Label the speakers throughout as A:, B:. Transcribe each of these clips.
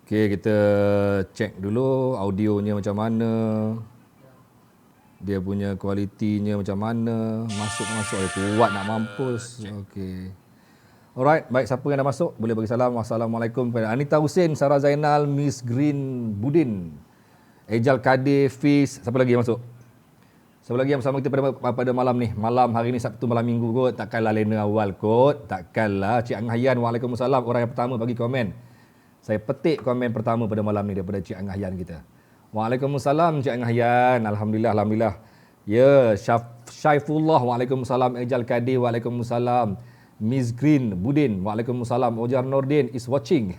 A: Okey, kita cek dulu audionya macam mana. Dia punya kualitinya macam mana. Masuk kuat nak mampus. Okey. Alright, baik, siapa yang dah masuk boleh bagi salam. Assalamualaikum kepada Anita Hussein, Sarah Zainal, Miss Green Budin, Ejal Kadir, Fiz. Siapa lagi yang masuk? Siapa lagi yang bersama kita pada malam ni? Malam hari ni Sabtu malam minggu kot. Takkanlah lena awal kot. Takkanlah. Cik Angah Yan, Waalaikumsalam. Orang yang pertama bagi komen. Saya petik komen pertama pada malam ni daripada Cik Angah Yan kita. Waalaikumsalam Cik Angah Yan. Alhamdulillah, Alhamdulillah. Ya, Syaifullah. Waalaikumsalam. Ejal Kadir. Waalaikumsalam. Miss Green Budin. Waalaikumsalam. Ojar Nordin is watching.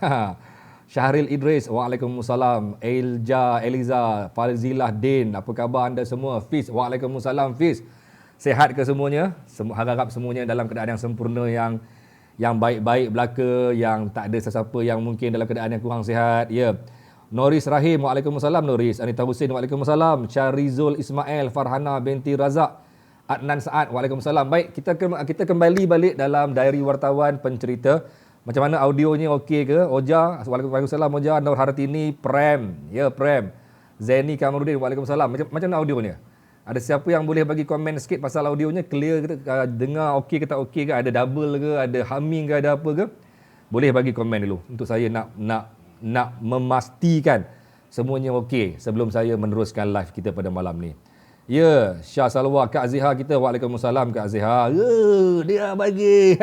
A: Syahril Idris. Waalaikumsalam. Eliza. Falzilah Din. Apa khabar anda semua? Fiz. Waalaikumsalam Fiz. Sehat ke semuanya? Harap semuanya dalam keadaan yang sempurna, yang baik-baik belaka, yang tak ada sesiapa yang mungkin dalam keadaan yang kurang sihat. Ya. Noris Rahim. Waalaikumsalam Noris. Anita Hussein. Waalaikumsalam. Syarizul Ismail. Farhana binti Razak. Adnan Saad. Waalaikumsalam. Baik, kita kembali balik dalam diary wartawan pencerita. Macam mana audionya, okey ke? Oja, Waalaikumsalam Oja. Nur Hartini, Prem. Ya, Prem. Zaini Kamarudin, Waalaikumsalam. Macam mana audionya? Ada siapa yang boleh bagi komen sikit pasal audionya? Clear ke? Dengar okey ke tak okey ke? Ada double ke? Ada humming ke? Ada apa ke? Boleh bagi komen dulu. Untuk saya nak memastikan semuanya okey sebelum saya meneruskan live kita pada malam ni. Ya, Syah Salwa, Kak Ziha kita. Waalaikumsalam Kak Ziha. Dia bagi.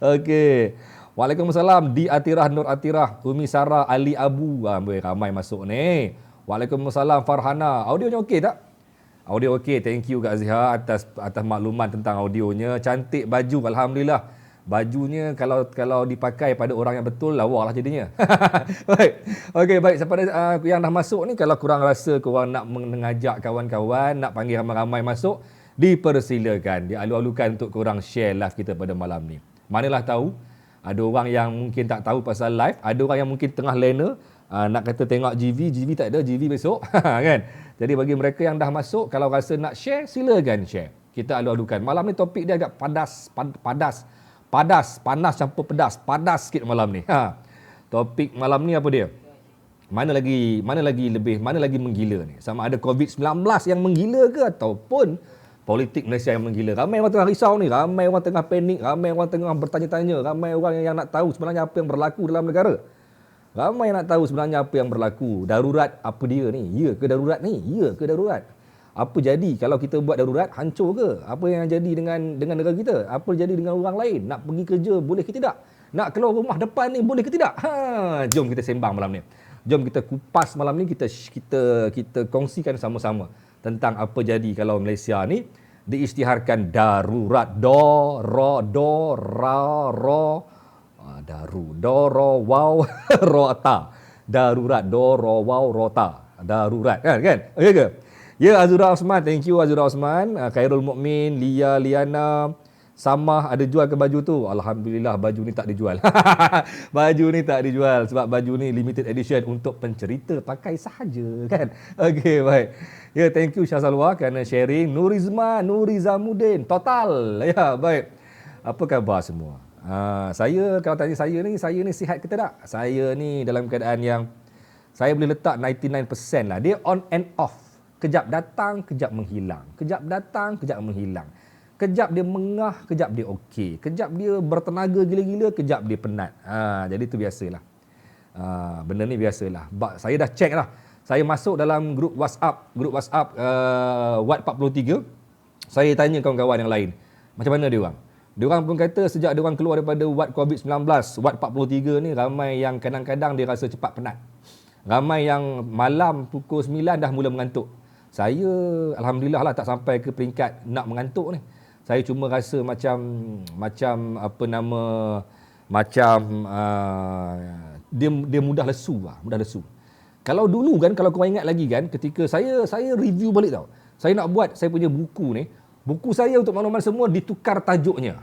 A: Okey. Waalaikumsalam Di Atirah, Nur Atirah, Umi Sarah, Ali Abu. Ramai masuk ni. Waalaikumsalam Farhana. Audionya okey tak? Audio okey. Thank you Kak Ziha atas maklumat tentang audionya. Cantik baju, alhamdulillah. Bajunya kalau dipakai pada orang yang betul, lawa lah jadinya. Baik. Okey, baik. Siapa yang dah masuk ni, kalau kurang rasa korang nak mengajak kawan-kawan, nak panggil ramai-ramai masuk, dipersilakan. Dialu-alukan untuk korang share live kita pada malam ni. Manalah tahu, ada orang yang mungkin tak tahu pasal live, ada orang yang mungkin tengah lena, nak kata tengok GV tak ada, GV besok. Kan? Jadi bagi mereka yang dah masuk, kalau rasa nak share, silakan share. Kita alu-alukan. Malam ni topik dia agak panas campur pedas. Padas sikit malam ni. Topik malam ni apa dia? Mana lagi menggila ni? Sama ada COVID-19 yang menggila ke ataupun politik Malaysia yang menggila. Ramai orang tengah risau ni, ramai orang tengah panik, ramai orang tengah bertanya-tanya, ramai orang yang nak tahu sebenarnya apa yang berlaku dalam negara. Ramai yang nak tahu sebenarnya apa yang berlaku. Darurat apa dia ni? Ya ke darurat ni? Ya ke darurat? Apa jadi kalau kita buat darurat, hancur ke? Apa yang jadi dengan negara kita? Apa jadi dengan orang lain? Nak pergi kerja boleh ke tidak? Nak keluar rumah depan ni boleh ke tidak? Jom kita sembang malam ni. Jom kita kupas malam ni, kita kongsikan sama-sama tentang apa jadi kalau Malaysia ni diisytiharkan darurat. Darurat darurat kan? Okey ke? Ya, Azura Osman, thank you Azura Osman. Khairul Mukmin, Liana, Samah, ada jual ke baju tu? Alhamdulillah baju ni tak dijual. Baju ni tak dijual sebab baju ni limited edition untuk pencerita pakai sahaja kan. Okey, baik. Ya, thank you Syah Salwa kerana sharing. Nurizamuddin, total. Ya, baik. Apa khabar semua? Saya, kalau tanya saya ni sihat ke tak? Saya ni dalam keadaan yang saya boleh letak 99% lah. Dia on and off. Kejap datang, kejap menghilang. Kejap datang, kejap menghilang. Kejap dia mengah, kejap dia okey. Kejap dia bertenaga gila-gila, kejap dia penat. Jadi tu biasalah. Benda ni biasalah. Saya dah check lah. Saya masuk dalam grup WhatsApp Watt 43. Saya tanya kawan-kawan yang lain, macam mana dia orang? Dia orang pun kata sejak dia orang keluar daripada Watt COVID-19, Watt 43 ni, ramai yang kadang-kadang dia rasa cepat penat. Ramai yang malam pukul 9 dah mula mengantuk. Saya alhamdulillah lah tak sampai ke peringkat nak mengantuk ni. Saya cuma rasa macam dia mudah lesu lah, mudah lesu. Kalau dulu kan, kalau kau ingat lagi kan, ketika saya review balik tau. Saya nak buat saya punya buku ni. Buku saya untuk makluman semua ditukar tajuknya.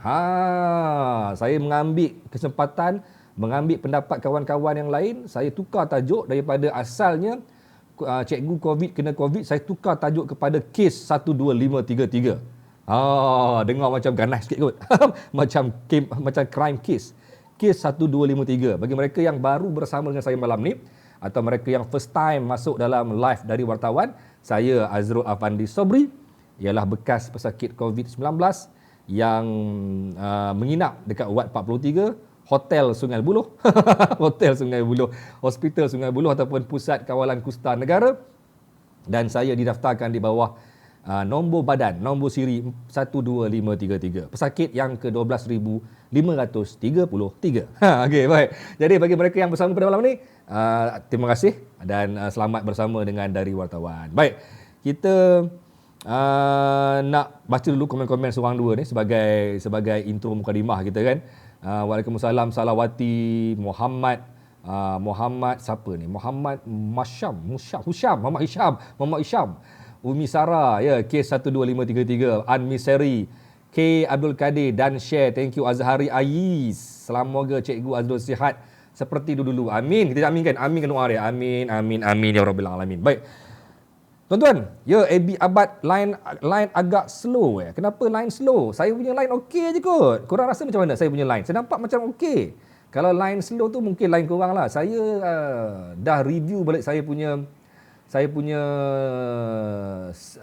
A: Saya mengambil kesempatan, mengambil pendapat kawan-kawan yang lain, saya tukar tajuk daripada asalnya cikgu COVID kena COVID, saya tukar tajuk kepada kes 12533. Dengar macam ganas sikit kot. macam crime case. kes 1253. Bagi mereka yang baru bersama dengan saya malam ni atau mereka yang first time masuk dalam live dari wartawan, saya Azrul Afandi Sobri, ialah bekas pesakit COVID-19 yang menginap dekat Ward 43, Hotel Sungai Buloh, Hotel Sungai Buloh, Hospital Sungai Buloh ataupun Pusat Kawalan Kusta Negara, dan saya didaftarkan di bawah nombor badan, nombor siri 12533. Pesakit yang ke-12,533. Okey, baik. Jadi bagi mereka yang bersama pada malam ni, terima kasih dan selamat bersama dengan Dari Wartawan. Baik, kita nak baca dulu komen-komen seorang dua ni sebagai intro mukadimah kita kan. Waalaikumsalam Salawati Muhammad siapa ni? Muhammad Hisham. Umi Sarah, ya, kes 12533, Anmiseri, K Abdul Kadir dan share. Thank you Azhari Ais. Semoga Cikgu Azrul sihat seperti dulu. Amin. Kita aminkan. Aminkan doa dia. Amin ya rabbal alamin. Baik. Tuan-tuan, ya AB Abad line agak slow . Kenapa line slow? Saya punya line okey je kot. Korang rasa macam mana saya punya line? Saya nampak macam okey. Kalau line slow tu mungkin line korang lah. Saya dah review balik saya punya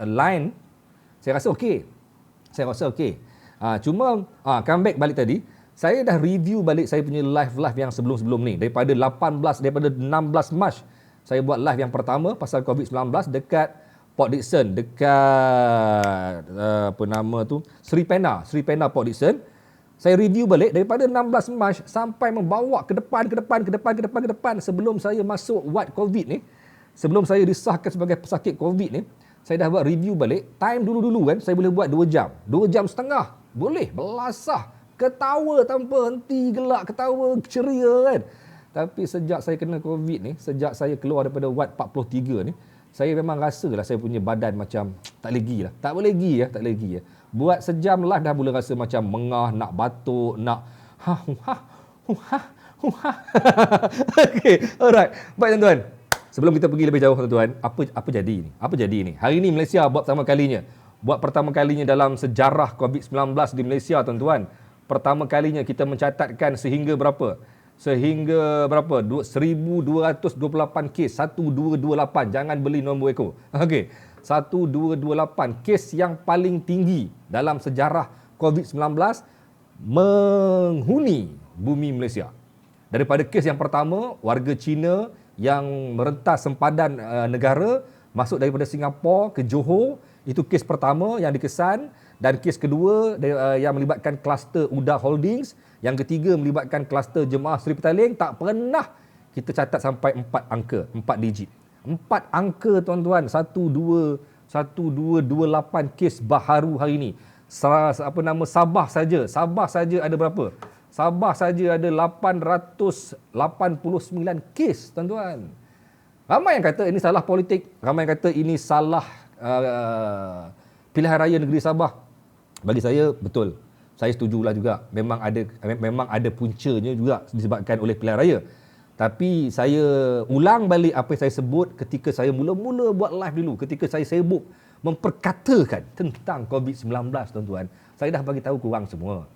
A: line. Saya rasa okey. Cuma comeback balik tadi, saya dah review balik saya punya live yang sebelum-sebelum ni. Daripada 16 Mac saya buat live yang pertama pasal COVID-19 dekat Port Dickson, dekat Sri Pena Port Dickson. Saya review balik daripada 16 Mac sampai membawa ke depan sebelum saya masuk ward COVID ni. Sebelum saya disahkan sebagai pesakit COVID ni, saya dah buat review balik. Time dulu kan saya boleh buat 2 jam. 2 jam setengah. Boleh belasah, ketawa tanpa henti, gelak, ketawa ceria kan. Tapi sejak saya kena COVID ni, sejak saya keluar daripada Ward 43 ni, saya memang rasalah saya punya badan macam tak lagi. Buat sejam live dah mula rasa macam mengah, nak batuk, nak Okay, alright. Baik tuan-tuan. Sebelum kita pergi lebih jauh tuan-tuan, apa jadi ni? Hari ni Malaysia buat pertama kalinya dalam sejarah COVID-19 di Malaysia tuan-tuan. Pertama kalinya kita mencatatkan sehingga 1,228 kes, 1228. Jangan beli nombor ekor. Okey. 1228 kes yang paling tinggi dalam sejarah COVID-19 menghuni bumi Malaysia. Daripada kes yang pertama, warga Cina yang merentas sempadan negara masuk daripada Singapura ke Johor, itu kes pertama yang dikesan. Dan kes kedua yang melibatkan kluster Uda Holdings, yang ketiga melibatkan kluster Jemaah Seri Petaling. Tak pernah kita catat sampai 4 angka, 4 digit. 4 angka tuan-tuan, 1228 kes baharu hari ini. Sabah saja ada berapa? Sabah saja ada 889 kes tuan-tuan. Ramai yang kata ini salah politik, ramai yang kata ini salah pilihan raya negeri Sabah. Bagi saya betul. Saya setujulah juga. Memang ada puncanya juga disebabkan oleh pilihan raya. Tapi saya ulang balik apa yang saya sebut ketika saya mula-mula buat live dulu, ketika saya sibuk memperkatakan tentang COVID-19 tuan-tuan. Saya dah bagi tahu korang semua.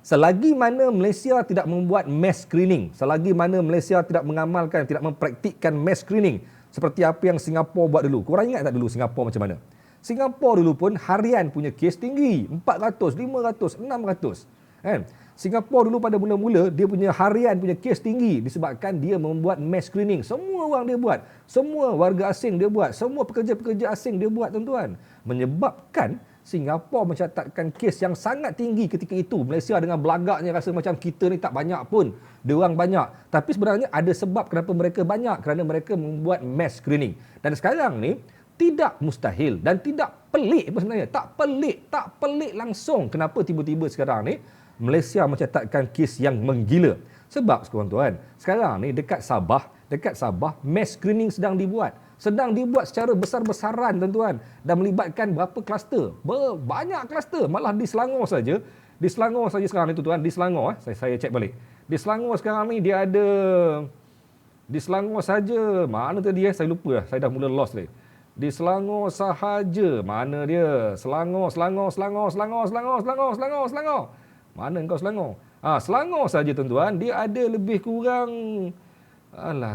A: Selagi mana Malaysia tidak membuat mass screening, selagi mana Malaysia tidak mengamalkan, tidak mempraktikkan mass screening seperti apa yang Singapura buat dulu. Korang ingat tak dulu Singapura macam mana? Singapura dulu pun harian punya kes tinggi, 400, 500, 600. Kan? Singapura dulu pada mula-mula dia punya harian punya kes tinggi disebabkan dia membuat mass screening. Semua orang dia buat, semua warga asing dia buat, semua pekerja-pekerja asing dia buat tuan-tuan. Menyebabkan Singapura mencatatkan kes yang sangat tinggi ketika itu. Malaysia dengan belagaknya rasa macam kita ni tak banyak pun, dia orang banyak. Tapi sebenarnya ada sebab kenapa mereka banyak, kerana mereka membuat mass screening. Dan sekarang ni tidak mustahil dan tidak pelik pun sebenarnya. Tak pelik langsung kenapa tiba-tiba sekarang ni Malaysia mencatatkan kes yang menggila. Sebab tuan-tuan, sekarang ni dekat Sabah mass screening sedang dibuat secara besar-besaran tuan-tuan, dan melibatkan berapa kluster? Banyak kluster. Malah di Selangor saja sekarang ni tuan-tuan, di Selangor saya cek balik. Di Selangor sekarang ni dia ada, di Selangor saja, mana tadi saya lupa dah, saya dah mula lost ni. Di Selangor sahaja, mana dia? Selangor. Mana engkau Selangor? Selangor saja tuan-tuan, dia ada lebih kurang,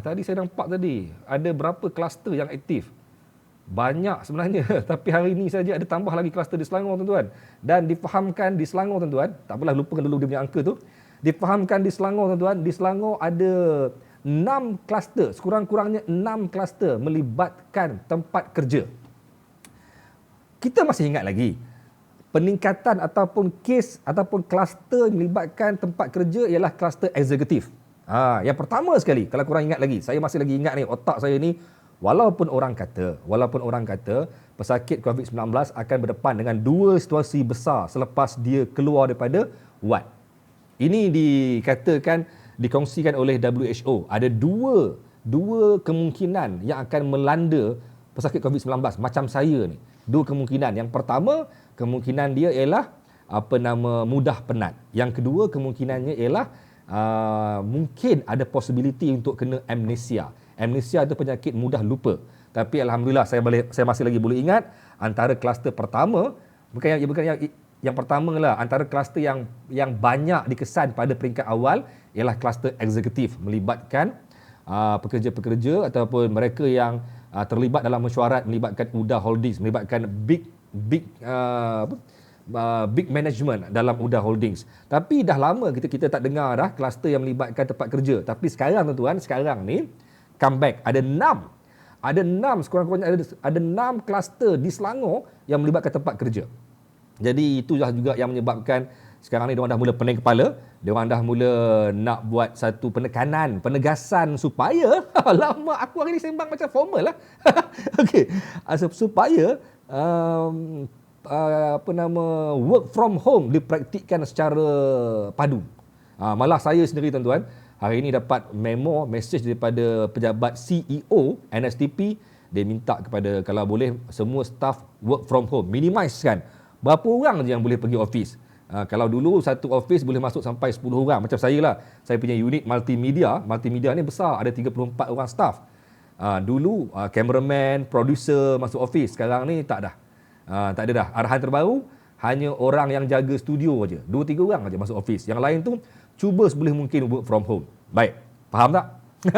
A: tadi saya nampak tadi, ada berapa kluster yang aktif. Banyak sebenarnya, tapi hari ini saja ada tambah lagi kluster di Selangor tuan-tuan. Dan difahamkan di Selangor tuan-tuan, tak apalah lupakan dulu dia punya angka tu. Difahamkan di Selangor tuan-tuan, di Selangor ada 6 kluster, sekurang-kurangnya 6 kluster melibatkan tempat kerja. Kita masih ingat lagi, peningkatan ataupun kes ataupun kluster melibatkan tempat kerja ialah kluster eksekutif. Yang pertama sekali, kalau korang ingat lagi, saya masih lagi ingat ni, otak saya ni, walaupun orang kata pesakit COVID-19 akan berdepan dengan 2 situasi besar selepas dia keluar daripada wad. Ini dikatakan, dikongsikan oleh WHO. Ada dua kemungkinan yang akan melanda pesakit COVID-19 macam saya ni. 2 kemungkinan. Yang pertama, kemungkinan dia ialah mudah penat. Yang kedua, kemungkinannya ialah mungkin ada possibility untuk kena amnesia. Amnesia itu penyakit mudah lupa. Tapi alhamdulillah saya masih lagi boleh ingat antara kluster pertama, bukan yang pertama lah, antara kluster yang banyak dikesan pada peringkat awal ialah kluster eksekutif, melibatkan pekerja-pekerja ataupun mereka yang terlibat dalam mesyuarat, melibatkan UDA Holdings, melibatkan big management dalam UDA Holdings. Tapi dah lama kita tak dengar dah kluster yang melibatkan tempat kerja. Tapi sekarang tuan-tuan, sekarang ni comeback. Ada 6 sekurang-kurangnya ada 6 kluster di Selangor yang melibatkan tempat kerja. Jadi itulah juga yang menyebabkan sekarang ni diorang dah mula pening kepala, diorang dah mula nak buat satu penegasan supaya lama aku hari ni sembang macam formal lah. Okey, supaya work from home dipraktikkan secara padu. Malah saya sendiri tuan-tuan, hari ini dapat message daripada pejabat CEO NSTP, dia minta kepada kalau boleh semua staff work from home, minimize kan. Berapa orang je yang boleh pergi office? Kalau dulu satu office boleh masuk sampai 10 orang. Macam saya lah, saya punya unit multimedia ni besar, ada 34 orang staff. Dulu cameraman, producer masuk office. Sekarang ni tak dah. Tak ada dah. Arahan terbaru, hanya orang yang jaga studio aja, 2-3 orang aja masuk office. Yang lain tu cuba seboleh mungkin work from home. Baik, faham tak?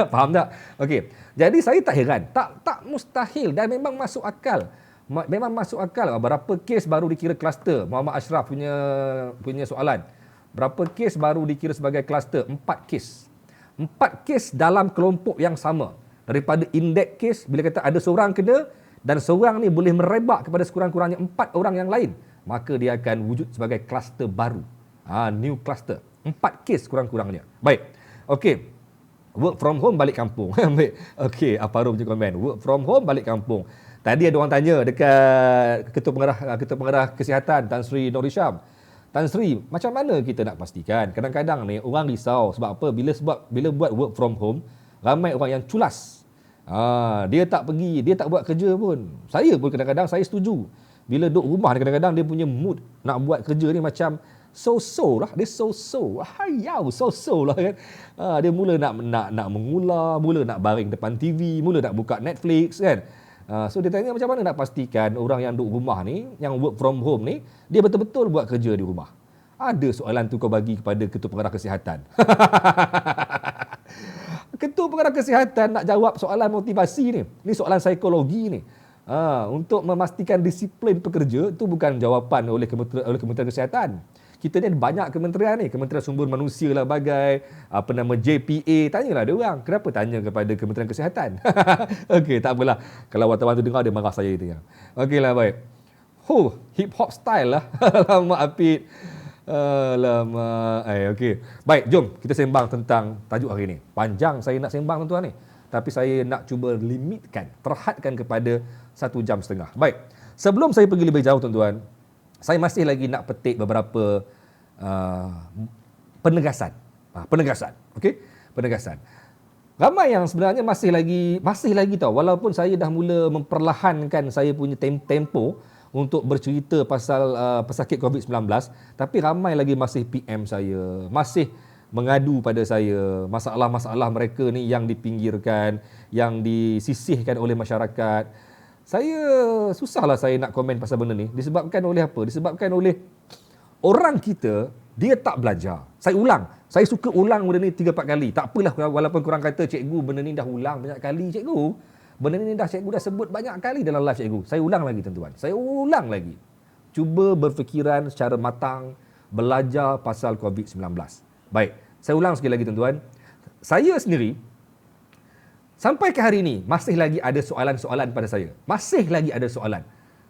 A: Faham tak? Okey. Jadi saya tak heran, tak mustahil dan memang masuk akal. Memang masuk akal. Berapa kes baru dikira kluster? Muhammad Ashraf punya soalan. Berapa kes baru dikira sebagai kluster? 4 kes. 4 kes dalam kelompok yang sama. Daripada indeks kes, bila kata ada seorang kena dan seorang ni boleh merebak kepada sekurang-kurangnya 4 orang yang lain, maka dia akan wujud sebagai kluster baru. New cluster. 4 kes kurang-kurangnya. Baik. Okey. Work from home balik kampung. Baik. Okey, Aparum punya komen. Work from home balik kampung. Tadi ada orang tanya dekat Ketua Pengarah Kesihatan Tan Sri Nur Hisham. Tan Sri, macam mana kita nak pastikan? Kadang-kadang ni orang risau sebab apa? Bila buat work from home, ramai orang yang culas. Dia tak pergi, dia tak buat kerja pun. Saya pun kadang-kadang saya setuju. Bila duduk rumah kadang-kadang dia punya mood nak buat kerja ni macam so-so lah. Dia so-so. Hayau so-so lah kan. Dia mula nak mengular, mula nak baring depan TV, mula nak buka Netflix kan. So dia tanya macam mana nak pastikan orang yang duduk rumah ni, yang work from home ni, dia betul-betul buat kerja di rumah. Ada soalan tu kau bagi kepada Ketua Pengarah Kesihatan. Ketua Pengarah Kesihatan nak jawab soalan motivasi ni. Ni soalan psikologi ni. Untuk memastikan disiplin pekerja, itu bukan jawapan oleh Kementerian Kesihatan. Kita ni ada banyak kementerian ni. Kementerian Sumber Manusia lah bagai, JPA. Tanyalah dia orang. Kenapa tanya kepada Kementerian Kesihatan? Okey, tak apalah. Kalau wartawan tu dengar, dia marah saya itu. Okeylah, baik. Hip hop style lah. Alamak, Apit. Alamak. Okey. Baik, jom kita sembang tentang tajuk hari ni. Panjang saya nak sembang tuan-tuan ni. Tapi saya nak cuba limitkan, terhadkan kepada 1 jam setengah. Baik. Sebelum saya pergi lebih jauh tuan-tuan, saya masih lagi nak petik beberapa penegasan. Okey? Penegasan. Ramai yang sebenarnya masih lagi tahu, walaupun saya dah mula memperlahankan saya punya tempo untuk bercerita pasal pesakit COVID-19, tapi ramai lagi masih PM saya, masih mengadu pada saya masalah-masalah mereka ni yang dipinggirkan, yang disisihkan oleh masyarakat. Susahlah saya nak komen pasal benda ni. Disebabkan oleh apa? Disebabkan oleh orang kita Dia tak belajar. Saya ulang. Saya suka ulang benda ni 3-4 kali. Tak apalah walaupun korang kata, cikgu benda ni dah ulang banyak kali, cikgu. Benda ni cikgu dah sebut banyak kali dalam live cikgu. Saya ulang lagi tuan-tuan. Saya ulang lagi. Cuba berfikiran secara matang, belajar pasal COVID-19. Baik, saya ulang sekali lagi tuan-tuan. Saya sendiri, sampai ke hari ini, masih lagi ada soalan-soalan pada saya. Masih lagi ada soalan.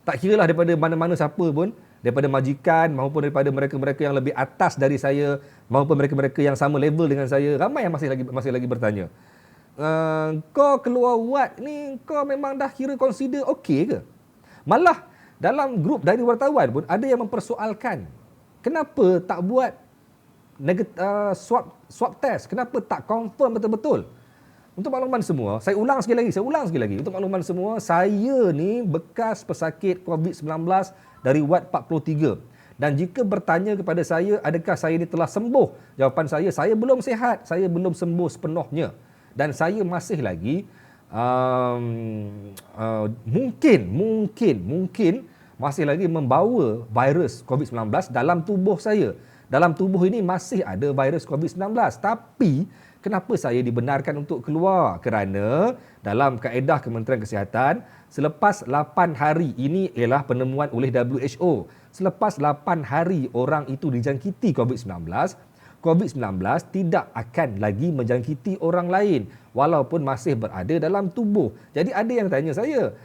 A: Tak kiralah daripada mana-mana siapa pun, daripada majikan maupun daripada mereka-mereka yang lebih atas dari saya maupun mereka-mereka yang sama level dengan saya, ramai yang masih lagi bertanya. Kau keluar wad ni, kau memang dah kira consider okey ke? Malah dalam grup dari wartawan pun ada yang mempersoalkan, kenapa tak buat swab test? Kenapa tak confirm betul-betul? Untuk makluman semua, saya ulang sekali lagi. Untuk makluman semua, saya ni bekas pesakit COVID-19 dari Wad 43. Dan jika bertanya kepada saya, adakah saya ni telah sembuh? Jawapan saya belum sihat. Saya belum sembuh sepenuhnya. Dan saya masih lagi, mungkin masih lagi membawa virus COVID-19 dalam tubuh saya. Dalam tubuh ini masih ada virus COVID-19. Tapi kenapa saya dibenarkan untuk keluar? Kerana dalam kaedah Kementerian Kesihatan, selepas 8 hari, ini ialah penemuan oleh WHO. Selepas 8 hari orang itu dijangkiti COVID-19, COVID-19 tidak akan lagi menjangkiti orang lain walaupun masih berada dalam tubuh. Jadi ada yang tanya saya,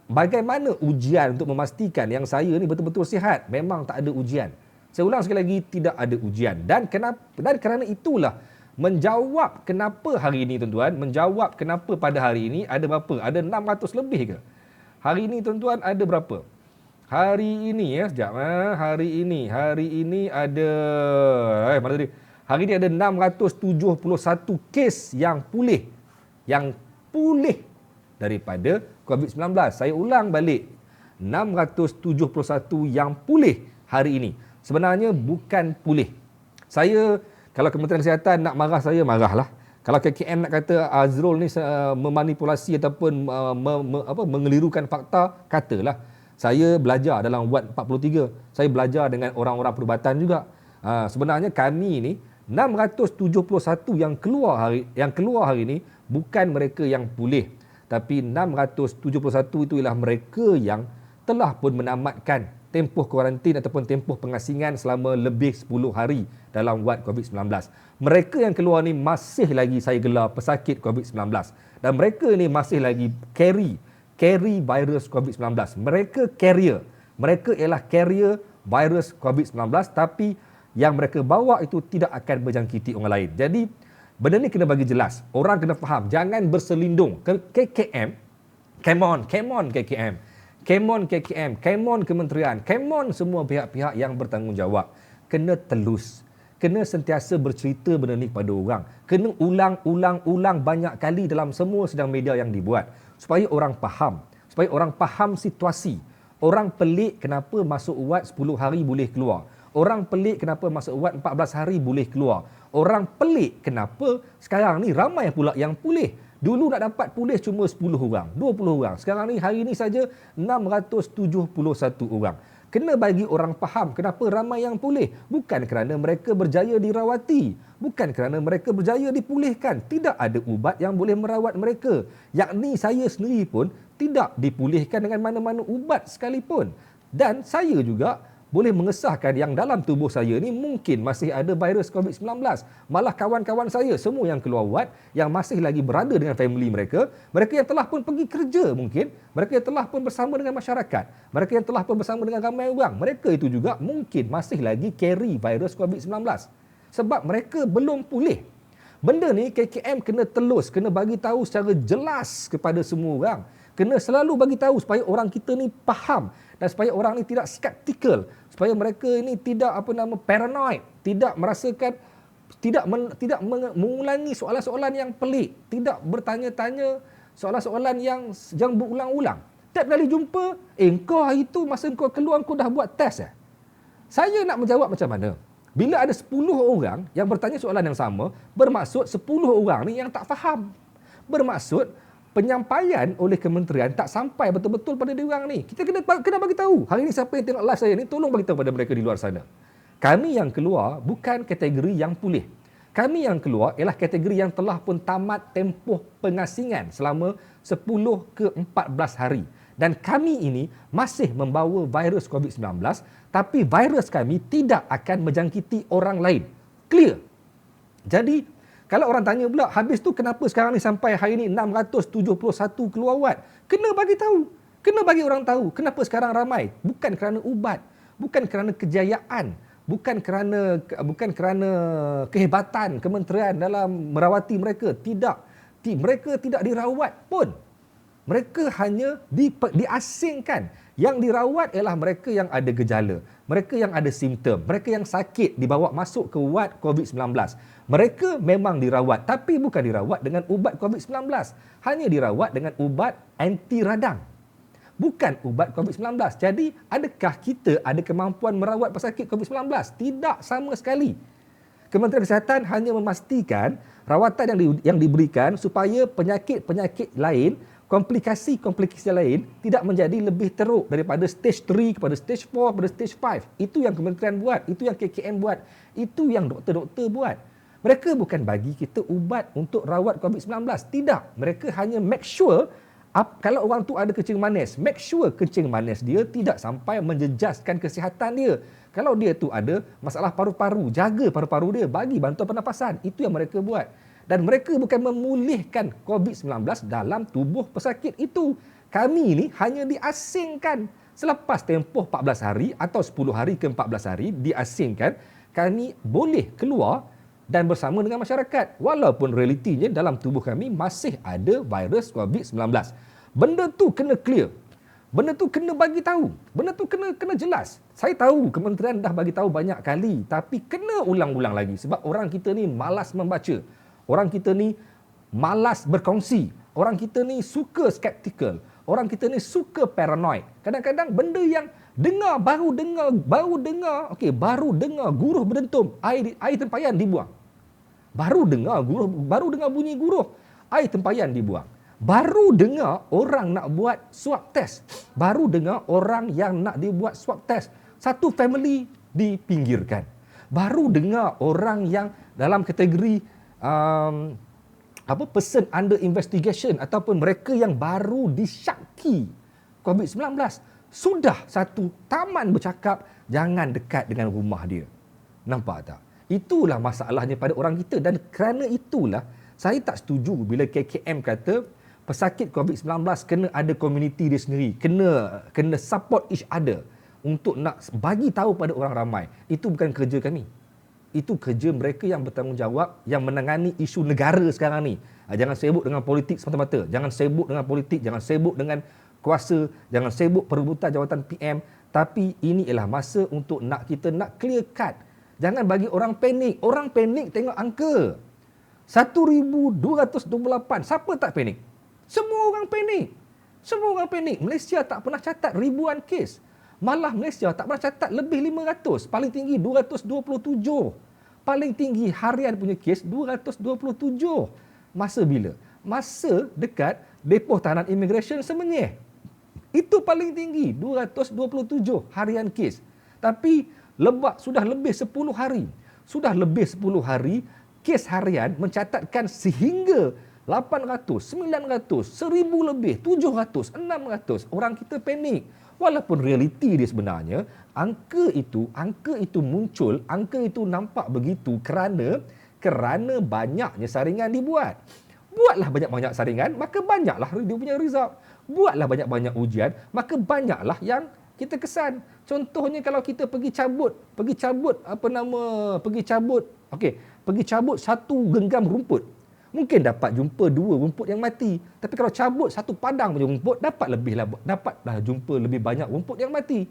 A: bagaimana ujian untuk memastikan yang saya ni betul-betul sihat? Memang tak ada ujian. Saya ulang sekali lagi, tidak ada ujian. Dan kerana itulah, menjawab kenapa hari ini tuan-tuan, menjawab kenapa pada hari ini ada berapa? Ada 600 lebih ke? Hari ini tuan-tuan ada berapa? Hari ini hari ini ada mana tadi? Hari ini ada 671 kes yang pulih daripada COVID-19. Saya ulang balik, 671 yang pulih hari ini. Sebenarnya bukan pulih. Kalau Kementerian Kesihatan nak marah saya, marahlah. Kalau KKM nak kata Azrul ni memanipulasi ataupun mengelirukan fakta, katalah. Saya belajar dalam Wad 43. Saya belajar dengan orang-orang perubatan juga. Sebenarnya kami ni 671 yang keluar hari ini bukan mereka yang pulih. Tapi 671 itu ialah mereka yang telah pun menamatkan tempoh kuarantin ataupun tempoh pengasingan selama lebih 10 hari dalam wad COVID-19. Mereka yang keluar ni masih lagi saya gelar pesakit COVID-19. Dan mereka ni masih lagi carry virus COVID-19. Mereka carrier. Mereka ialah carrier virus COVID-19, tapi yang mereka bawa itu tidak akan menjangkiti orang lain. Jadi, benda ni kena bagi jelas. Orang kena faham. Jangan berselindung. KKM, come on KKM. Come on KKM, come on kementerian, come on semua pihak-pihak yang bertanggungjawab. Kena telus. Kena sentiasa bercerita benda ni kepada orang. Kena ulang banyak kali dalam semua sidang media yang dibuat. Supaya orang faham. Supaya orang faham situasi. Orang pelik kenapa masuk wad 10 hari boleh keluar. Orang pelik kenapa masuk wad 14 hari boleh keluar. Orang pelik kenapa sekarang ni ramai pula yang pulih. Dulu nak dapat pulih cuma 10 orang, 20 orang. Sekarang ni hari ni saja 671 orang. Kena bagi orang faham kenapa ramai yang pulih. Bukan kerana mereka berjaya dirawati. Bukan kerana mereka berjaya dipulihkan. Tidak ada ubat yang boleh merawat mereka. Yakni saya sendiri pun tidak dipulihkan dengan mana-mana ubat sekalipun. Dan saya juga boleh mengesahkan yang dalam tubuh saya ni mungkin masih ada virus COVID-19. Malah kawan-kawan saya, semua yang keluar wad, yang masih lagi berada dengan family mereka, mereka yang telah pun pergi kerja mungkin, mereka yang telah pun bersama dengan masyarakat, mereka yang telah pun bersama dengan ramai orang, mereka itu juga mungkin masih lagi carry virus COVID-19. Sebab mereka belum pulih. Benda ni KKM kena telus, kena bagi tahu secara jelas kepada semua orang. Kena selalu bagi tahu supaya orang kita ni faham dan supaya orang ni tidak skeptikal, supaya mereka ini tidak paranoid, tidak merasakan tidak mengulangi soalan-soalan yang pelik, tidak bertanya-tanya soalan-soalan yang berulang-ulang. Tiap kali jumpa, kau hari tu masa kau keluar kau dah buat test Saya nak menjawab macam mana? Bila ada 10 orang yang bertanya soalan yang sama, bermaksud 10 orang ni yang tak faham. Bermaksud penyampaian oleh kementerian tak sampai betul-betul pada diorang ni. Kita kena bagi tahu. Hari ni siapa yang tengok live saya ni, tolong bagi tahu pada mereka di luar sana.
B: Kami yang keluar bukan kategori yang pulih. Kami yang keluar ialah kategori yang telah pun tamat tempoh pengasingan selama 10 ke 14 hari. Dan kami ini masih membawa virus COVID-19, tapi virus kami tidak akan menjangkiti orang lain. Clear? Jadi, kalau orang tanya pula, habis tu kenapa sekarang ni sampai hari ni 671 keluar ubat? Kena bagi tahu. Kena bagi orang tahu kenapa sekarang ramai. Bukan kerana ubat, bukan kerana kejayaan, bukan kerana kehebatan kementerian dalam merawati mereka. Tidak. Mereka tidak dirawat pun. Mereka hanya diasingkan. Yang dirawat ialah mereka yang ada gejala, mereka yang ada simptom, mereka yang sakit dibawa masuk ke ward COVID-19. Mereka memang dirawat, tapi bukan dirawat dengan ubat COVID-19. Hanya dirawat dengan ubat anti radang. Bukan ubat COVID-19. Jadi, adakah kita ada kemampuan merawat pesakit COVID-19? Tidak sama sekali. Kementerian Kesihatan hanya memastikan rawatan yang diberikan supaya penyakit-penyakit lain, komplikasi-komplikasi lain tidak menjadi lebih teruk daripada stage 3 kepada stage 4 kepada stage 5. Itu yang kementerian buat, itu yang KKM buat, itu yang doktor-doktor buat. Mereka bukan bagi kita ubat untuk rawat COVID-19. Tidak. Mereka hanya make sure kalau orang tu ada kencing manis, make sure kencing manis dia tidak sampai menjejaskan kesihatan dia. Kalau dia tu ada masalah paru-paru, jaga paru-paru dia, bagi bantuan pernafasan. Itu yang mereka buat. Dan mereka bukan memulihkan COVID-19 dalam tubuh pesakit itu. Kami ini hanya diasingkan. Selepas tempoh 14 hari atau 10 hari ke 14 hari diasingkan, kami boleh keluar dan bersama dengan masyarakat. Walaupun realitinya dalam tubuh kami masih ada virus COVID-19. Benda tu kena clear. Benda tu kena bagi tahu. Benda tu kena jelas. Saya tahu kementerian dah bagi tahu banyak kali, tapi kena ulang-ulang lagi sebab orang kita ni malas membaca. Orang kita ni malas berkongsi. Orang kita ni suka skeptical. Orang kita ni suka paranoid. Kadang-kadang benda yang baru dengar guruh berdentum, air tempayan dibuang. Baru dengar bunyi guruh, air tempayan dibuang. Baru dengar orang nak buat swab test. Baru dengar orang yang nak dibuat swab test. Satu family dipinggirkan. Baru dengar orang yang dalam kategori person under investigation ataupun mereka yang baru disyaki COVID-19. Sudah satu taman bercakap jangan dekat dengan rumah dia. Nampak tak? Itulah masalahnya pada orang kita. Dan kerana itulah saya tak setuju bila KKM kata pesakit COVID-19 kena ada komuniti dia sendiri. Kena support each other untuk nak bagi tahu pada orang ramai. Itu bukan kerja kami. Itu kerja mereka yang bertanggungjawab, yang menangani isu negara sekarang ni. Jangan sibuk dengan politik semata-mata. Jangan sibuk dengan politik. Jangan sibuk dengan kuasa. Jangan sibuk perebutan jawatan PM. Tapi ini ialah masa untuk kita nak clear cut. Jangan bagi orang panik. Orang panik tengok angka. 1,228. Siapa tak panik? Semua orang panik. Semua orang panik. Malaysia tak pernah catat ribuan kes. Malah Malaysia tak pernah catat lebih 500. Paling tinggi 227. Paling tinggi harian punya kes 227. Masa bila? Masa dekat depoh tahanan imigresen Semenyih. Itu paling tinggi 227 harian kes. Tapi sudah lebih 10 hari. Sudah lebih 10 hari kes harian mencatatkan sehingga 800, 900, 1,000 lebih, 700, 600. Orang kita panik. Walaupun realiti dia sebenarnya, angka itu muncul, angka itu nampak begitu kerana banyaknya saringan dibuat. Buatlah banyak-banyak saringan, maka banyaklah dia punya result. Buatlah banyak-banyak ujian, maka banyaklah yang kita kesan. Contohnya kalau kita pergi cabut satu genggam rumput, mungkin dapat jumpa 2 rumput yang mati. Tapi kalau cabut satu padang punya rumput, dapatlah jumpa lebih banyak rumput yang mati.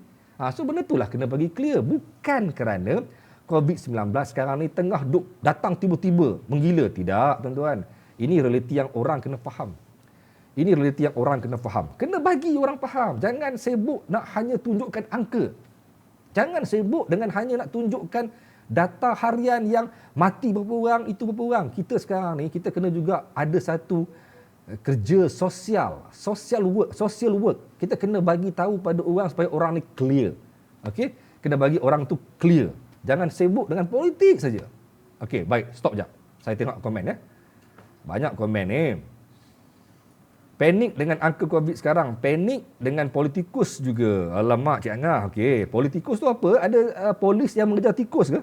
B: So benda itulah kena bagi clear. Bukan kerana COVID-19 sekarang ni tengah datang tiba-tiba menggila. Tidak, tuan-tuan. Ini realiti yang orang kena faham. Kena bagi orang faham. Jangan sibuk nak hanya tunjukkan angka. Jangan sibuk dengan hanya nak tunjukkan data harian yang mati berapa orang, itu berapa orang. Kita sekarang ni, kita kena juga ada satu kerja social work. Kita kena bagi tahu pada orang supaya orang ni clear. Okey? Kena bagi orang tu clear. Jangan sibuk dengan politik saja. Okey, baik, stop jap. Saya tengok komen ya. Banyak komen ni. Panik dengan angka COVID sekarang. Panik dengan politikus juga. Alamak, Cik Angah. Okey, politikus tu apa? Ada polis yang mengejar tikus ke?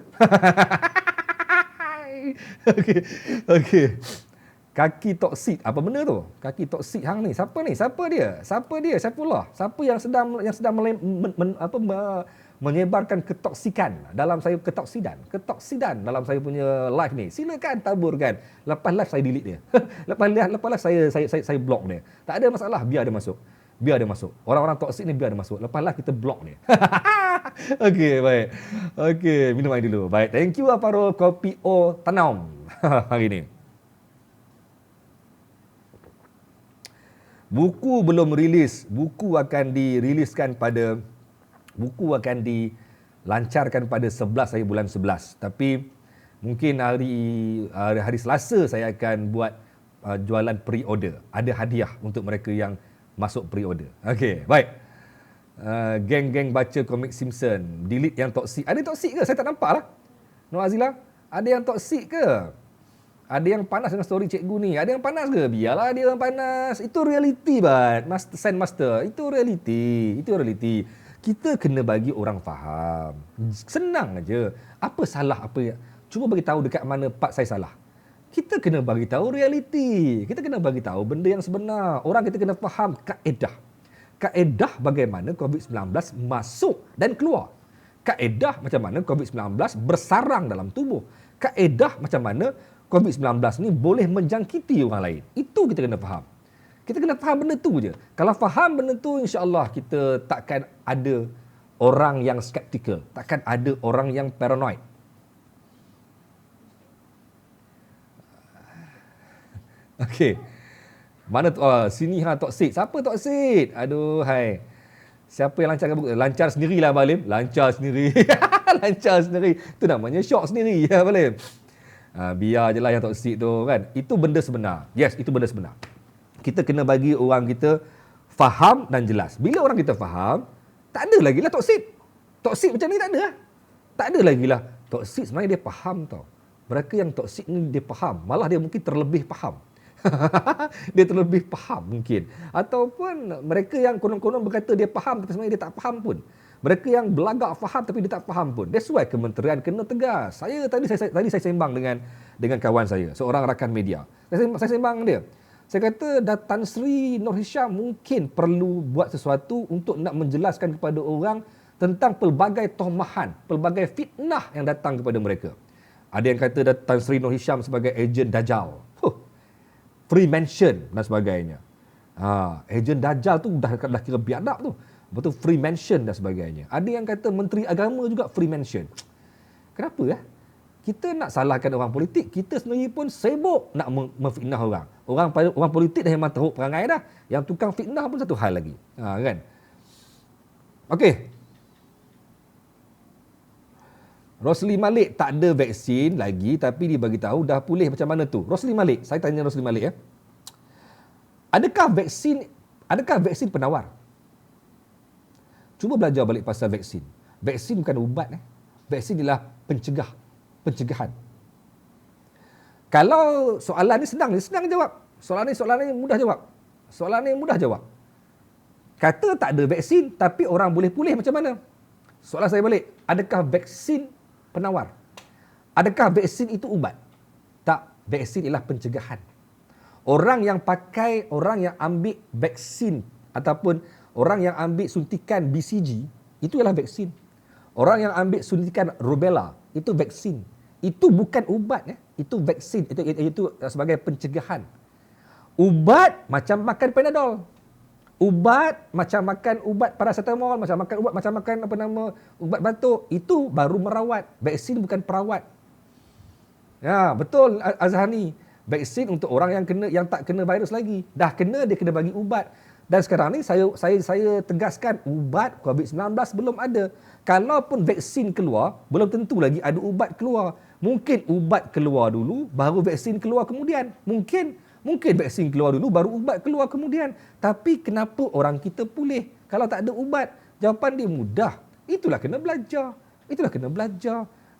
B: Okey. Okey. Kaki toksik. Apa benda tu? Kaki toksik hang ni. Siapa ni? Siapa dia? Siapa dia? Siapalah? Siapa yang sedang menyebarkan ketoksikan dalam saya, ketoksidan dalam saya punya live ni. Silakan taburkan. Lepas live saya delete dia. lepas live saya block dia. Tak ada masalah, biar dia masuk. Biar dia masuk. Orang-orang toksik ni biar dia masuk. Lepas live kita block dia. Okey, baik. Okey, minum air dulu. Baik, thank you Aparul Kopi O Tanam hari ni. Buku belum rilis. Buku akan dilancarkan pada 11 hari bulan 11. Tapi mungkin hari Selasa saya akan buat jualan pre-order. Ada hadiah untuk mereka yang masuk pre-order. Okey, baik. Geng-geng baca komik Simpson. Delete yang toksik. Ada toksik ke? Saya tak nampak lah. Nur Azila, ada yang toksik ke? Ada yang panas dengan story cikgu ni. Ada yang panas ke? Biarlah dia yang panas. Itu reality, Bat. Master. Itu reality. Kita kena bagi orang faham. Senang aja. Apa salah apa ya? Cuba bagi tahu dekat mana part saya salah. Kita kena bagi tahu reality. Kita kena bagi tahu benda yang sebenar. Orang kita kena faham kaedah. Kaedah bagaimana COVID-19 masuk dan keluar. Kaedah macam mana COVID-19 bersarang dalam tubuh. Kaedah macam mana COVID-19 ni boleh menjangkiti orang lain. Itu kita kena faham. Kita kena faham benda tu je. Kalau faham benda tu, insya-Allah kita takkan ada orang yang skeptikal. Takkan ada orang yang paranoid. Okey. Mana tu? Oh, sini toksik. Siapa toksik? Aduh, hai. Siapa yang lancarkan buku? Lancar sendirilah, Balim. Lancar sendiri. Lancar sendiri. Itu namanya syok sendiri, ya, Balim. Biar je lah yang toksik tu kan. Itu benda sebenar. Yes, itu benda sebenar. Kita kena bagi orang kita faham dan jelas. Bila orang kita faham, tak ada lagi lah toksik. Toksik macam ni tak ada lah. Tak ada lagi lah. Toksik sebenarnya dia faham tau. Mereka yang toksik ni dia faham. Malah dia mungkin terlebih faham. Dia terlebih faham mungkin. Ataupun mereka yang konon-konon berkata dia faham tapi sebenarnya dia tak faham pun. Mereka yang belagak faham tapi dia tak faham pun. That's why kementerian kena tegas. Tadi saya sembang dengan kawan saya, seorang rakan media. Saya sembang dia. Saya kata Tan Sri Nur Hisham mungkin perlu buat sesuatu untuk nak menjelaskan kepada orang tentang pelbagai tohmahan, pelbagai fitnah yang datang kepada mereka. Ada yang kata Tan Sri Nur Hisham sebagai ejen Dajjal. Freemason dan sebagainya. Ejen Dajjal tu dah kira biadab tu. Betul, Freemason dan sebagainya. Ada yang kata Menteri Agama juga Freemason. Kenapa ya? Kita nak salahkan orang politik, kita sendiri pun sibuk nak memfitnah orang. Orang politik dah memang teruk perangai dah. Yang tukang fitnah pun satu hal lagi. Kan? Okey. Rosli Malik tak ada vaksin lagi tapi dia bagi tahu dah pulih macam mana tu. Rosli Malik, saya tanya Rosli Malik ya. Adakah vaksin penawar? Cuba belajar balik pasal vaksin. Vaksin bukan ubat. Vaksin ialah pencegahan. Kalau soalan ni senang jawab. Soalan ni mudah jawab. Kata tak ada vaksin tapi orang boleh pulih macam mana? Soalan saya balik, adakah vaksin penawar? Adakah vaksin itu ubat? Tak, vaksin ialah pencegahan. Orang yang ambil vaksin ataupun orang yang ambil suntikan BCG, itu ialah vaksin. Orang yang ambil suntikan rubella, itu vaksin. Itu bukan ubat. Itu vaksin. Itu sebagai pencegahan. Ubat macam makan Panadol. Ubat macam makan ubat paracetamol, macam makan ubat batuk. Itu baru merawat. Vaksin bukan perawat. Ya, betul Azhani. Vaksin untuk orang yang tak kena virus lagi. Dah kena, dia kena bagi ubat. Dan sekarang ni saya tegaskan, ubat COVID-19 belum ada. Kalaupun vaksin keluar, belum tentu lagi ada ubat keluar. Mungkin ubat keluar dulu, baru vaksin keluar kemudian. Mungkin vaksin keluar dulu, baru ubat keluar kemudian. Tapi kenapa orang kita pulih kalau tak ada ubat? Jawapan dia mudah. Itulah kena belajar.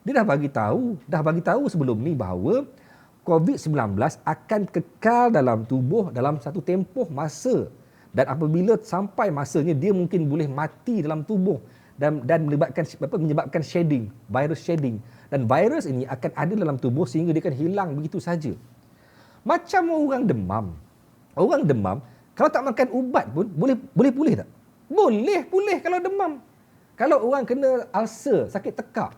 B: Dia dah bagi tahu sebelum ni bahawa COVID-19 akan kekal dalam tubuh dalam satu tempoh masa, dan apabila sampai masanya dia mungkin boleh mati dalam tubuh dan menyebabkan shedding, virus shedding, dan virus ini akan ada dalam tubuh sehingga dia akan hilang begitu saja. Macam orang demam. Orang demam kalau tak makan ubat pun boleh pulih tak? Boleh pulih kalau demam. Kalau orang kena ulcer, sakit tekak,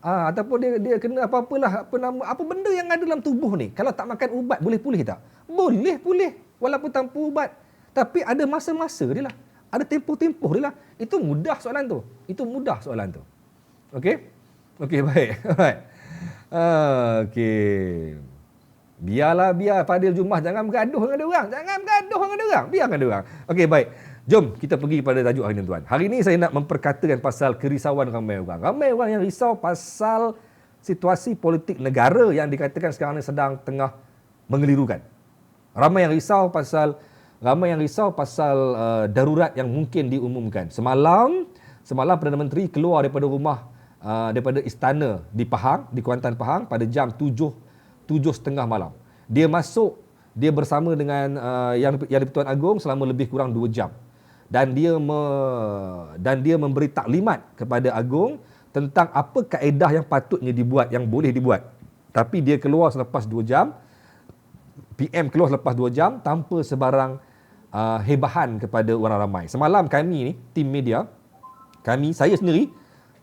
B: ataupun dia kena apa benda yang ada dalam tubuh ni, kalau tak makan ubat boleh pulih tak? Boleh pulih walaupun tanpa ubat. Tapi ada masa-masa dia lah. Ada tempoh-tempoh dia lah. Itu mudah soalan tu. Okey? Okey, baik. Okey. Biar Fadil Jummah jangan bergaduh dengan dia orang. Biarkan dia orang. Okey, baik. Jom kita pergi pada tajuk hari ini, tuan. Hari ini saya nak memperkatakan pasal kerisauan ramai orang. Ramai orang yang risau pasal situasi politik negara yang dikatakan sekarang ni sedang tengah mengelirukan. Ramai yang risau pasal darurat yang mungkin diumumkan. Semalam Perdana Menteri keluar daripada rumah, daripada istana di Pahang, di Kuantan Pahang pada jam 7.30 malam. Dia bersama dengan Yang di-Pertuan Agong selama lebih kurang 2 jam. Dan dia memberi taklimat kepada Agong tentang apa kaedah yang patutnya dibuat, yang boleh dibuat. Tapi dia keluar selepas 2 jam. PM keluar selepas 2 jam tanpa sebarang hebahan kepada orang ramai. Semalam kami ni, tim media, saya sendiri,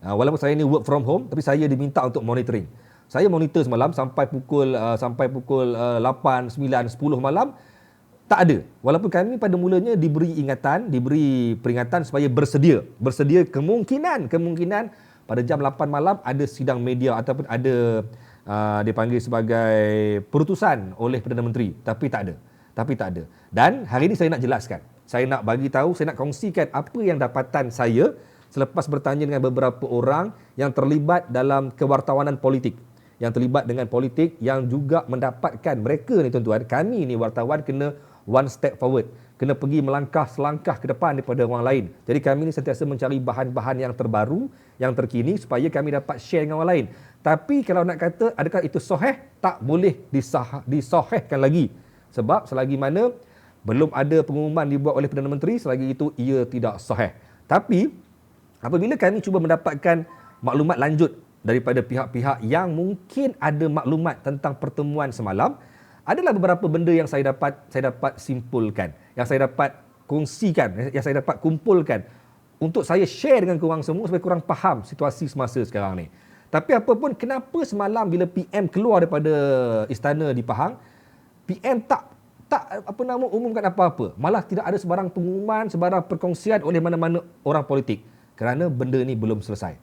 B: walaupun saya ni work from home, tapi saya diminta untuk monitoring. Saya monitor semalam sampai pukul 8, 9, 10 malam, tak ada. Walaupun kami pada mulanya diberi peringatan supaya bersedia kemungkinan pada jam 8 malam ada sidang media ataupun ada dipanggil sebagai perutusan oleh Perdana Menteri, tapi tak ada. Dan hari ini saya nak jelaskan. Saya nak bagi tahu, saya nak kongsikan apa yang dapatan saya selepas bertanya dengan beberapa orang yang terlibat dalam kewartawanan politik, yang terlibat dengan politik, yang juga mendapatkan mereka ni, tuan-tuan, kami ni wartawan kena one step forward, kena pergi melangkah selangkah ke depan daripada orang lain. Jadi kami ni sentiasa mencari bahan-bahan yang terbaru, yang terkini supaya kami dapat share dengan orang lain. Tapi kalau nak kata adakah itu sahih, tak boleh disahihkan lagi. Sebab selagi mana belum ada pengumuman dibuat oleh Perdana Menteri, selagi itu ia tidak sahih. Tapi apabila kami cuba mendapatkan maklumat lanjut daripada pihak-pihak yang mungkin ada maklumat tentang pertemuan semalam, adalah beberapa benda yang saya dapat simpulkan, yang saya dapat kongsikan, yang saya dapat kumpulkan untuk saya share dengan korang semua supaya korang faham situasi semasa sekarang ni. Tapi apa pun, kenapa semalam bila PM keluar daripada istana di Pahang, PM tak umumkan apa-apa, malah tidak ada sebarang pengumuman, sebarang perkongsian oleh mana-mana orang politik, kerana benda ni belum selesai.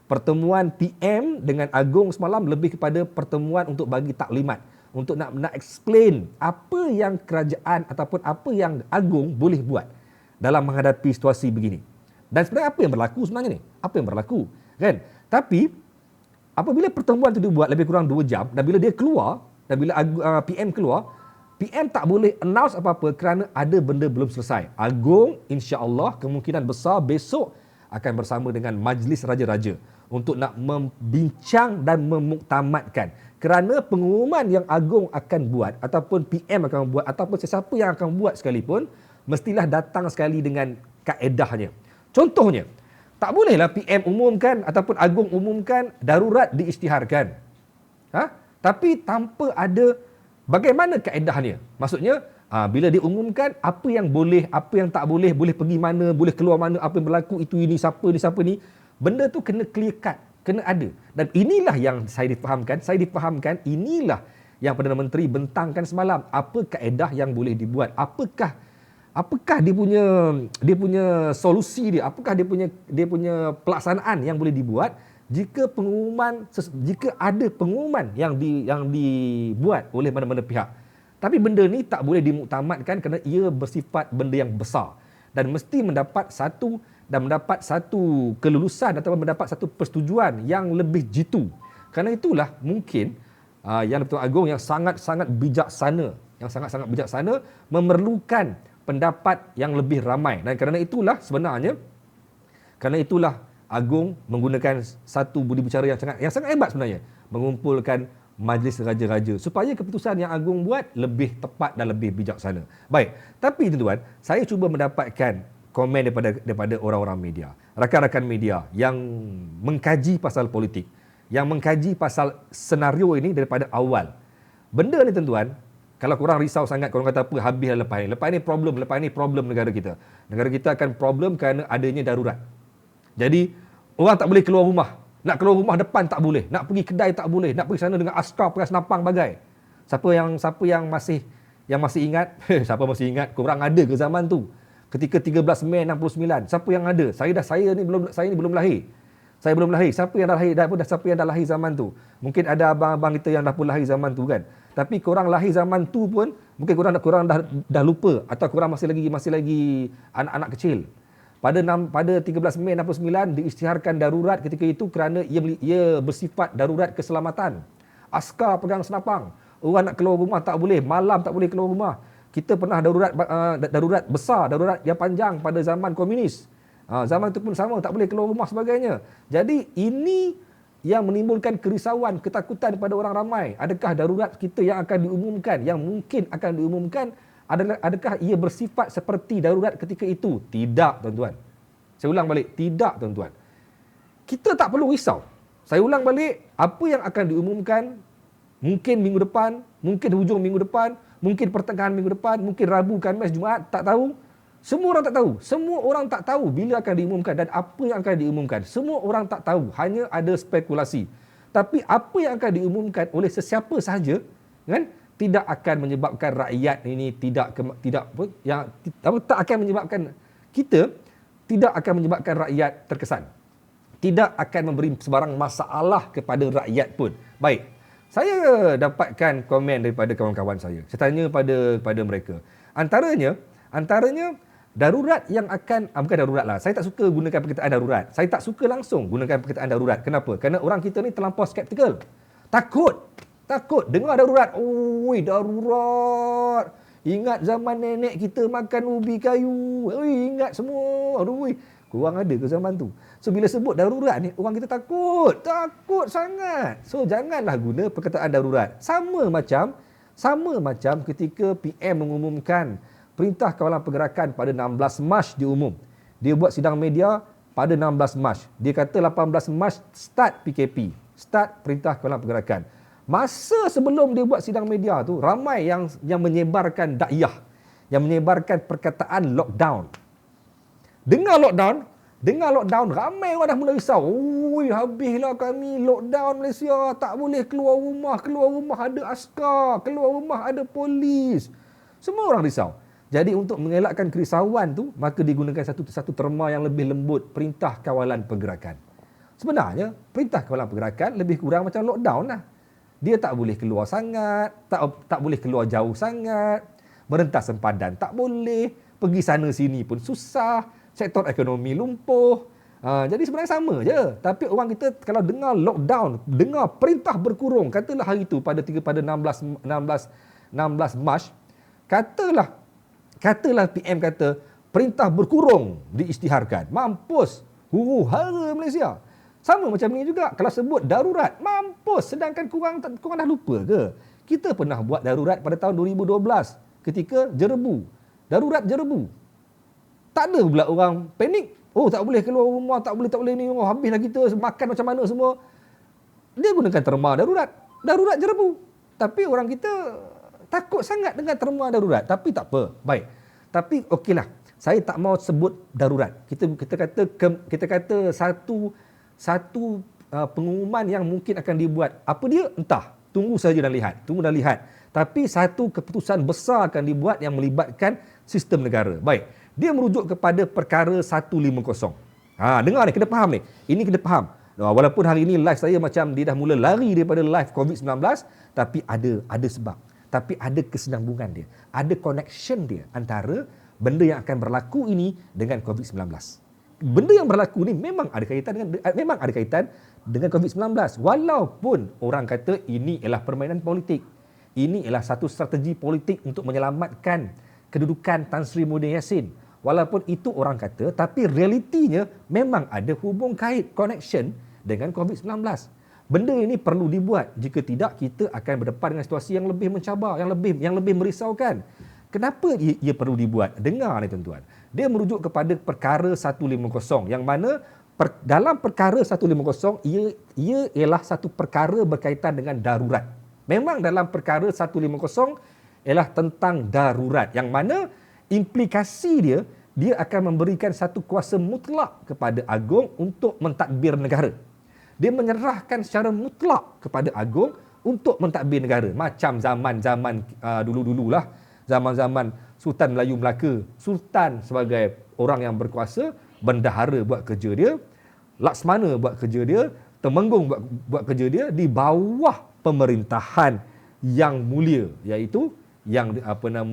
B: Pertemuan PM dengan Agong semalam lebih kepada pertemuan untuk bagi taklimat, untuk nak explain apa yang kerajaan ataupun apa yang Agong boleh buat dalam menghadapi situasi begini. Dan sebenarnya apa yang berlaku sebenarnya ni? Kan? Tapi apabila pertemuan itu dibuat lebih kurang 2 jam, dan bila dia keluar, dan bila PM keluar, PM tak boleh announce apa-apa kerana ada benda belum selesai. Agong insya-Allah kemungkinan besar besok akan bersama dengan Majlis Raja-Raja untuk nak membincang dan memuktamadkan, kerana pengumuman yang Agong akan buat ataupun PM akan buat ataupun sesiapa yang akan buat sekalipun mestilah datang sekali dengan kaedahnya. Contohnya, tak bolehlah PM umumkan ataupun Agong umumkan darurat diisytiharkan, tapi tanpa ada bagaimana kaedahnya. Maksudnya bila diumumkan apa yang boleh, apa yang tak boleh, boleh pergi mana, boleh keluar mana, apa yang berlaku, itu ini, siapa ni, benda tu kena clear cut, kena ada. Dan inilah yang saya difahamkan, inilah yang Perdana Menteri bentangkan semalam, apa kaedah yang boleh dibuat, apakah dia punya solusi dia, apakah dia punya pelaksanaan yang boleh dibuat jika ada pengumuman yang dibuat oleh mana-mana pihak. Tapi benda ni tak boleh dimuktamadkan kerana ia bersifat benda yang besar dan mesti mendapat satu kelulusan atau mendapat satu persetujuan yang lebih jitu. Kerana itulah mungkin Yang di-Pertuan Agong yang sangat-sangat bijaksana memerlukan pendapat yang lebih ramai. Dan kerana itulah Agong menggunakan satu budi bicara yang sangat hebat sebenarnya, mengumpulkan majlis raja-raja supaya keputusan yang Agong buat lebih tepat dan lebih bijaksana. Baik, tapi tuan-tuan, saya cuba mendapatkan komen daripada orang-orang media, rakan-rakan media yang mengkaji pasal politik, yang mengkaji pasal senario ini daripada awal. Benda ni tuan-tuan, kalau korang risau sangat, korang kata apa, habislah lepas ni problem negara kita. Negara kita akan problem kerana adanya darurat. Jadi, orang tak boleh keluar rumah. Nak keluar rumah depan tak boleh. Nak pergi kedai tak boleh. Nak pergi sana dengan askar peras napang bagai. Siapa yang masih ingat? Siapa masih ingat? Korang ada ke zaman tu? Ketika 13 Mei 69. Siapa yang ada? Saya ni belum lahir. Saya belum lahir. Siapa yang dah lahir? Siapa yang dah lahir zaman tu? Mungkin ada abang-abang kita yang dah pun lahir zaman tu kan. Tapi korang lahir zaman tu pun mungkin korang dah lupa atau korang masih lagi anak-anak kecil. Pada 13 Mei 69 diisytiharkan darurat ketika itu kerana ia bersifat darurat keselamatan. Askar pegang senapang. Orang nak keluar rumah tak boleh, malam tak boleh keluar rumah. Kita pernah darurat besar, darurat yang panjang pada zaman komunis. Zaman itu pun sama, tak boleh keluar rumah sebagainya. Jadi ini yang menimbulkan kerisauan, ketakutan pada orang ramai. Adakah darurat kita yang akan diumumkan, yang mungkin akan diumumkan, adakah ia bersifat seperti darurat ketika itu? Tidak, tuan-tuan. Saya ulang balik, tidak, tuan-tuan. Kita tak perlu risau. Saya ulang balik, apa yang akan diumumkan mungkin minggu depan, mungkin hujung minggu depan, mungkin pertengahan minggu depan, mungkin Rabu, Khamis, Jumaat, tak tahu. Semua orang tak tahu. Semua orang tak tahu bila akan diumumkan dan apa yang akan diumumkan. Semua orang tak tahu, hanya ada spekulasi. Tapi apa yang akan diumumkan oleh sesiapa sahaja, kan? Tidak akan menyebabkan rakyat ini tak akan menyebabkan kita, tidak akan menyebabkan rakyat terkesan. Tidak akan memberi sebarang masalah kepada rakyat pun. Baik, saya dapatkan komen daripada kawan-kawan saya. Saya tanya pada mereka. Antaranya darurat yang akan, bukan darurat lah. Saya tak suka gunakan perkataan darurat. Saya tak suka langsung gunakan perkataan darurat. Kenapa? Kerana orang kita ni terlampau skeptikal. Takut dengar darurat. Oi, darurat. Ingat zaman nenek kita makan ubi kayu. Oi, ingat semua. Aduh, korang ada ke zaman tu? So bila sebut darurat ni, orang kita takut sangat. So janganlah guna perkataan darurat. Sama macam ketika PM mengumumkan Perintah Kawalan Pergerakan pada 16 Mac diumum. Dia buat sidang media pada 16 Mac. Dia kata 18 Mac start PKP, start Perintah Kawalan Pergerakan. Masa sebelum dia buat sidang media tu, ramai yang menyebarkan dakwah, yang menyebarkan perkataan lockdown. Dengar lockdown, ramai orang dah mula risau. Oi, habislah kami lockdown Malaysia, tak boleh keluar rumah ada askar, keluar rumah ada polis. Semua orang risau. Jadi untuk mengelakkan kerisauan tu, maka digunakan satu terma yang lebih lembut, Perintah Kawalan Pergerakan. Sebenarnya, Perintah Kawalan Pergerakan lebih kurang macam lockdown lah. Dia tak boleh keluar sangat, tak boleh keluar jauh sangat, merentas sempadan tak boleh, pergi sana sini pun susah, sektor ekonomi lumpuh. Jadi sebenarnya sama je. Tapi orang kita kalau dengar lockdown, dengar perintah berkurung, katalah hari tu pada 16 Mac, katalah PM kata perintah berkurung diisytiharkan. Mampus, huru-hara Malaysia. Sama macam ni juga kalau sebut darurat, mampus. Sedangkan korang dah lupa ke? Kita pernah buat darurat pada tahun 2012 ketika jerebu. Darurat jerebu. Tak ada pula orang panik. Oh, tak boleh keluar rumah, tak boleh ni, habislah kita makan macam mana semua. Dia gunakan terma darurat. Darurat jerebu. Tapi orang kita takut sangat dengan terma darurat. Tapi tak apa. Baik. Tapi okeylah. Saya tak mau sebut darurat. Kita kata satu pengumuman yang mungkin akan dibuat. Apa dia? Entah. Tunggu saja dan lihat. Tapi satu keputusan besar akan dibuat yang melibatkan sistem negara. Baik. Dia merujuk kepada perkara 150. Dengar ni, kena faham ni. Ini kena faham. Walaupun hari ini live saya macam dia dah mula lari daripada live COVID-19, tapi ada sebab. Tapi ada kesinambungan dia. Ada connection dia antara benda yang akan berlaku ini dengan COVID-19. Benda yang berlaku ni memang ada kaitan dengan COVID-19. Walaupun orang kata ini ialah permainan politik. Ini ialah satu strategi politik untuk menyelamatkan kedudukan Tan Sri Muhyiddin Yassin. walaupun itu orang kata, tapi realitinya memang ada hubung kait, connection dengan COVID-19. Benda ini perlu dibuat. Jika tidak, kita akan berdepan dengan situasi yang lebih mencabar, yang lebih merisaukan. Kenapa ia perlu dibuat? Dengar ni tuan-tuan. Dia merujuk kepada perkara 150 yang mana dalam perkara 150 ia ialah satu perkara berkaitan dengan darurat. Memang dalam perkara 150 ialah tentang darurat yang mana implikasi dia akan memberikan satu kuasa mutlak kepada Agong untuk mentadbir negara. Dia menyerahkan secara mutlak kepada Agong untuk mentadbir negara. Macam zaman-zaman dulu-dululah, zaman-zaman Sultan Melayu Melaka. Sultan sebagai orang yang berkuasa, bendahara buat kerja dia, Laksmana buat kerja dia, Temenggung buat kerja dia di bawah pemerintahan yang mulia, iaitu yang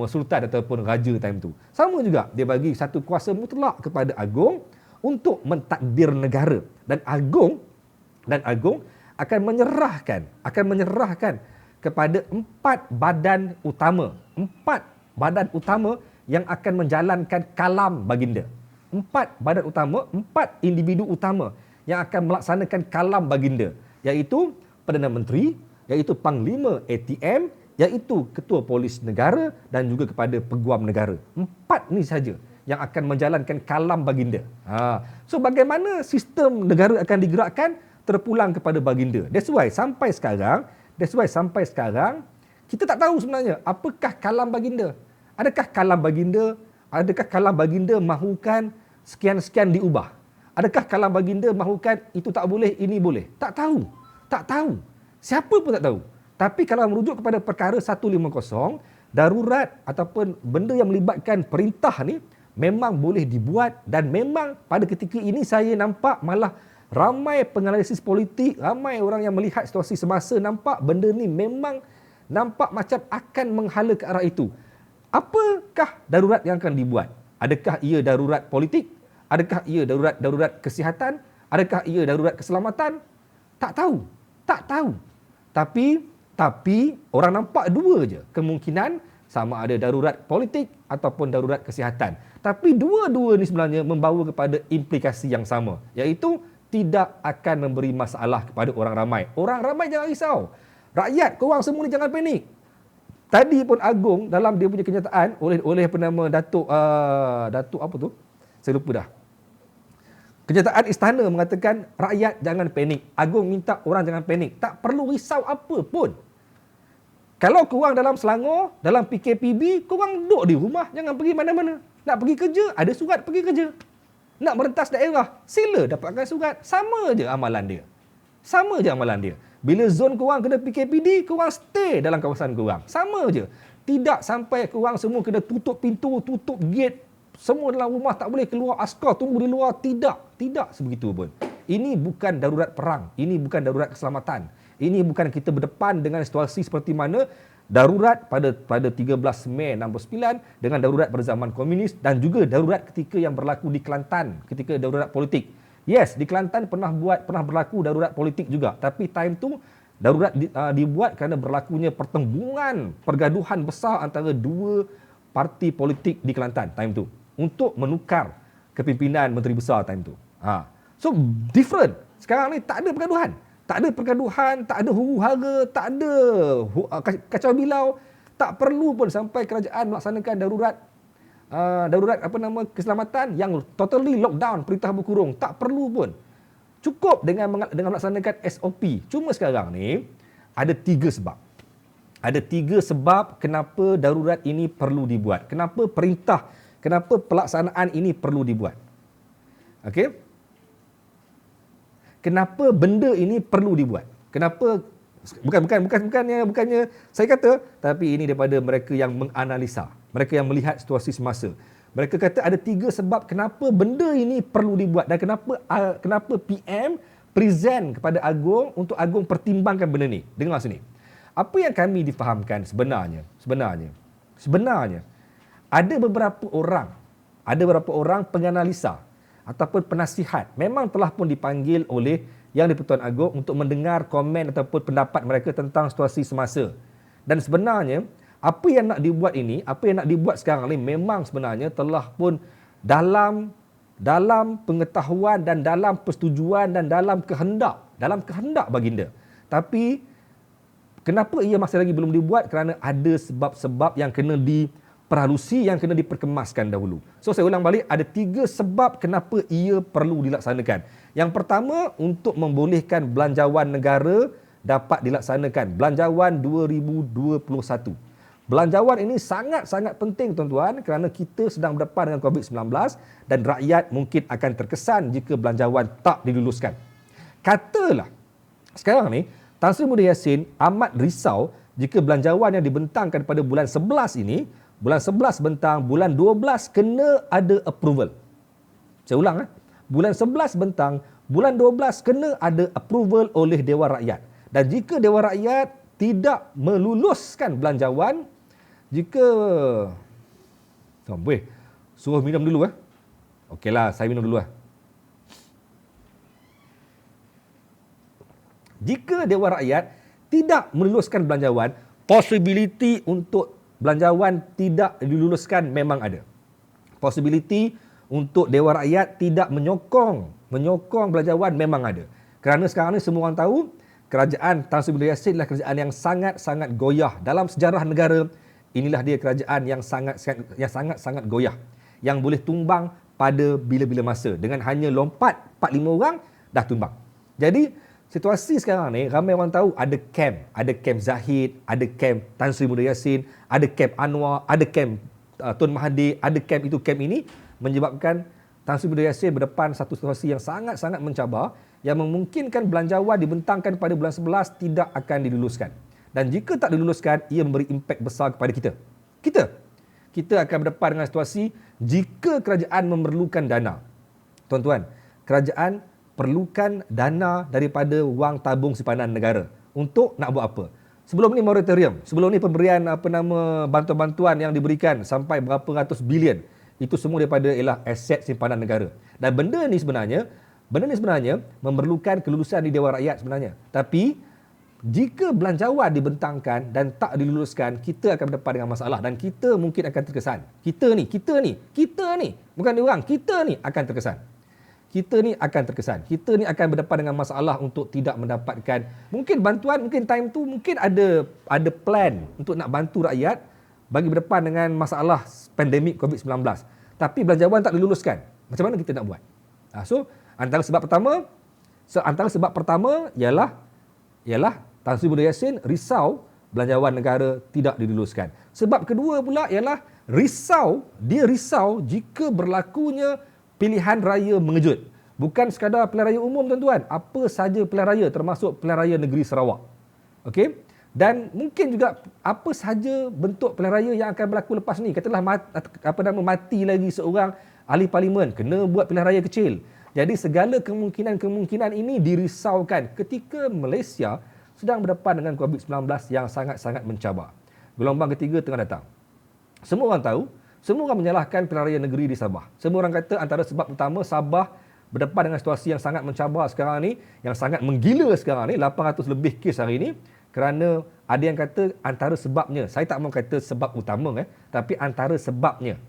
B: sultan ataupun raja time tu. Sama juga, dia bagi satu kuasa mutlak kepada Agong untuk mentadbir negara. Dan Agong akan menyerahkan kepada 4 badan utama. 4 badan utama yang akan menjalankan kalam baginda. 4 badan utama, 4 individu utama yang akan melaksanakan kalam baginda, iaitu Perdana Menteri, iaitu Panglima ATM, iaitu Ketua Polis Negara dan juga kepada Peguam Negara. 4 ni saja yang akan menjalankan kalam baginda. So bagaimana sistem negara akan digerakkan? Terpulang kepada baginda. That's why sampai sekarang kita tak tahu sebenarnya apakah kalam baginda. Adakah kalam baginda mahukan sekian-sekian diubah? Adakah kalam baginda mahukan itu tak boleh, ini boleh? Tak tahu. Siapa pun tak tahu. Tapi kalau merujuk kepada perkara 150, darurat ataupun benda yang melibatkan perintah ni memang boleh dibuat, dan memang pada ketika ini saya nampak malah ramai penganalisis politik, ramai orang yang melihat situasi semasa nampak benda ni memang nampak macam akan menghala ke arah itu. Apakah darurat yang akan dibuat? Adakah ia darurat politik? Adakah ia darurat kesihatan? Adakah ia darurat keselamatan? Tak tahu. Tapi orang nampak dua je kemungkinan, sama ada darurat politik ataupun darurat kesihatan. Tapi dua-dua ni sebenarnya membawa kepada implikasi yang sama, iaitu tidak akan memberi masalah kepada orang ramai. Orang ramai jangan risau. Rakyat, korang semua ni jangan panik. Tadi pun Agong dalam dia punya kenyataan oleh penama Datuk apa tu? Saya lupa dah. Kenyataan istana mengatakan rakyat jangan panik. Agong minta orang jangan panik. Tak perlu risau apa pun. Kalau korang dalam Selangor, dalam PKPB, korang duduk di rumah, jangan pergi mana-mana. Nak pergi kerja, ada surat pergi kerja. Nak merentas daerah, sila dapatkan surat. Sama je amalan dia. Bila zon korang kena PKPD, korang stay dalam kawasan korang. Sama je. Tidak sampai korang semua kena tutup pintu, tutup gate. Semua dalam rumah tak boleh keluar, askar tunggu di luar. Tidak sebegitu pun. Ini bukan darurat perang. Ini bukan darurat keselamatan. Ini bukan kita berdepan dengan situasi seperti mana darurat pada 13 Mei 69 dengan darurat pada zaman komunis, dan juga darurat ketika yang berlaku di Kelantan ketika darurat politik. Yes, di Kelantan pernah berlaku darurat politik juga, tapi time tu darurat dibuat kerana berlakunya pertembungan, pergaduhan besar antara dua parti politik di Kelantan time tu untuk menukar kepimpinan menteri besar time tu. So different. Sekarang ni tak ada pergaduhan. Tak ada huru-hara, tak ada kacau bilau. Tak perlu pun sampai kerajaan melaksanakan darurat keselamatan yang totally lockdown, perintah berkurung. Tak perlu pun. Cukup dengan melaksanakan SOP. Cuma sekarang ni ada 3 sebab. Ada 3 sebab kenapa darurat ini perlu dibuat. Kenapa pelaksanaan ini perlu dibuat. Okey? Kenapa benda ini perlu dibuat? Kenapa bukannya saya kata, tapi ini daripada mereka yang menganalisa, mereka yang melihat situasi semasa. Mereka kata ada 3 sebab kenapa benda ini perlu dibuat, dan kenapa PM present kepada Agong untuk Agong pertimbangkan benda ni. Dengar sini. Apa yang kami difahamkan sebenarnya ada beberapa orang penganalisa ataupun penasihat memang telah pun dipanggil oleh Yang di-Pertuan Agong untuk mendengar komen ataupun pendapat mereka tentang situasi semasa. Dan sebenarnya apa yang nak dibuat sekarang ni memang sebenarnya telah pun dalam pengetahuan dan dalam persetujuan dan dalam kehendak baginda. Tapi kenapa ia masih lagi belum dibuat? Kerana ada sebab-sebab yang kena diperhalusi, yang kena diperkemaskan dahulu. So saya ulang balik, ada 3 sebab kenapa ia perlu dilaksanakan. Yang pertama, untuk membolehkan belanjawan negara dapat dilaksanakan. Belanjawan 2021. Belanjawan ini sangat-sangat penting tuan-tuan, kerana kita sedang berdepan dengan COVID-19 dan rakyat mungkin akan terkesan jika belanjawan tak diluluskan. Katalah sekarang ni Tan Sri Muhyiddin Yassin amat risau jika belanjawan yang dibentangkan pada bulan 11 ini, bulan 11 bentang, bulan 12 kena ada approval. Saya ulang, bulan 11 bentang, bulan 12 kena ada approval oleh Dewan Rakyat. Dan jika Dewan Rakyat tidak meluluskan belanjawan, jika boleh suruh minum dulu Okeylah, saya minum dulu Jika Dewan Rakyat tidak meluluskan belanjawan, possibility untuk belanjawan tidak diluluskan memang ada. Possibility untuk Dewan Rakyat tidak menyokong belanjawan memang ada. Kerana sekarang ni semua orang tahu kerajaan Tan Sri Muhyiddin Yassin adalah kerajaan yang sangat-sangat goyah dalam sejarah negara. Inilah dia kerajaan yang sangat-sangat goyah, yang boleh tumbang pada bila-bila masa. Dengan hanya lompat 4-5 orang dah tumbang. Jadi situasi sekarang ni ramai orang tahu ada camp Zahid, ada camp Tan Sri Muhyiddin Yassin, ada camp Anwar, ada camp Tun Mahathir, ada camp itu camp ini, menyebabkan Tan Sri Muhyiddin Yassin berdepan satu situasi yang sangat-sangat mencabar, yang memungkinkan belanjawan dibentangkan pada bulan 11 tidak akan diluluskan. Dan jika tak diluluskan, ia memberi impak besar kepada kita. Kita akan berdepan dengan situasi jika kerajaan memerlukan dana. Tuan-tuan, kerajaan perlukan dana daripada wang tabung simpanan negara untuk nak buat apa? Sebelum ni moratorium, sebelum ni pemberian bantuan-bantuan yang diberikan sampai berapa ratus bilion, itu semua daripada ialah aset simpanan negara. Dan benda ni sebenarnya memerlukan kelulusan di Dewan Rakyat sebenarnya. Tapi jika belanjawan dibentangkan dan tak diluluskan, kita akan berdepan dengan masalah dan kita mungkin akan terkesan. Kita ni, bukan dia orang, kita ni akan terkesan. Kita ni akan berdepan dengan masalah untuk tidak mendapatkan mungkin bantuan, mungkin time tu mungkin ada plan untuk nak bantu rakyat bagi berdepan dengan masalah pandemik COVID-19. Tapi belanjawan tak diluluskan. Macam mana kita nak buat? So, antara sebab pertama ialah Tan Sri Muhyiddin Yassin risau belanjawan negara tidak diluluskan. Sebab kedua pula ialah dia risau jika berlakunya pilihan raya mengejut. Bukan sekadar pilihan raya umum tuan-tuan, apa saja pilihan raya termasuk pilihan raya negeri Sarawak. Okey? Dan mungkin juga apa saja bentuk pilihan raya yang akan berlaku lepas ni. Katalah mati lagi seorang ahli parlimen, kena buat pilihan raya kecil. Jadi segala kemungkinan ini dirisaukan ketika Malaysia sedang berdepan dengan COVID-19 yang sangat-sangat mencabar. Gelombang ketiga tengah datang. Semua orang tahu, semua orang menyalahkan pilihan raya negeri di Sabah. Semua orang kata antara sebab utama Sabah berdepan dengan situasi yang sangat mencabar sekarang ni, yang sangat menggila sekarang ni, 800 lebih kes hari ni, kerana ada yang kata antara sebabnya, saya tak mahu kata sebab utama, tapi antara sebabnya.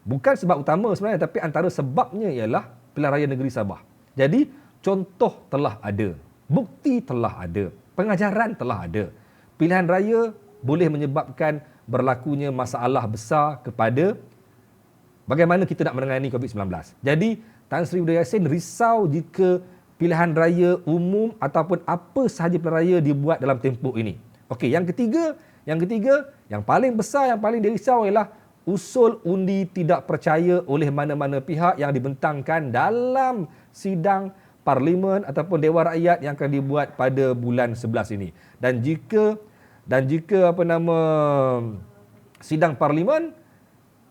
B: Bukan sebab utama sebenarnya, tapi antara sebabnya ialah pilihan raya negeri Sabah. Jadi, contoh telah ada, bukti telah ada, pengajaran telah ada. Pilihan raya boleh menyebabkan berlakunya masalah besar kepada bagaimana kita nak menangani COVID-19. Jadi, Tan Sri Muhyiddin Yassin risau jika pilihan raya umum ataupun apa sahaja pilihan raya dibuat dalam tempoh ini. Okey, yang ketiga, yang paling besar, yang paling dirisau ialah usul undi tidak percaya oleh mana-mana pihak yang dibentangkan dalam sidang Parlimen ataupun Dewan Rakyat yang akan dibuat pada bulan 11 ini. Dan jika sidang Parlimen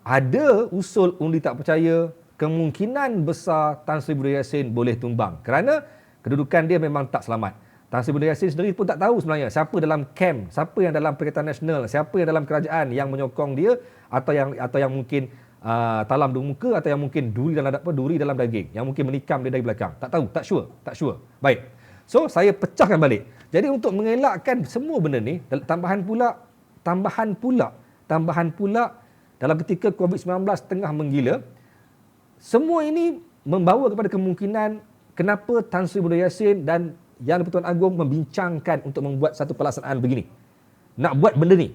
B: ada usul undi tak percaya, kemungkinan besar Tan Sri Muhyiddin Yassin boleh tumbang kerana kedudukan dia memang tak selamat. Tan Sri Muhyiddin Yassin sendiri pun tak tahu sebenarnya siapa dalam camp, siapa yang dalam Perikatan Nasional, siapa yang dalam kerajaan yang menyokong dia atau yang mungkin talam di muka atau yang mungkin duri dalam daging, yang mungkin menikam dia dari belakang. Tak tahu, tak sure. Baik. So saya pecahkan balik. Jadi untuk mengelakkan semua benda ni, tambahan pula dalam ketika COVID-19 tengah menggila, semua ini membawa kepada kemungkinan kenapa Tan Sri Muda Yassin dan Yang di-Pertuan Agong membincangkan untuk membuat satu pelaksanaan begini. Nak buat benda ni.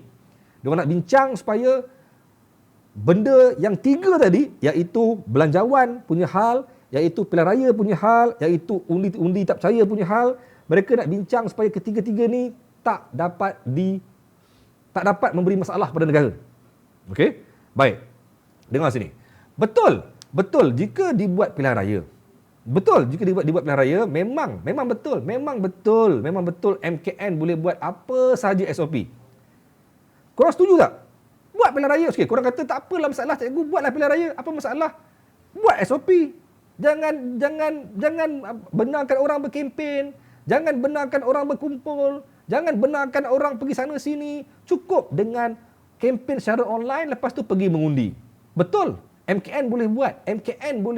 B: Diorang nak bincang supaya benda yang 3 tadi, iaitu belanjawan punya hal, iaitu pilihan raya punya hal, iaitu undi tak percaya punya hal, mereka nak bincang supaya ketiga-tiga ni tak dapat memberi masalah pada negara. Okey? Baik. Dengar sini. Betul jika dibuat pilihan raya. Betul jika dibuat pilihan raya, memang betul MKN boleh buat apa sahaja SOP. Korang setuju tak? Buat pilihan raya. Okay, korang kata tak apalah masalah cikgu, buatlah pilihan raya. Apa masalah? Buat SOP. Jangan benarkan orang berkempen, jangan benarkan orang berkumpul, jangan benarkan orang pergi sana sini. Cukup dengan kempen secara online, lepas tu pergi mengundi. Betul. MKN boleh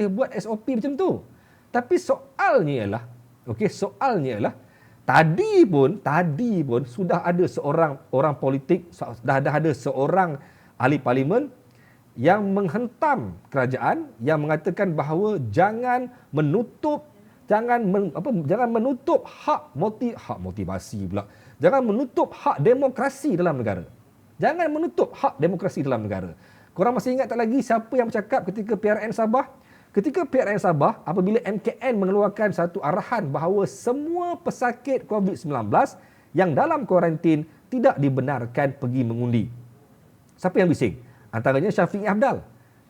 B: buat SOP macam tu. Tapi soalnya ialah tadi pun sudah ada seorang orang politik, dah ada seorang ahli parlimen yang menghentam kerajaan, yang mengatakan bahawa jangan menutup hak motivasi pula. Jangan menutup hak demokrasi dalam negara. Korang masih ingat tak lagi siapa yang bercakap ketika PRN Sabah? Ketika PRN Sabah, apabila MKN mengeluarkan satu arahan bahawa semua pesakit COVID-19 yang dalam kuarantin tidak dibenarkan pergi mengundi. Siapa yang bising? Antaranya Syafiq Abdal.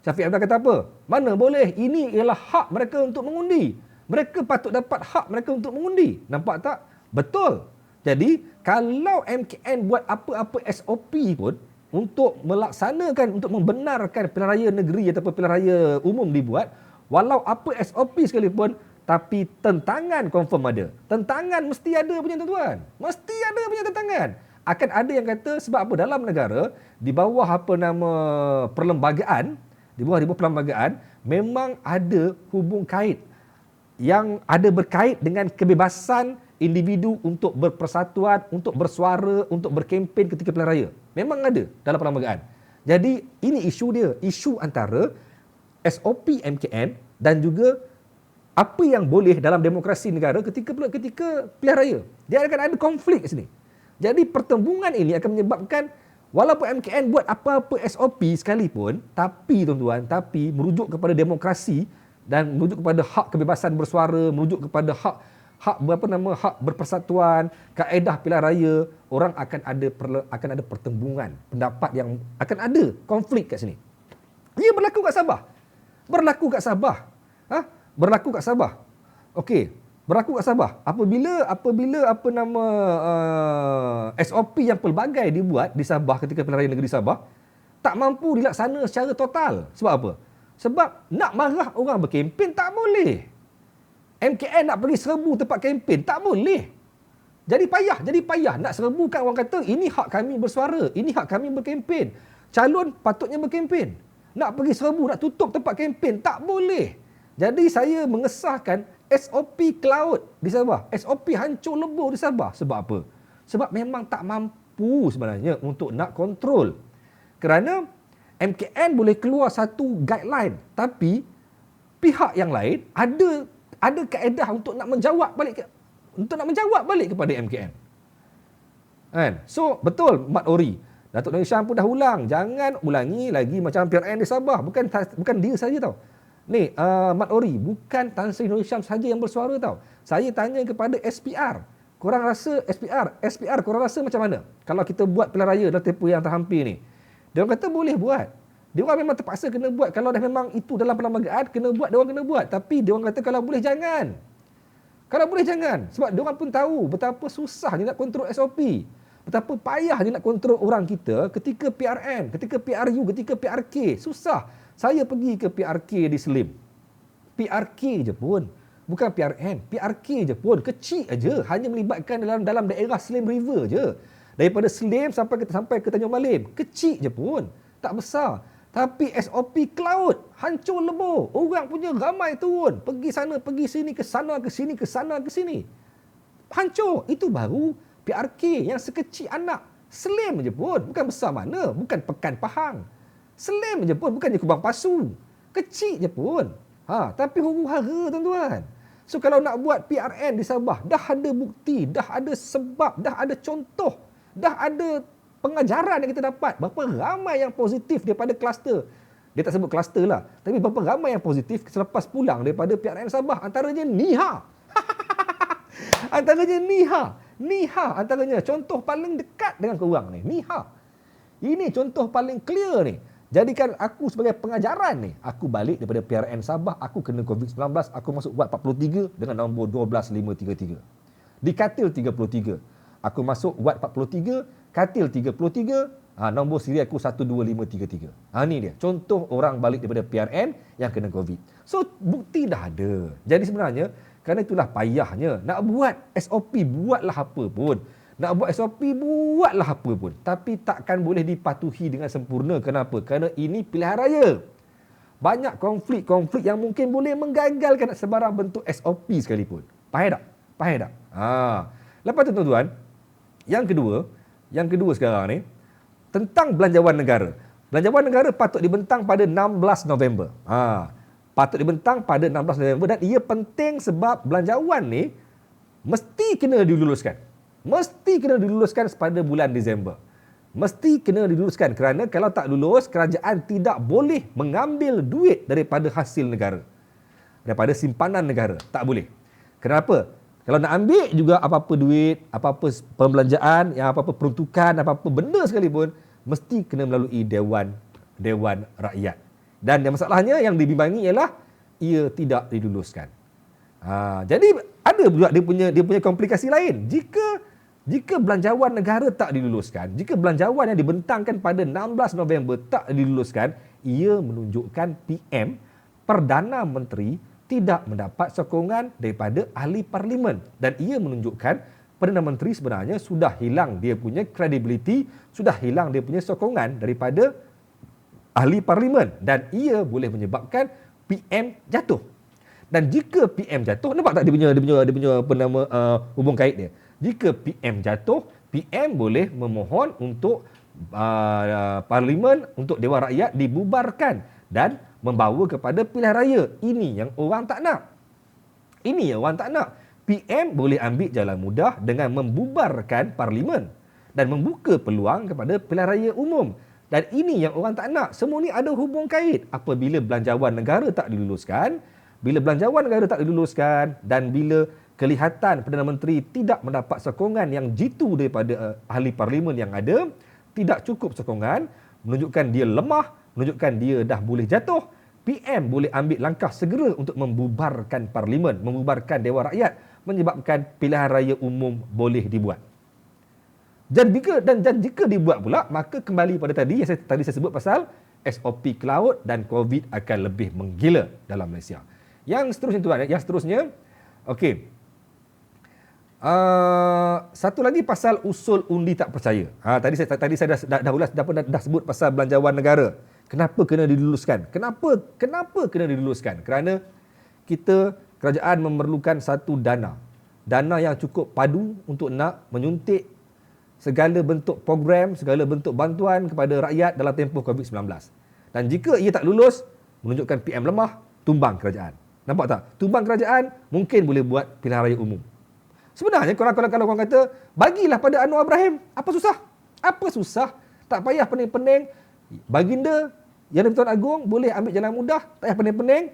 B: Syafiq Abdal kata apa? Mana boleh, ini ialah hak mereka untuk mengundi. Mereka patut dapat hak mereka untuk mengundi. Nampak tak? Betul. Jadi, kalau MKN buat apa-apa SOP pun untuk melaksanakan, untuk membenarkan pilihan raya negeri ataupun pilihan raya umum dibuat, walau apa SOP sekalipun, tapi tentangan confirm ada. Tentangan mesti ada punya tuan-tuan. Mesti ada punya tentangan. Akan ada yang kata sebab apa dalam negara, di bawah perlembagaan, memang ada hubung kait yang ada berkait dengan kebebasan individu untuk berpersatuan, untuk bersuara, untuk berkempen ketika pilihan raya. Memang ada dalam perlembagaan. Jadi ini isu dia, isu antara SOP MKN dan juga apa yang boleh dalam demokrasi negara ketika pilihan raya. Dia akan ada konflik kat sini. Jadi pertembungan ini akan menyebabkan walaupun MKN buat apa-apa SOP sekalipun, tapi tuan-tuan, merujuk kepada demokrasi dan merujuk kepada hak kebebasan bersuara, merujuk kepada hak berpersatuan, kaedah pilihan raya, orang akan ada pertembungan pendapat yang akan ada konflik kat sini. Ia berlaku kat Sabah. Berlaku kat Sabah. Okey, berlaku kat Sabah. Apabila SOP yang pelbagai dibuat di Sabah ketika pilihan raya negeri Sabah tak mampu dilaksana secara total. Sebab apa? Sebab nak marah orang berkempen tak boleh. MKN nak pergi serbu tempat kempen tak boleh. Jadi payah nak serbukan orang kata ini hak kami bersuara, ini hak kami berkempen. Calon patutnya berkempen. Nak pergi serbu, nak tutup tempat kempen tak boleh. Jadi saya mengesahkan SOP cloud di Sabah, SOP hancur lebur di Sabah. Sebab apa? Sebab memang tak mampu sebenarnya untuk nak kontrol. Kerana MKN boleh keluar satu guideline, tapi pihak yang lain ada kaedah untuk nak menjawab balik kepada MKN. Kan? So betul Mat Ori, Datuk Nur Hisham pun dah ulang, jangan ulangi lagi macam PRN di Sabah. Bukan dia saja tau. Ni Mat Ori, bukan Tan Sri Nur Hisham saja yang bersuara tau. Saya tanya kepada SPR. Korang rasa SPR korang rasa macam mana kalau kita buat pilihan raya dalam tempoh yang terhampir ni? Dia orang kata boleh buat. Dia orang memang terpaksa kena buat. Kalau dah memang itu dalam perlembagaan kena buat, dia orang kena buat. Tapi dia orang kata kalau boleh jangan. Sebab dia orang pun tahu betapa susahnya nak kontrol SOP. Betapa payahnya nak kontrol orang kita ketika PRN, ketika PRU, ketika PRK. Susah. Saya pergi ke PRK di Selim. PRK je pun. Bukan PRN. PRK je pun. Kecil aja. Hanya melibatkan dalam daerah Selim River je. Daripada Selim sampai ke Tanjung Malim. Kecil je pun. Tak besar. Tapi SOP cloud hancur lebur. Orang punya ramai turun. Pergi sana, pergi sini, ke sana, ke sini, ke sana, ke sini. Hancur. Itu baru PRK yang sekecil anak. Selim je pun. Bukan besar mana. Bukan Pekan Pahang. Selim je pun. Bukannya Kubang Pasu. Kecil je pun. Tapi huru-hara tuan-tuan. So kalau nak buat PRN di Sabah, dah ada bukti, dah ada sebab, dah ada contoh, dah ada pengajaran yang kita dapat. Berapa ramai yang positif daripada kluster. Dia tak sebut kluster lah. Tapi berapa ramai yang positif selepas pulang daripada PRN Sabah. Antaranya Niha. Antaranya Niha. Niha antaranya. Contoh paling dekat dengan korang ni. Niha. Ini contoh paling clear ni. Jadikan aku sebagai pengajaran ni. Aku balik daripada PRN Sabah, aku kena COVID-19, aku masuk Wad 43 dengan nombor 12533. Di Katil 33. Aku masuk Wad 43, Katil 33, nombor siri aku 12533. Ni dia. Contoh orang balik daripada PRN yang kena COVID. So, bukti dah ada. Jadi sebenarnya, kerana itulah payahnya. Nak buat SOP, buatlah apa pun. Nak buat SOP, buatlah apa pun. Tapi takkan boleh dipatuhi dengan sempurna. Kenapa? Kerana ini pilihan raya. Banyak konflik-konflik yang mungkin boleh menggagalkan sebarang bentuk SOP sekalipun. Faham tak? Faham tak? Lepas tu tuan-tuan, yang kedua sekarang ni, tentang belanjawan negara. Belanjawan negara patut dibentang pada 16 November. Patut dibentang pada 16 November dan ia penting sebab belanjawan ni mesti kena diluluskan. Mesti kena diluluskan pada bulan Disember. Mesti kena diluluskan kerana kalau tak lulus, kerajaan tidak boleh mengambil duit daripada hasil negara. Daripada simpanan negara. Tak boleh. Kenapa? Kalau nak ambil juga apa-apa duit, apa-apa pembelanjaan, yang apa-apa peruntukan, apa-apa benda sekalipun, mesti kena melalui Dewan Rakyat. Dan yang masalahnya yang dibimbangi ialah ia tidak diluluskan. Jadi ada juga dia punya komplikasi lain. Jika belanjawan negara tak diluluskan, jika belanjawan yang dibentangkan pada 16 November tak diluluskan, ia menunjukkan PM, Perdana Menteri tidak mendapat sokongan daripada ahli parlimen. Dan ia menunjukkan Perdana Menteri sebenarnya sudah hilang dia punya credibility, sudah hilang dia punya sokongan daripada ahli parlimen. Dan ia boleh menyebabkan PM jatuh. Dan jika PM jatuh, nampak tak dia punya apa nama hubung kait dia. Jika PM jatuh, PM boleh memohon untuk parlimen, untuk Dewan Rakyat dibubarkan dan membawa kepada pilihan raya. Ini yang orang tak nak. Ini yang orang tak nak. PM boleh ambil jalan mudah dengan membubarkan parlimen dan membuka peluang kepada pilihan raya umum. Dan ini yang orang tak nak. Semua ni ada hubung kait. Apabila belanjawan negara tak diluluskan, dan bila kelihatan Perdana Menteri tidak mendapat sokongan yang jitu daripada ahli parlimen yang ada, tidak cukup sokongan, menunjukkan dia lemah, menunjukkan dia dah boleh jatuh, PM boleh ambil langkah segera untuk membubarkan parlimen, membubarkan Dewan Rakyat, menyebabkan pilihan raya umum boleh dibuat. Dan jika dibuat pula, maka kembali pada tadi yang saya sebut pasal SOP cloud dan COVID akan lebih menggila dalam Malaysia. Yang seterusnya tuan, okey. Satu lagi pasal usul undi tak percaya. Tadi saya dah sebut pasal belanjawan negara. Kenapa kena diluluskan? Kenapa kena diluluskan? Kerana kerajaan memerlukan satu dana yang cukup padu untuk nak menyuntik segala bentuk program, segala bentuk bantuan kepada rakyat dalam tempoh COVID-19. Dan jika ia tak lulus, menunjukkan PM lemah, tumbang kerajaan. Nampak tak? Tumbang kerajaan mungkin boleh buat pilihan raya umum. Sebenarnya kalau korang kata, bagilah pada Anwar Ibrahim. Apa susah? Tak payah pening-pening. Baginda Yang di-Pertuan Agong boleh ambil jalan mudah, tak payah pening-pening.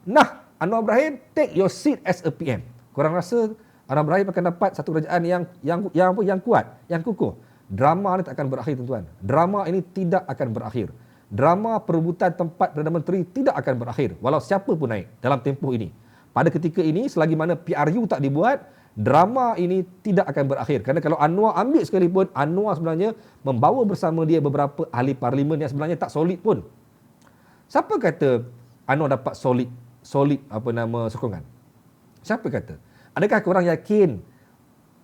B: Nah, Anwar Ibrahim, take your seat as a PM. Korang rasa Anwar Ibrahim akan dapat satu kerajaan yang kuat, yang kukuh. Drama ni tak akan berakhir, tuan-tuan. Drama ini tidak akan berakhir. Drama perebutan tempat Perdana Menteri tidak akan berakhir walau siapa pun naik dalam tempoh ini. Pada ketika ini, selagi mana PRU tak dibuat, drama ini tidak akan berakhir. Kerana kalau Anwar ambil sekalipun, Anwar sebenarnya membawa bersama dia beberapa ahli parlimen yang sebenarnya tak solid pun. Siapa kata Anwar dapat solid sokongan? Siapa kata? Adakah korang yakin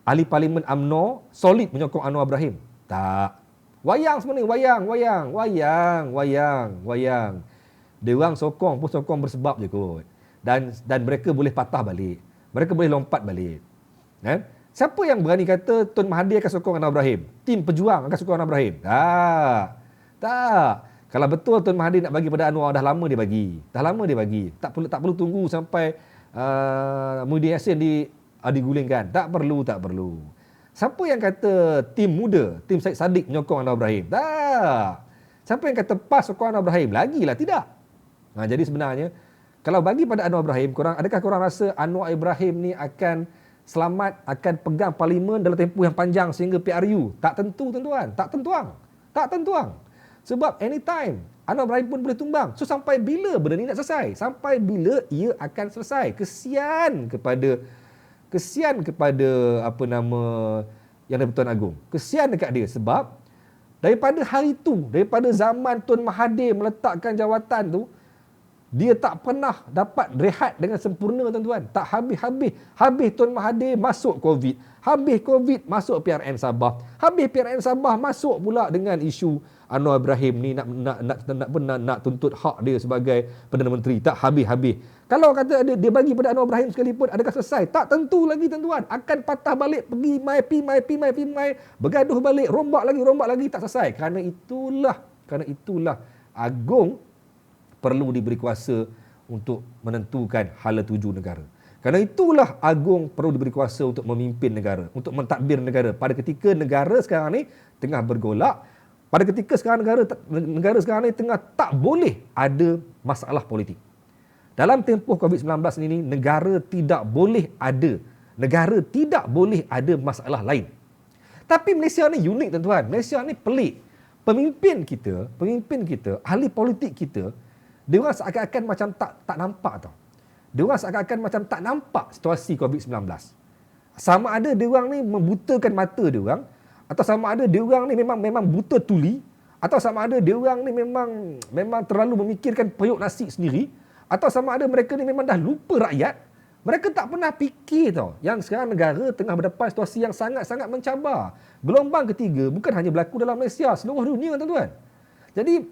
B: ahli parlimen UMNO solid menyokong Anwar Ibrahim? Tak. Wayang sebenarnya, wayang. Dia orang sokong pun sokong bersebab je kot. Dan mereka boleh patah balik. Mereka boleh lompat balik. Siapa yang berani kata Tun Mahathir akan sokong Anwar Ibrahim? Tim pejuang akan sokong Anwar Ibrahim? Tak. Kalau betul Tun Mahathir nak bagi pada Anwar, dah lama dia bagi. Dah lama dia bagi. Tak perlu tunggu sampai Muhyiddin Yassin digulingkan. Tak perlu. Siapa yang kata tim muda, tim Syed Saddiq menyokong Anwar Ibrahim? Tak. Siapa yang kata PAS sokong Anwar Ibrahim? Lagilah tidak. Jadi sebenarnya, kalau bagi pada Anwar Ibrahim, adakah korang rasa Anwar Ibrahim ni akan selamat, akan pegang parlimen dalam tempoh yang panjang sehingga PRU? Tak tentu, tuan-tuan. Tak tentuang. Sebab anytime Anwar Ibrahim pun boleh tumbang. So sampai bila benda ni nak selesai? Sampai bila ia akan selesai? Kesian kepada apa nama Yang di-Pertuan Agong. Kesian dekat dia sebab daripada hari tu, daripada zaman Tun Mahathir meletakkan jawatan tu, dia tak pernah dapat rehat dengan sempurna, tuan-tuan. Tak habis-habis. Habis Tun Mahathir masuk COVID. Habis COVID masuk PRN Sabah. Habis PRN Sabah masuk pula dengan isu Anwar Ibrahim ni nak tuntut hak dia sebagai Perdana Menteri. Tak habis-habis. Kalau kata dia bagi pada Anwar Ibrahim sekalipun, adakah selesai? Tak tentu lagi, tuan-tuan. Akan patah balik, pergi mai, bergaduh balik, rombak lagi, tak selesai. Kerana itulah Agong perlu diberi kuasa untuk menentukan hala tuju negara. Kerana itulah Agong perlu diberi kuasa untuk memimpin negara, untuk mentadbir negara. Pada ketika negara sekarang ni tengah bergolak, pada ketika sekarang negara sekarang ni tengah tak boleh ada masalah politik. Dalam tempoh COVID-19 ini, negara tidak boleh ada masalah lain. Tapi Malaysia ni unik, tuan-tuan. Malaysia ni pelik. Pemimpin kita, ahli politik kita, dia orang seakan-akan macam tak nampak tau. Dia orang seakan-akan macam tak nampak situasi COVID-19. Sama ada dia orang ni membutakan mata dia orang, atau sama ada dia orang ni memang buta tuli, atau sama ada dia orang ni memang terlalu memikirkan periuk nasi sendiri, atau sama ada mereka ni memang dah lupa rakyat. Mereka tak pernah fikir tau yang sekarang negara tengah berdepan situasi yang sangat-sangat mencabar. Gelombang ketiga bukan hanya berlaku dalam Malaysia, seluruh dunia, tuan-tuan. Jadi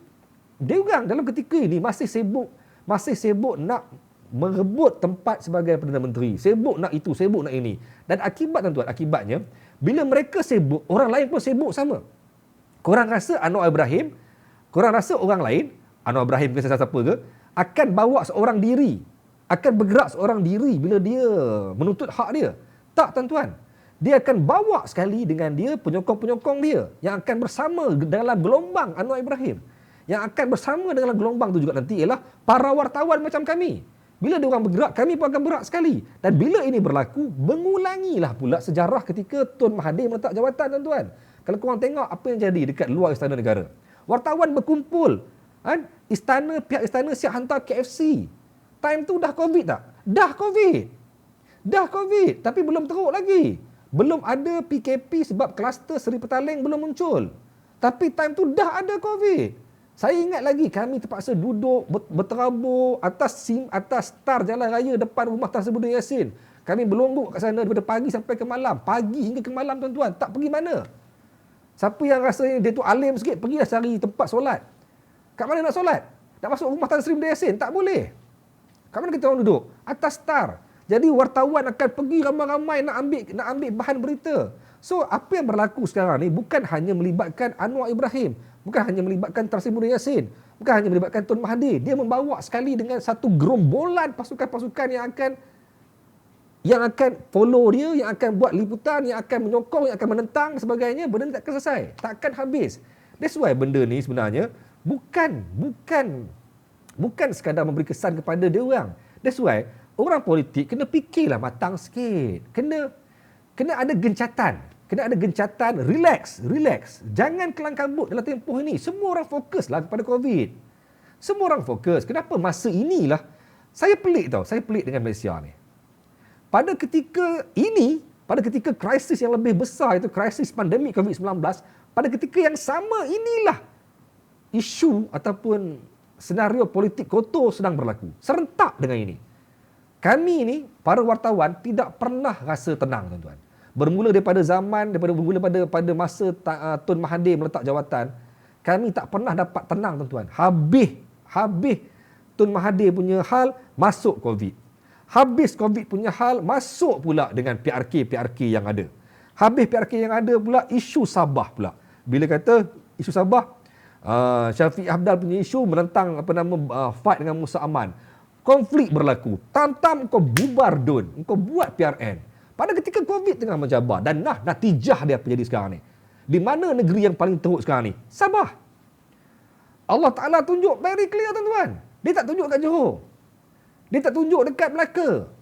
B: dia orang dalam ketika ini masih sibuk nak merebut tempat sebagai Perdana Menteri. Sibuk nak itu, sibuk nak ini. Dan akibatnya, bila mereka sibuk, orang lain pun sibuk sama. Korang rasa Anwar Ibrahim, orang lain, Anwar Ibrahim ke siapa ke, akan bawa seorang diri, akan bergerak seorang diri bila dia menuntut hak dia? Tak, tuan-tuan. Dia akan bawa sekali dengan dia penyokong-penyokong dia yang akan bersama dalam gelombang Anwar Ibrahim. Yang akan bersama dengan gelombang tu juga nanti ialah para wartawan macam kami. Bila dia orang bergerak, kami pun akan bergerak sekali. Dan bila ini berlaku, mengulangilah pula sejarah ketika Tun Mahathir meletak jawatan, tuan-tuan. Kalau korang tengok apa yang jadi dekat luar Istana Negara. Wartawan berkumpul. Pihak istana siap hantar KFC. Time tu dah COVID tak? Dah COVID. Tapi belum teruk lagi. Belum ada PKP sebab kluster Seri Petaling belum muncul. Tapi time tu dah ada COVID. Saya ingat lagi kami terpaksa duduk berterabur atas star jalan raya depan rumah Tan Sri Muhyiddin Yassin. Kami berlonggok kat sana daripada pagi sampai ke malam. Pagi hingga ke malam, tuan-tuan. Tak pergi mana. Siapa yang rasa dia tu alim sikit, pergilah cari tempat solat. Kat mana nak solat? Nak masuk rumah Tan Sri Muhyiddin Yassin? Tak boleh. Kat mana kita orang duduk? Atas star. Jadi wartawan akan pergi ramai-ramai nak ambil bahan berita. So, apa yang berlaku sekarang ni bukan hanya melibatkan Anwar Ibrahim, bukan hanya melibatkan Tan Sri Muhyiddin Yassin, bukan hanya melibatkan Tun Mahathir. Dia membawa sekali dengan satu gerombolan pasukan-pasukan yang akan follow dia, yang akan buat liputan, yang akan menyokong, yang akan menentang sebagainya. Benda ni tak akan selesai, tak akan habis. That's why benda ni sebenarnya bukan sekadar memberi kesan kepada dia orang. That's why orang politik kena fikirlah matang sikit. Kena ada gencatan, relax. Jangan kelang kabut dalam tempoh ini. Semua orang fokuslah kepada COVID. Semua orang fokus. Kenapa masa inilah saya pelik dengan Malaysia ni. Pada ketika krisis yang lebih besar, itu krisis pandemik COVID-19, pada ketika yang sama inilah isu ataupun senario politik kotor sedang berlaku. Serentak dengan ini. Kami ni, para wartawan, tidak pernah rasa tenang, tuan-tuan. Bermula daripada pada masa Tun Mahathir meletak jawatan, kami tak pernah dapat tenang, tuan-tuan. Habis Tun Mahathir punya hal, masuk COVID. Habis COVID punya hal, masuk pula dengan PRK yang ada. Habis PRK yang ada pula, isu Sabah pula. Bila kata isu Sabah, Syafiq Abdal punya isu menentang fight dengan Musa Aman. Konflik berlaku. Tam-tam kau bubar DUN, kau buat PRN. Pada ketika COVID tengah mencabar dan natijah dia apa jadi sekarang ni. Di mana negeri yang paling teruk sekarang ni? Sabah. Allah Ta'ala tunjuk very clear tuan-tuan. Dia tak tunjuk kat Johor. Dia tak tunjuk dekat Melaka.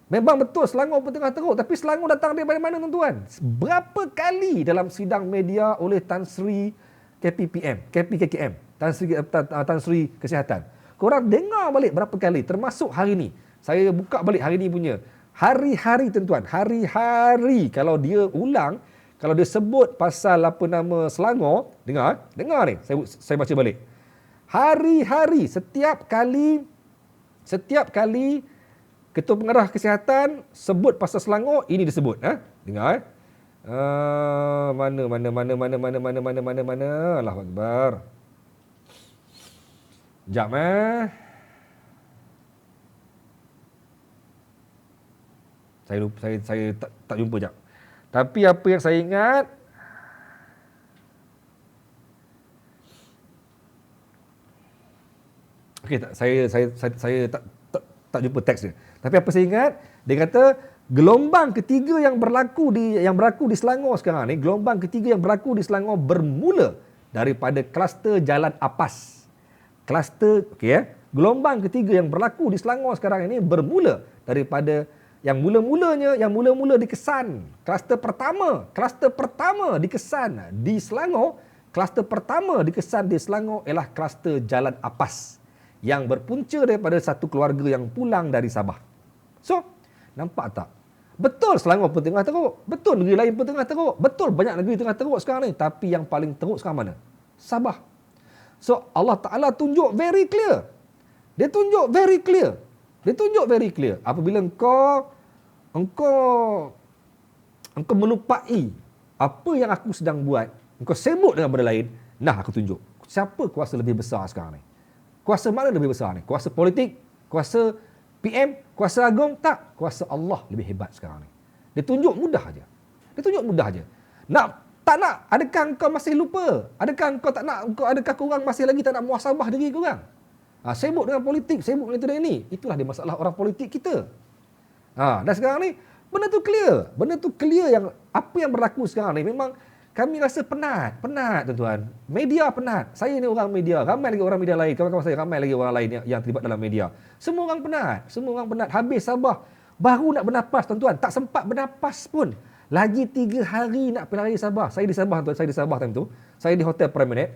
B: Memang betul Selangor pun tengah teruk, tapi Selangor datang daripada mana tuan-tuan? Berapa kali dalam sidang media oleh Tan Sri KPKM, Tan Sri Kesihatan. Korang dengar balik berapa kali, termasuk hari ni. Saya buka balik hari ni punya. Hari-hari tuan-tuan, hari-hari kalau dia ulang, kalau dia sebut pasal Selangor, dengar ni, saya baca balik. Hari-hari, setiap kali Ketua Pengarah Kesihatan sebut pasal Selangor, ini disebut. Dengar. Mana. Allahu Akbar. Sekejap. Saya tak jumpa sekejap. Tapi apa yang saya ingat, okey, saya tak jumpa teks dia. Tapi apa saya ingat, dia kata gelombang ketiga yang berlaku di Selangor sekarang ni, gelombang ketiga yang berlaku di Selangor bermula daripada kluster Jalan Apas. Gelombang ketiga yang berlaku di Selangor sekarang ini bermula daripada yang mula-mula dikesan. Kluster pertama dikesan di Selangor. Kluster pertama dikesan di Selangor ialah kluster Jalan Apas yang berpunca daripada satu keluarga yang pulang dari Sabah. So, nampak tak? Betul Selangor pun tengah teruk. Betul negeri lain pun tengah teruk. Betul banyak negeri tengah teruk sekarang ni. Tapi yang paling teruk sekarang mana? Sabah. So, Allah Ta'ala tunjuk very clear. Dia tunjuk very clear. Apabila engkau melupai apa yang aku sedang buat, engkau sibuk dengan benda lain, aku tunjuk. Siapa kuasa lebih besar sekarang ni? Kuasa mana lebih besar ni? Kuasa politik? Kuasa PM? Kuasa agung? Tak. Kuasa Allah lebih hebat sekarang ni. Dia tunjuk mudah aja. Adakah engkau masih lupa? Adakah engkau tak nak, adakah korang masih lagi tak nak muhasabah diri korang? Sibuk dengan politik, sibuk dengan itu dan ini. Itulah dia masalah orang politik kita. Dan sekarang ni, benda tu clear yang apa yang berlaku sekarang ni memang kami rasa penat tuan-tuan. Media penat. Saya ni orang media, ramai lagi orang media lain, kawan-kawan saya ramai lagi orang lain yang terlibat dalam media. Semua orang penat. Habis Sabah baru nak bernapas tuan-tuan, tak sempat bernapas pun. Lagi 3 hari nak pergi lari Sabah. Saya di Sabah tuan, saya di Sabah time tu. Saya di Hotel Promenade.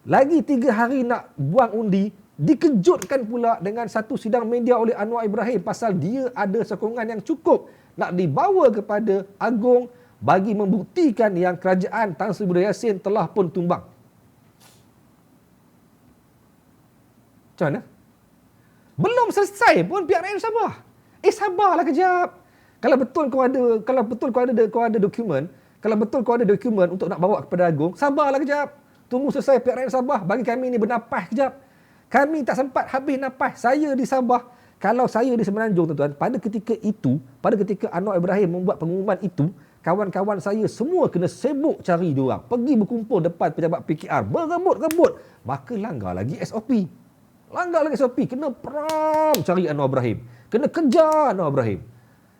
B: Lagi 3 hari nak buang undi, dikejutkan pula dengan satu sidang media oleh Anwar Ibrahim pasal dia ada sokongan yang cukup nak dibawa kepada Agong bagi membuktikan yang kerajaan Tan Sri Muhyiddin Yassin telah pun tumbang. Macam mana? Belum selesai pun PRN Sabah. Sabarlah kejap. Kalau betul kau ada dokumen untuk nak bawa kepada Agong, sabarlah kejap. Tunggu selesai PRN Sabah, bagi kami ni bernapas kejap. Kami tak sempat habis napas. Saya di Sabah, kalau saya di Semenanjung tuan-tuan, pada ketika Anwar Ibrahim membuat pengumuman itu, kawan-kawan saya semua kena sibuk cari diorang. Pergi berkumpul depan pejabat PKR, berebut-rebut. Maka langgar lagi SOP. Kena peram cari Anwar Ibrahim. Kena kejar Anwar Ibrahim.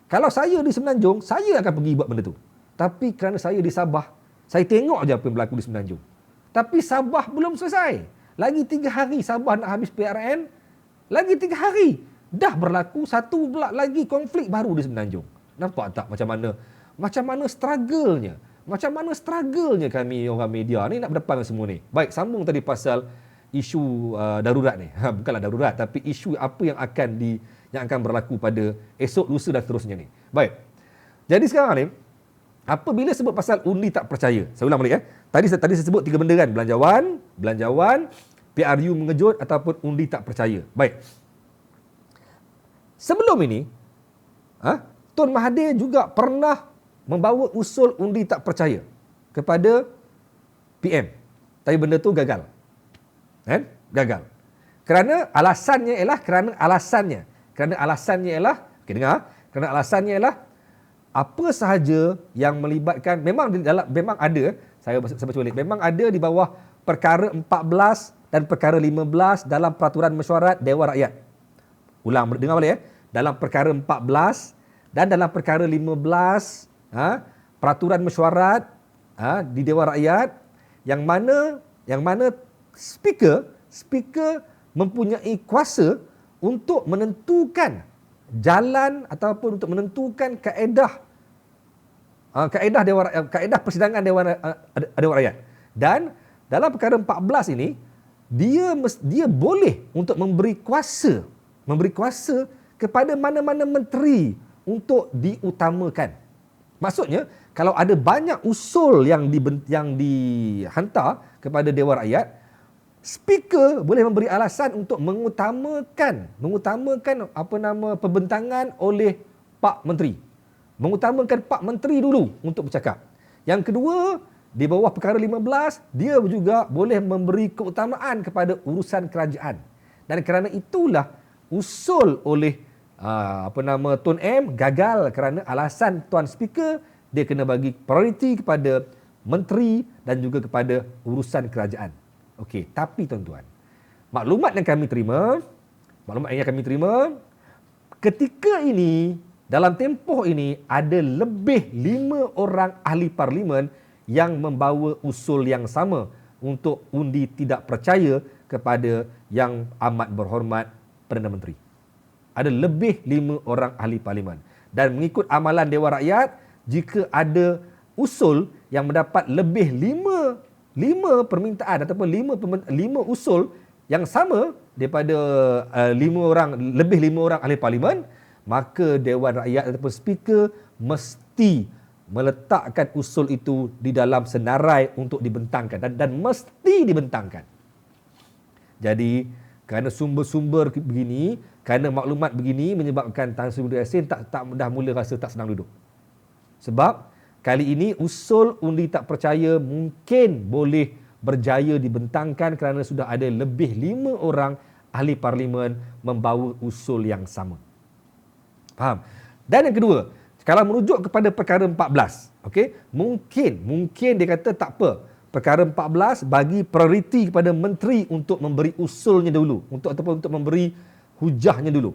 B: Kalau saya di Semenanjung, saya akan pergi buat benda tu. Tapi kerana saya di Sabah, saya tengok je apa yang berlaku di Semenanjung. Tapi Sabah belum selesai. Lagi 3 hari Sabah nak habis PRN. Lagi 3 hari. Dah berlaku satu pula lagi konflik baru di Semenanjung. Nampak tak macam mana struggle-nya. Macam mana struggle-nya kami orang media ni nak berdepan dengan semua ni. Baik, sambung tadi pasal isu darurat ni. Bukanlah darurat, tapi isu apa yang akan berlaku pada esok, lusa dan seterusnya ni. Baik. Jadi sekarang ni, apabila sebut pasal undi tak percaya, saya ulang balik. Tadi saya sebut 3 benda kan. Belanjawan, PRU mengejut ataupun undi tak percaya. Baik. Sebelum ini, Tun Mahathir juga pernah membawa usul undi tak percaya kepada PM. Tapi benda tu gagal. Gagal. Kerana alasannya ialah apa sahaja yang melibatkan memang ada, saya baca balik, memang ada di bawah perkara 14 dan perkara 15 dalam peraturan mesyuarat Dewan Rakyat. Ulang, dengar balik Dalam perkara 14 dan dalam perkara 15 peraturan mesyuarat di Dewan Rakyat yang mana speaker mempunyai kuasa untuk menentukan jalan ataupun untuk menentukan kaedah persidangan Dewan Rakyat. Dan dalam perkara 14 ini dia boleh untuk memberi kuasa kepada mana-mana menteri untuk diutamakan. Maksudnya, kalau ada banyak usul yang dihantar kepada Dewan Rakyat, speaker boleh memberi alasan untuk mengutamakan pembentangan oleh Pak Menteri. Mengutamakan Pak Menteri dulu untuk bercakap. Yang kedua, di bawah perkara 15, dia juga boleh memberi keutamaan kepada urusan kerajaan. Dan kerana itulah usul oleh Tun M gagal kerana alasan Tuan Speaker dia kena bagi prioriti kepada menteri dan juga kepada urusan kerajaan. Okey, tapi tuan-tuan, maklumat yang kami terima ketika ini, dalam tempoh ini ada lebih 5 orang ahli parlimen yang membawa usul yang sama untuk undi tidak percaya kepada Yang Amat Berhormat Perdana Menteri. Ada lebih 5 orang ahli parlimen. Dan mengikut amalan Dewan Rakyat, jika ada usul yang mendapat lebih 5 permintaan ataupun 5 usul yang sama daripada lebih 5 orang ahli parlimen, maka Dewan Rakyat ataupun speaker mesti meletakkan usul itu di dalam senarai untuk dibentangkan dan mesti dibentangkan. Jadi kerana sumber-sumber begini, kerana maklumat begini menyebabkan Tan Sri Muda Yassin dah mula rasa tak senang duduk. Sebab kali ini usul undi tak percaya mungkin boleh berjaya dibentangkan kerana sudah ada lebih 5 orang ahli parlimen membawa usul yang sama. Faham? Dan yang kedua, kalau merujuk kepada perkara 14, okey, mungkin dia kata tak apa. Perkara 14 bagi prioriti kepada menteri untuk memberi usulnya dulu, ataupun untuk memberi hujahnya dulu.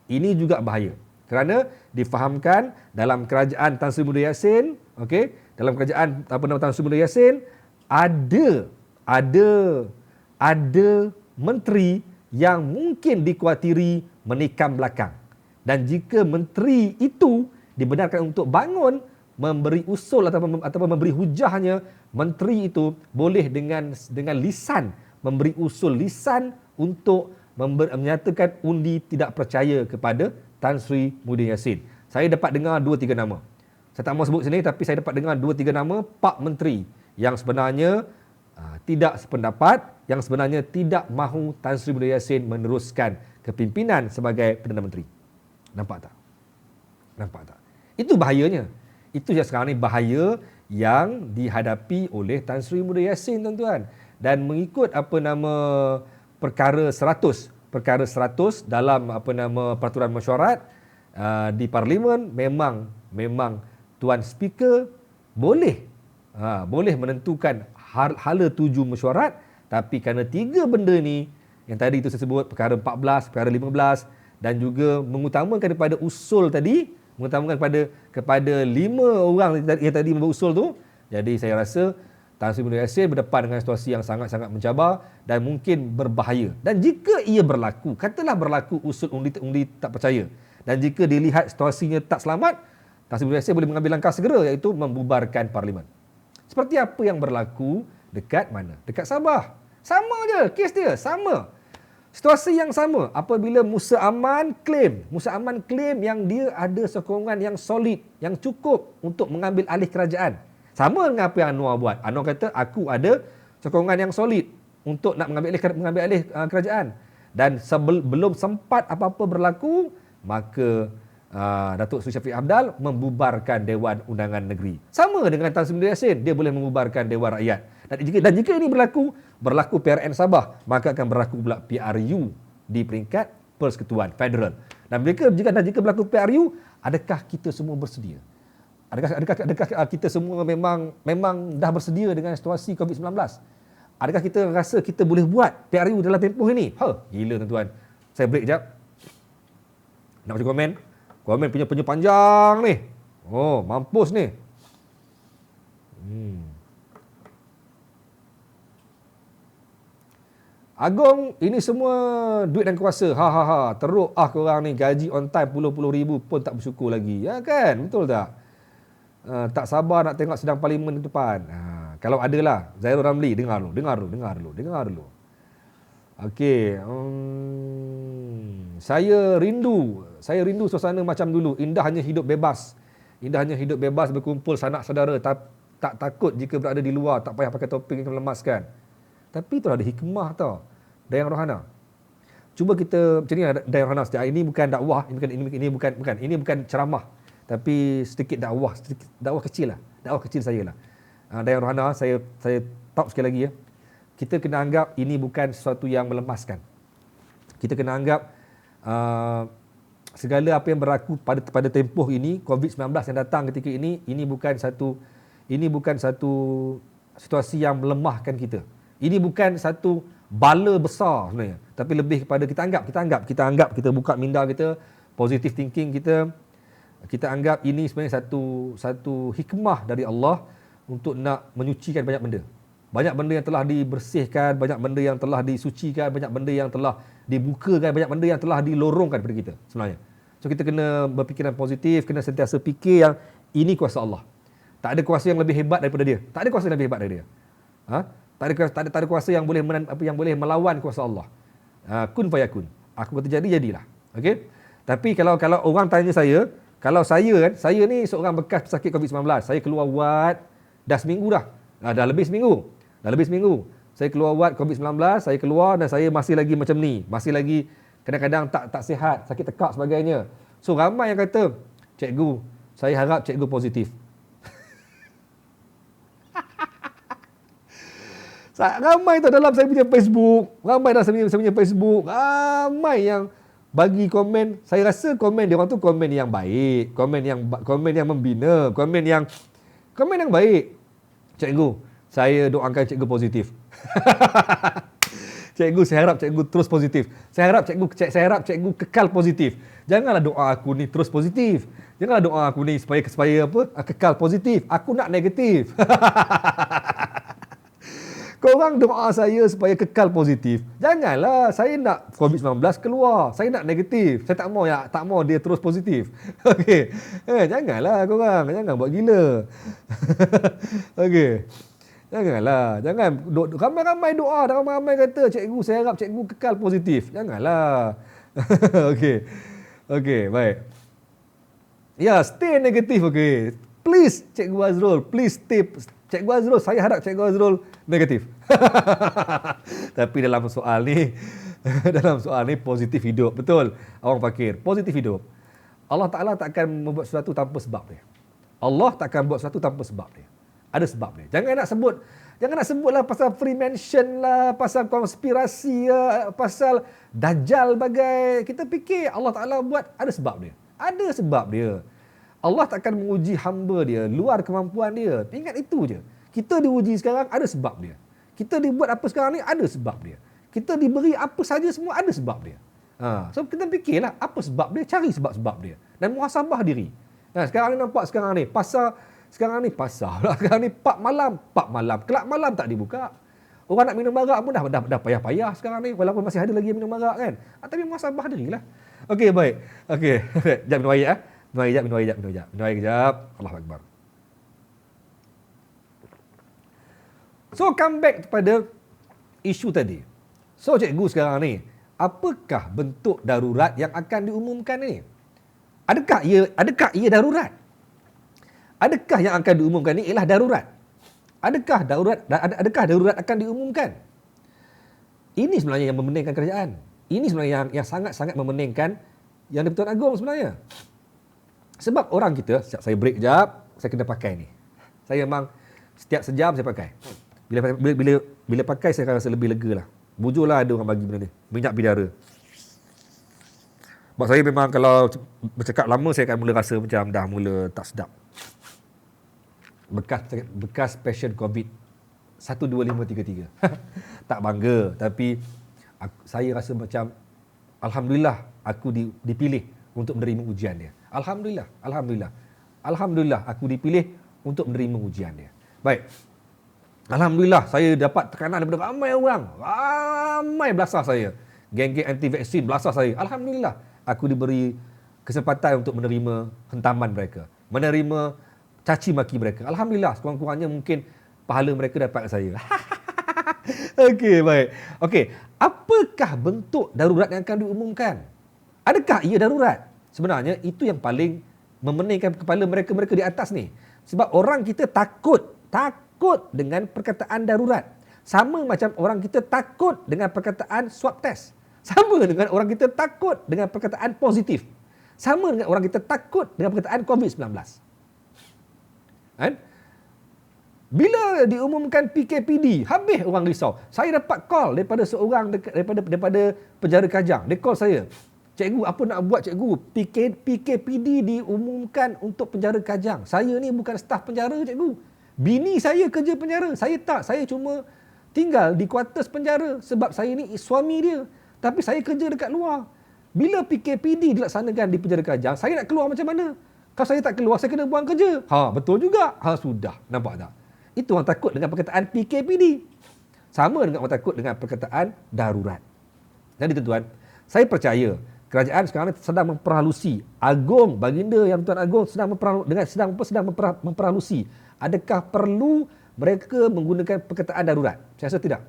B: Ini juga bahaya. Kerana difahamkan dalam kerajaan Tan Sri Muda Yassin, okey, dalam kerajaan Tan Sri Muda Yassin ada menteri yang mungkin dikhawatiri menikam belakang. Dan jika menteri itu dibenarkan untuk bangun memberi usul ataupun memberi hujahnya, menteri itu boleh dengan lisan memberi usul lisan untuk menyatakan undi tidak percaya kepada Tan Sri Muda Yassin. Saya dapat dengar 2-3 nama. Saya tak mau sebut sini, tapi saya dapat dengar 2-3 nama Pak Menteri yang sebenarnya tidak sependapat, yang sebenarnya tidak mahu Tan Sri Muda Yassin meneruskan kepimpinan sebagai Perdana Menteri. Nampak tak? Itu bahayanya. Itu yang sekarang ni bahaya yang dihadapi oleh Tan Sri Muda Yassin, tuan-tuan. Dan mengikut perkara 100 dalam peraturan mesyuarat di parlimen, memang Tuan Speaker boleh menentukan hala tuju mesyuarat, tapi kerana 3 benda ni yang tadi itu saya sebut, perkara 14, perkara 15 dan juga mengutamakan daripada usul tadi, mengutamakan kepada 5 orang yang tadi membawa usul tu. Jadi saya rasa Tan Sri Muda Yassin berdepan dengan situasi yang sangat-sangat mencabar dan mungkin berbahaya. Dan jika ia berlaku, katalah berlaku usul undi tak percaya, dan jika dilihat situasinya tak selamat, Tan Sri Muda Yassin boleh mengambil langkah segera, iaitu membubarkan parlimen. Seperti apa yang berlaku dekat mana? Dekat Sabah. Sama je, kes dia sama. Situasi yang sama apabila Musa Aman claim yang dia ada sokongan yang solid, yang cukup untuk mengambil alih kerajaan. Sama dengan apa yang Anwar buat. Anwar kata, aku ada sokongan yang solid untuk nak mengambil alih kerajaan. Dan belum sempat apa-apa berlaku, maka Datuk Seri Shafie Apdal membubarkan Dewan Undangan Negeri. Sama dengan Tan Sri Muda Yassin, dia boleh membubarkan Dewan Rakyat. Dan jika ini berlaku PRN Sabah, maka akan berlaku pula PRU di peringkat Persekutuan Federal. Dan jika berlaku PRU, adakah kita semua bersedia? Adakah kita semua memang dah bersedia dengan situasi COVID-19? Adakah kita rasa kita boleh buat PRU dalam tempoh ini? Gila tuan-tuan. Saya break jap. Nak baca komen? Komen punya panjang ni. Oh, mampus ni. Agong, ini semua duit dan kuasa. Teruk korang ni gaji on time puluh-puluh ribu pun tak bersyukur lagi. Ya kan? Betul tak? Tak sabar nak tengok sidang parlimen di depan. Kalau adalah Zairul Ramli, dengar dulu. Okey. Saya rindu suasana macam dulu. Indahnya hidup bebas berkumpul sanak saudara. Tak takut jika berada di luar, tak payah pakai topeng yang melemaskan. Tapi itulah ada hikmah tau. Dayang Rohana. Cuba kita macam ni Dayang Rohana. Ini bukan dakwah, ini bukan ceramah. Tapi sedikit dakwah kecil lah. Dakwah kecil saya lah. Dayang Rohana, saya talk sekali lagi ya. Kita kena anggap ini bukan sesuatu yang melemaskan. Kita kena anggap segala apa yang berlaku pada tempoh ini, COVID-19 yang datang ketika ini bukan satu situasi yang melemahkan kita. Ini bukan satu bala besar sebenarnya, tapi lebih kepada kita anggap kita buka minda kita, positive thinking kita anggap ini sebenarnya satu hikmah dari Allah untuk nak menyucikan banyak benda. Banyak benda yang telah dibersihkan, banyak benda yang telah disucikan, banyak benda yang telah dibukakan, banyak benda yang telah dilorongkan kepada kita sebenarnya. So kita kena berfikiran positif, kena sentiasa fikir yang ini kuasa Allah. Tak ada kuasa yang lebih hebat daripada dia. Tak ada kuasa yang lebih hebat daripada dia. Tak ada kuasa yang boleh melawan kuasa Allah. Kun fayakun. Aku kata jadi, jadilah. Okey? Tapi kalau orang tanya saya, kalau saya ni seorang bekas pesakit COVID-19, saya keluar wad dah seminggu dah. Dah lebih seminggu. Saya keluar wad COVID-19, saya keluar dan saya masih lagi macam ni. Masih lagi kadang-kadang tak sihat, sakit tekak sebagainya. So ramai yang kata, cikgu, saya harap cikgu positif. Ramai tu dalam saya punya Facebook, ramai yang bagi komen. Saya rasa komen dia orang tu komen yang baik, komen yang membina, komen yang baik. Cikgu, saya doakan cikgu positif. Cikgu, saya harap cikgu terus positif. Saya harap cikgu kekal positif. Janganlah doa aku ni terus positif. Janganlah doa aku ni supaya kekal positif. Aku nak negatif. Korang doa saya supaya kekal positif. Janganlah saya nak COVID-19 keluar. Saya nak negatif. Saya tak mau dia terus positif. Okey. Janganlah korang. Jangan buat gila. Okey. Janganlah. Ramai-ramai doa. Ramai-ramai kata, cikgu, saya harap cikgu kekal positif. Janganlah. Okey, baik. Ya, stay negatif, okey. Please, Cikgu Azrul. Please stay. Cikgu Azrul, saya harap Cikgu Azrul negatif. Tapi dalam soal ni positif hidup. Betul, Awang Fakir. Positif hidup. Allah Ta'ala tak akan membuat sesuatu tanpa sebab dia. Ada sebab dia. Jangan nak sebutlah pasal Freemason lah, pasal konspirasi lah, pasal Dajjal bagai. Kita fikir Allah Ta'ala buat, ada sebab dia. Allah takkan menguji hamba dia luar kemampuan dia. Ingat itu je. Kita diuji sekarang, ada sebab dia. Kita dibuat apa sekarang ni, ada sebab dia. Kita diberi apa saja semua, ada sebab dia. So kita fikirlah apa sebab dia, cari sebab-sebab dia. Dan muhasabah diri. Sekarang ni nampak pasar. Sekarang ni pub malam. Kelab malam tak dibuka. Orang nak minum arak pun dah payah-payah sekarang ni. Walaupun masih ada lagi yang minum arak kan. Tapi muhasabah dirilah. Okey, baik. Okey. Jap minum air. Minum air kejap. Allahu Akbar. So, come back kepada isu tadi. So, cikgu sekarang ni, apakah bentuk darurat yang akan diumumkan ni? Adakah ia darurat? Adakah yang akan diumumkan ni ialah darurat? Adakah darurat akan diumumkan? Ini sebenarnya yang memeningkan kerajaan. Ini sebenarnya yang sangat-sangat memeningkan Yang di-Pertuan Agong sebenarnya. Sebab orang kita, saya break jap, saya kena pakai ni. Saya memang setiap sejam saya pakai. Bila pakai saya rasa lebih lega lah. Bujurlah ada orang bagi benda ni. Minyak bidara. Sebab saya memang kalau bercakap lama saya akan mula rasa macam dah mula tak sedap. Bekas passion COVID. 12533. Tak bangga, tapi saya rasa macam alhamdulillah aku dipilih untuk menerima ujian dia. Alhamdulillah aku dipilih untuk menerima ujian dia. Baik. Alhamdulillah saya dapat tekanan daripada ramai orang. Ramai belasah saya. Geng-geng anti vaksin belasah saya. Alhamdulillah aku diberi kesempatan untuk menerima hentaman mereka, menerima caci maki mereka. Alhamdulillah, sekurang-kurangnya mungkin pahala mereka dapat saya. Okey, baik. Okey, apakah bentuk darurat yang akan diumumkan? Adakah ia darurat? Sebenarnya itu yang paling memeningkan kepala mereka-mereka di atas ni. Sebab orang kita takut dengan perkataan darurat. Sama macam orang kita takut dengan perkataan swab test. Sama dengan orang kita takut dengan perkataan positif. Sama dengan orang kita takut dengan perkataan COVID-19. Kan? Bila diumumkan PKPD, habis orang risau. Saya dapat call daripada seorang daripada penjara Kajang. Dia call saya. Cikgu, apa nak buat cikgu? PKPD diumumkan untuk penjara Kajang. Saya ni bukan staf penjara cikgu. Bini saya kerja penjara. Saya tak. Saya cuma tinggal di kuartus penjara sebab saya ni suami dia. Tapi saya kerja dekat luar. Bila PKPD dilaksanakan di penjara Kajang, saya nak keluar macam mana? Kalau saya tak keluar, saya kena buang kerja. Betul juga. Sudah. Nampak tak? Itu orang takut dengan perkataan PKPD. Sama dengan orang takut dengan perkataan darurat. Jadi tuan-tuan, saya percaya kerajaan sekarang sedang memperhalusi. Agung, baginda yang Tuan Agong sedang memperhalusi. Adakah perlu mereka menggunakan perkataan darurat? Saya rasa tidak.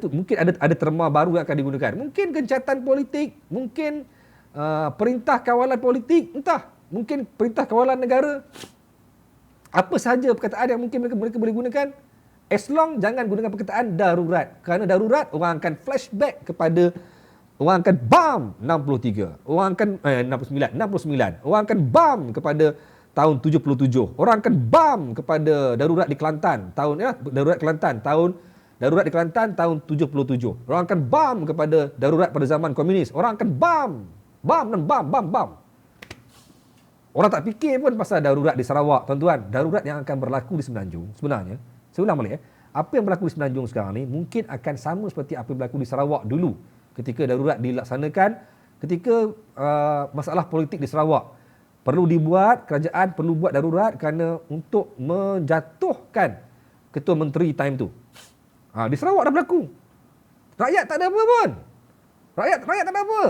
B: Mungkin ada terma baru yang akan digunakan. Mungkin gencatan politik, mungkin perintah kawalan politik, entah. Mungkin perintah kawalan negara. Apa sahaja perkataan yang mungkin mereka boleh gunakan, as long jangan gunakan perkataan darurat. Kerana darurat, orang akan flashback kepada, orang akan bam 63, orang akan 69. Orang akan bam kepada tahun 77. Orang akan bam kepada darurat di Kelantan tahun 77. Orang akan bam kepada darurat pada zaman komunis. Orang akan bam. Orang tak fikir pun pasal darurat di Sarawak, tuan-tuan. Darurat yang akan berlaku di Semenanjung, sebenarnya, saya ulang balik, apa yang berlaku di Semenanjung sekarang ni mungkin akan sama seperti apa yang berlaku di Sarawak dulu ketika darurat dilaksanakan, ketika masalah politik di Sarawak. Kerajaan perlu buat darurat kerana untuk menjatuhkan ketua menteri time tu. Di Sarawak dah berlaku. Rakyat tak ada apa pun. Rakyat tak ada apa.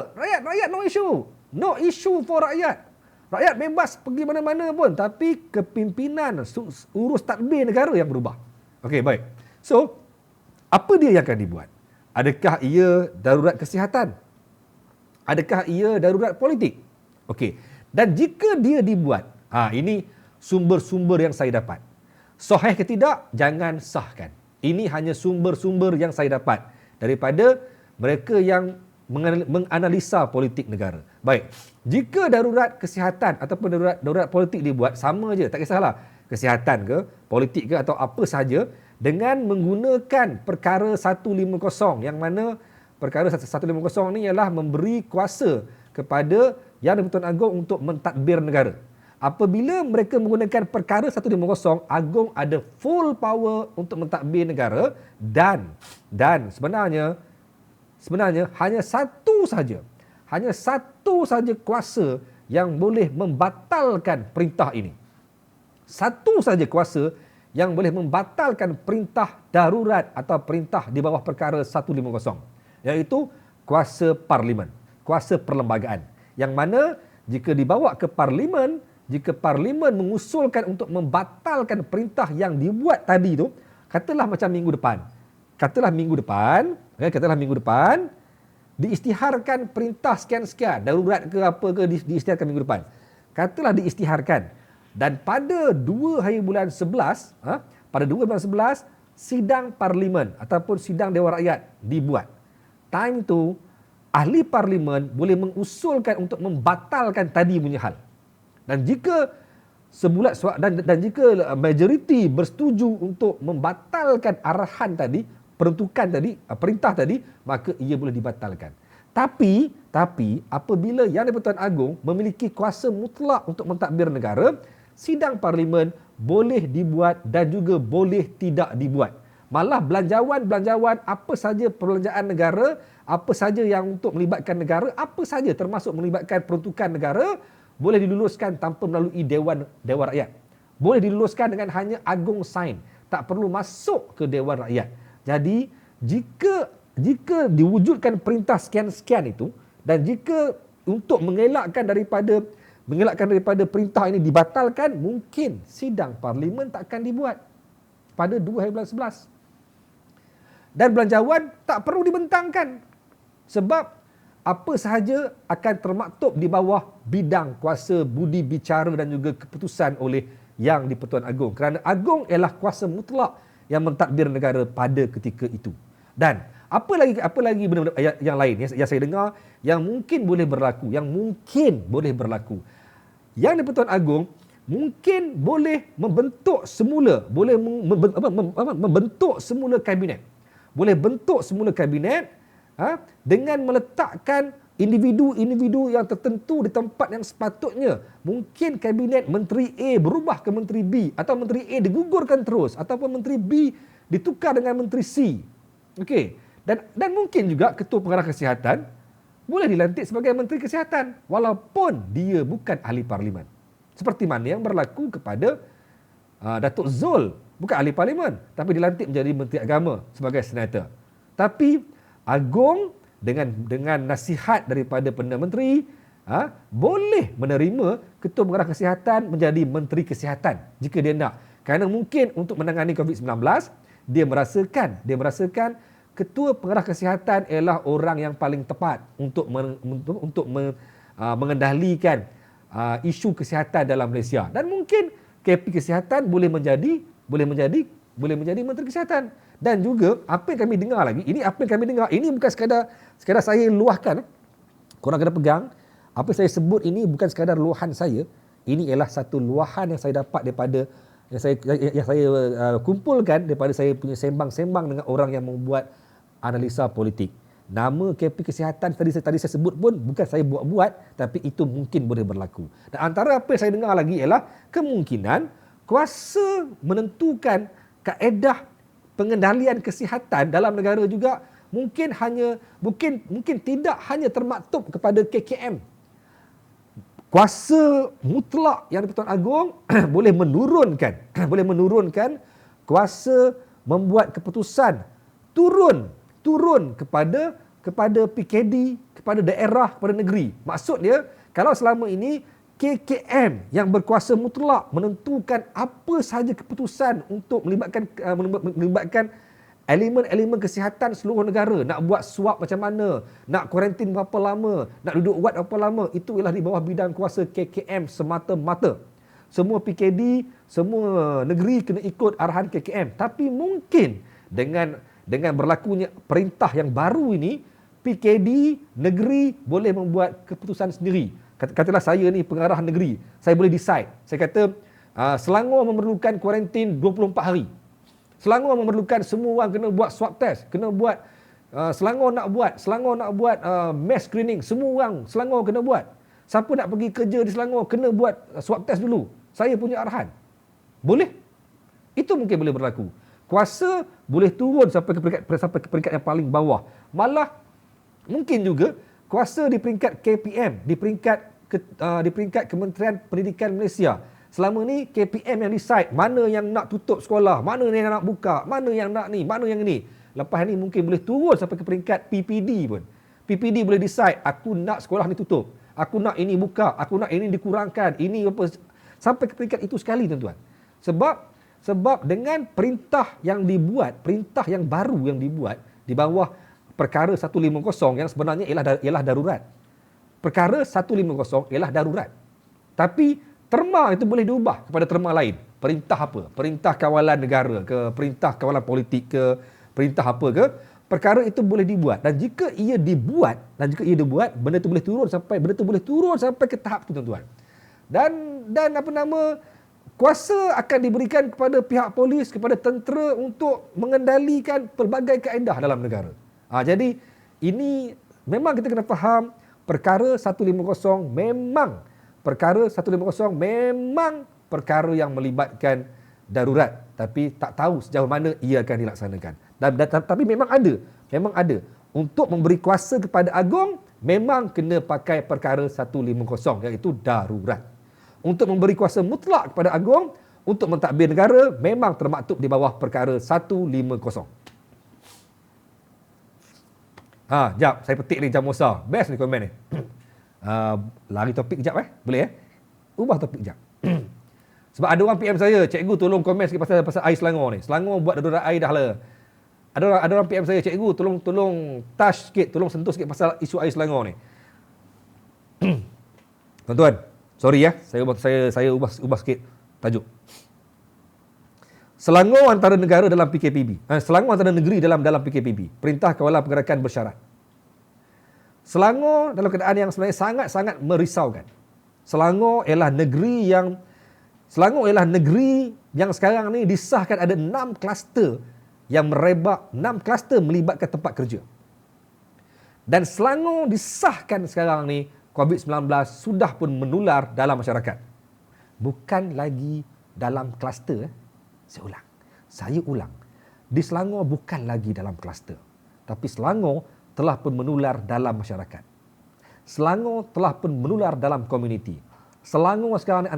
B: Rakyat no issue. No issue for rakyat. Rakyat bebas pergi mana-mana pun. Tapi kepimpinan urus tadbir negara yang berubah. Okey, baik. So, apa dia yang akan dibuat? Adakah ia darurat kesihatan? Adakah ia darurat politik? Okey. Dan jika dia dibuat, ini sumber-sumber yang saya dapat. Sahih ke tidak? Jangan sahkan. Ini hanya sumber-sumber yang saya dapat daripada mereka yang menganalisa politik negara. Baik, jika darurat kesihatan ataupun darurat politik dibuat, sama je, tak kisahlah. Kesihatan ke, politik ke atau apa sahaja, dengan menggunakan perkara 150, yang mana perkara 150 ni ialah memberi kuasa kepada Yang di-Pertuan Agong untuk mentadbir negara. Apabila mereka menggunakan perkara 150, Agong ada full power untuk mentadbir negara dan sebenarnya hanya satu saja kuasa yang boleh membatalkan perintah ini. Satu saja kuasa yang boleh membatalkan perintah darurat atau perintah di bawah perkara 150, iaitu kuasa parlimen, kuasa perlembagaan. Yang mana jika dibawa ke parlimen, jika parlimen mengusulkan untuk membatalkan perintah yang dibuat tadi tu, katalah minggu depan diisytiharkan perintah sekian-sekian, darurat ke apa ke diisytiharkan minggu depan. Katalah diisytiharkan dan pada 2 hari bulan 11, sidang parlimen ataupun sidang Dewan Rakyat dibuat. Time tu ahli parlimen boleh mengusulkan untuk membatalkan tadi punya hal. Dan jika jika majoriti bersetuju untuk membatalkan arahan tadi, peruntukan tadi, perintah tadi, maka ia boleh dibatalkan. Tapi apabila Yang di-Pertuan Agong memiliki kuasa mutlak untuk mentadbir negara, sidang parlimen boleh dibuat dan juga boleh tidak dibuat. Malah belanjawan apa saja perbelanjaan negara, apa saja yang untuk melibatkan negara, apa saja termasuk melibatkan peruntukan negara, boleh diluluskan tanpa melalui Dewan Rakyat. Boleh diluluskan dengan hanya Agong sign, tak perlu masuk ke Dewan Rakyat. Jadi jika diwujudkan perintah sekian-sekian itu, dan jika untuk mengelakkan daripada perintah ini dibatalkan, mungkin sidang parlimen takkan dibuat pada 2011. Dan belanjawan tak perlu dibentangkan sebab apa sahaja akan termaktub di bawah bidang kuasa budi bicara dan juga keputusan oleh Yang di-Pertuan Agong, kerana Agong ialah kuasa mutlak yang mentadbir negara pada ketika itu. Dan apa lagi benda-benda yang lain yang saya dengar yang mungkin boleh berlaku, Yang di-Pertuan Agong mungkin boleh membentuk semula kabinet. Boleh bentuk semula kabinet dengan meletakkan individu-individu yang tertentu di tempat yang sepatutnya. Mungkin kabinet Menteri A berubah ke Menteri B, atau Menteri A digugurkan terus, ataupun Menteri B ditukar dengan Menteri C. Okey. Dan mungkin juga Ketua Pengarah Kesihatan boleh dilantik sebagai Menteri Kesihatan walaupun dia bukan ahli parlimen. Seperti mana yang berlaku kepada Datuk Zul, bukan ahli parlimen tapi dilantik menjadi Menteri Agama sebagai senator. Tapi Agong dengan nasihat daripada Perdana Menteri boleh menerima Ketua Pengarah Kesihatan menjadi Menteri Kesihatan jika dia nak. Kerana mungkin untuk menangani COVID-19 dia merasakan Ketua Pengarah Kesihatan ialah orang yang paling tepat untuk mengendalikan isu kesihatan dalam Malaysia. Dan mungkin KP Kesihatan boleh menjadi Menteri Kesihatan. Dan juga apa yang kami dengar lagi, ini bukan sekadar saya luahkan. Korang kena pegang, apa yang saya sebut ini bukan sekadar luahan saya. Ini ialah satu luahan yang saya dapat daripada yang saya kumpulkan daripada saya punya sembang-sembang dengan orang yang membuat analisa politik. Nama KP Kesihatan tadi saya sebut pun bukan saya buat-buat, tapi itu mungkin boleh berlaku. Dan antara apa yang saya dengar lagi ialah kemungkinan kuasa menentukan kaedah pengendalian kesihatan dalam negara juga mungkin tidak hanya termaktub kepada KKM. Kuasa mutlak Yang di-Pertuan Agong boleh menurunkan kuasa membuat keputusan turun kepada PKD, kepada daerah, kepada negeri. Maksudnya, kalau selama ini KKM yang berkuasa mutlak menentukan apa sahaja keputusan untuk melibatkan elemen-elemen kesihatan seluruh negara, nak buat swab macam mana, nak kuarantin berapa lama, nak duduk wad berapa lama, itu ialah di bawah bidang kuasa KKM semata-mata. Semua PKD, semua negeri kena ikut arahan KKM. Tapi mungkin dengan berlakunya perintah yang baru ini, PKD negeri boleh membuat keputusan sendiri. Katalah saya ni pengarah negeri, saya boleh decide. Saya kata Selangor memerlukan kuarantin 24 hari. Selangor memerlukan semua orang kena buat swab test, kena buat Selangor nak buat mass screening, semua orang Selangor kena buat. Siapa nak pergi kerja di Selangor kena buat swab test dulu. Saya punya arahan. Boleh? Itu mungkin boleh berlaku. Kuasa boleh turun sampai ke peringkat yang paling bawah. Malah mungkin juga kuasa di peringkat KPM, di peringkat Kementerian Pendidikan Malaysia. Selama ni KPM yang decide mana yang nak tutup sekolah, mana yang nak buka, mana yang nak ni, mana yang ni. Lepas ni mungkin boleh turun sampai ke peringkat PPD pun. PPD boleh decide, aku nak sekolah ni tutup, aku nak ini buka, aku nak ini dikurangkan, ini apa, sampai ke peringkat itu sekali tuan-tuan. Sebab dengan perintah yang baru yang dibuat di bawah perkara 150 yang sebenarnya ialah darurat. Perkara 150 ialah darurat. Tapi terma itu boleh diubah kepada terma lain. Perintah apa? Perintah kawalan negara ke, perintah kawalan politik ke, perintah apa ke? Perkara itu boleh dibuat. Dan jika ia dibuat, benda itu boleh turun sampai ke tahap itu tuan-tuan. Dan kuasa akan diberikan kepada pihak polis, kepada tentera untuk mengendalikan pelbagai kaedah dalam negara. Jadi ini memang kita kena faham perkara 150 memang perkara yang melibatkan darurat, tapi tak tahu sejauh mana ia akan dilaksanakan. Tapi memang ada. Untuk memberi kuasa kepada Agong, memang kena pakai perkara 150, iaitu darurat. Untuk memberi kuasa mutlak kepada Agong, untuk mentadbir negara, memang termaktub di bawah perkara 150. Jap, saya petik ni jam Musa. Best ni komen ni. Lari topik kejap Boleh Ubah topik kejap. Sebab ada orang PM saya, cikgu tolong komen sikit pasal air Selangor ni. Selangor buat darurat air dah lah. Ada orang PM saya, cikgu tolong touch sikit, tolong sentuh sikit pasal isu air Selangor ni. Tuan-tuan, sorry saya ubah sikit tajuk. Selangor antara negara dalam PKPB. Selangor antara negeri dalam PKPB. Perintah Kawalan Pergerakan Bersyarat. Selangor dalam keadaan yang sebenarnya sangat-sangat merisaukan. Selangor ialah negeri yang sekarang ni disahkan ada 6 kluster yang merebak, 6 kluster melibatkan tempat kerja. Dan Selangor disahkan sekarang ni COVID-19 sudah pun menular dalam masyarakat. Bukan lagi dalam kluster. Saya ulang. Di Selangor bukan lagi dalam kluster. Tapi Selangor telah pun menular dalam masyarakat. Selangor telah pun menular dalam komuniti. Selangor sekarang ni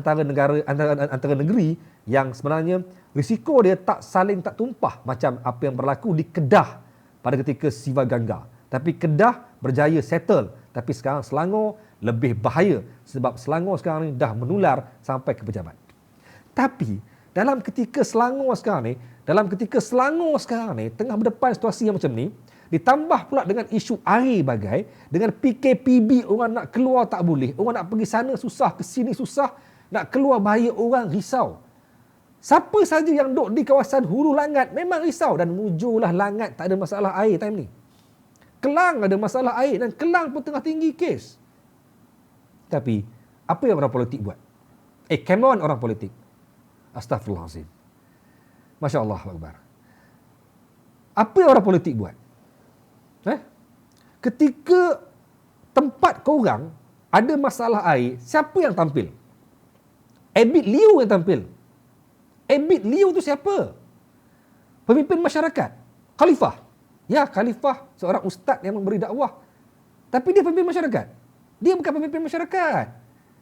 B: antara negeri yang sebenarnya risiko dia tak tumpah macam apa yang berlaku di Kedah pada ketika Siva Gangga. Tapi Kedah berjaya settle. Tapi sekarang Selangor lebih bahaya sebab Selangor sekarang ni dah menular sampai ke pejabat. Tapi dalam ketika Selangor sekarang ni tengah berdepan situasi yang macam ni, ditambah pula dengan isu air bagai, dengan PKPB, orang nak keluar tak boleh, orang nak pergi sana susah, ke sini susah, nak keluar bahaya, orang risau. Siapa saja yang duduk di kawasan Hulu Langat memang risau, dan mujurlah Langat tak ada masalah air time ni. Kelang ada masalah air dan Kelang pun tengah tinggi kes. Tapi apa yang orang politik buat? Come on orang politik. Astaghfirullahalazim. Masya Allah Akbar. Apa yang orang politik buat? Ketika tempat korang ada masalah air, siapa yang tampil? Abid Liu yang tampil. Abid Liu tu siapa? Pemimpin masyarakat. Khalifah. Ya, Khalifah seorang ustaz yang memberi dakwah. Tapi dia pemimpin masyarakat. Dia bukan pemimpin masyarakat.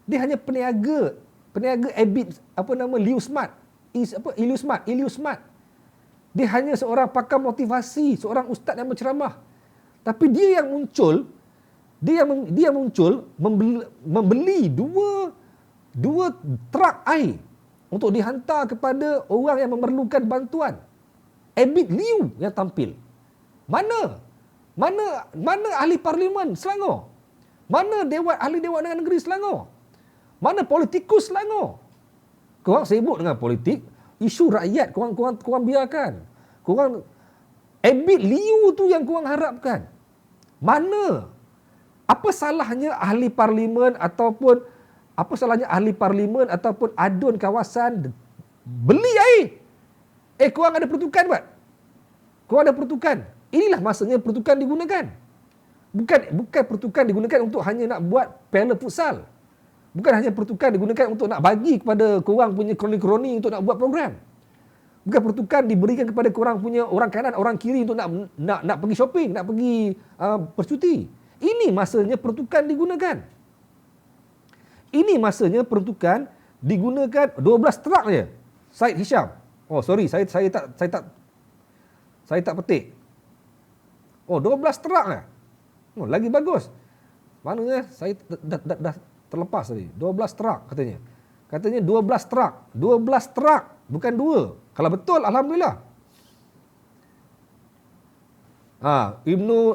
B: Dia hanya peniaga Abid Liu Smart. Iliu Smart. Dia hanya seorang pakar motivasi, seorang ustaz yang berceramah. Tapi dia yang muncul membeli dua truk air untuk dihantar kepada orang yang memerlukan bantuan. Abid Liu yang tampil. Mana ahli parlimen Selangor? Mana ahli Dewan Undangan Negeri Selangor? Mana politikus Selangor? Korang sibuk dengan politik, isu rakyat korang biarkan. Abid Liu tu yang korang harapkan. Mana? Apa salahnya ahli parlimen ataupun adun kawasan beli air? Korang ada pertukan buat? Korang ada pertukan. Inilah masanya pertukan digunakan. Bukan pertukan digunakan untuk hanya nak buat piala futsal. Bukan hanya pertukan digunakan untuk nak bagi kepada korang punya kroni-kroni untuk nak buat program. Bukan pertukan diberikan kepada korang punya orang kanan, orang kiri untuk nak pergi shopping, nak pergi bercuti. Ini masanya pertukan digunakan. Ini masanya pertukan digunakan 12 truk je. Syed Hisham. Oh sorry, saya tak petik. Oh 12 truk lah. Oh lagi bagus. Mana saya dah terlepas tadi. 12 truk katanya. Katanya 12 truk. 12 truk, bukan 2. Kalau betul, alhamdulillah. Ibnu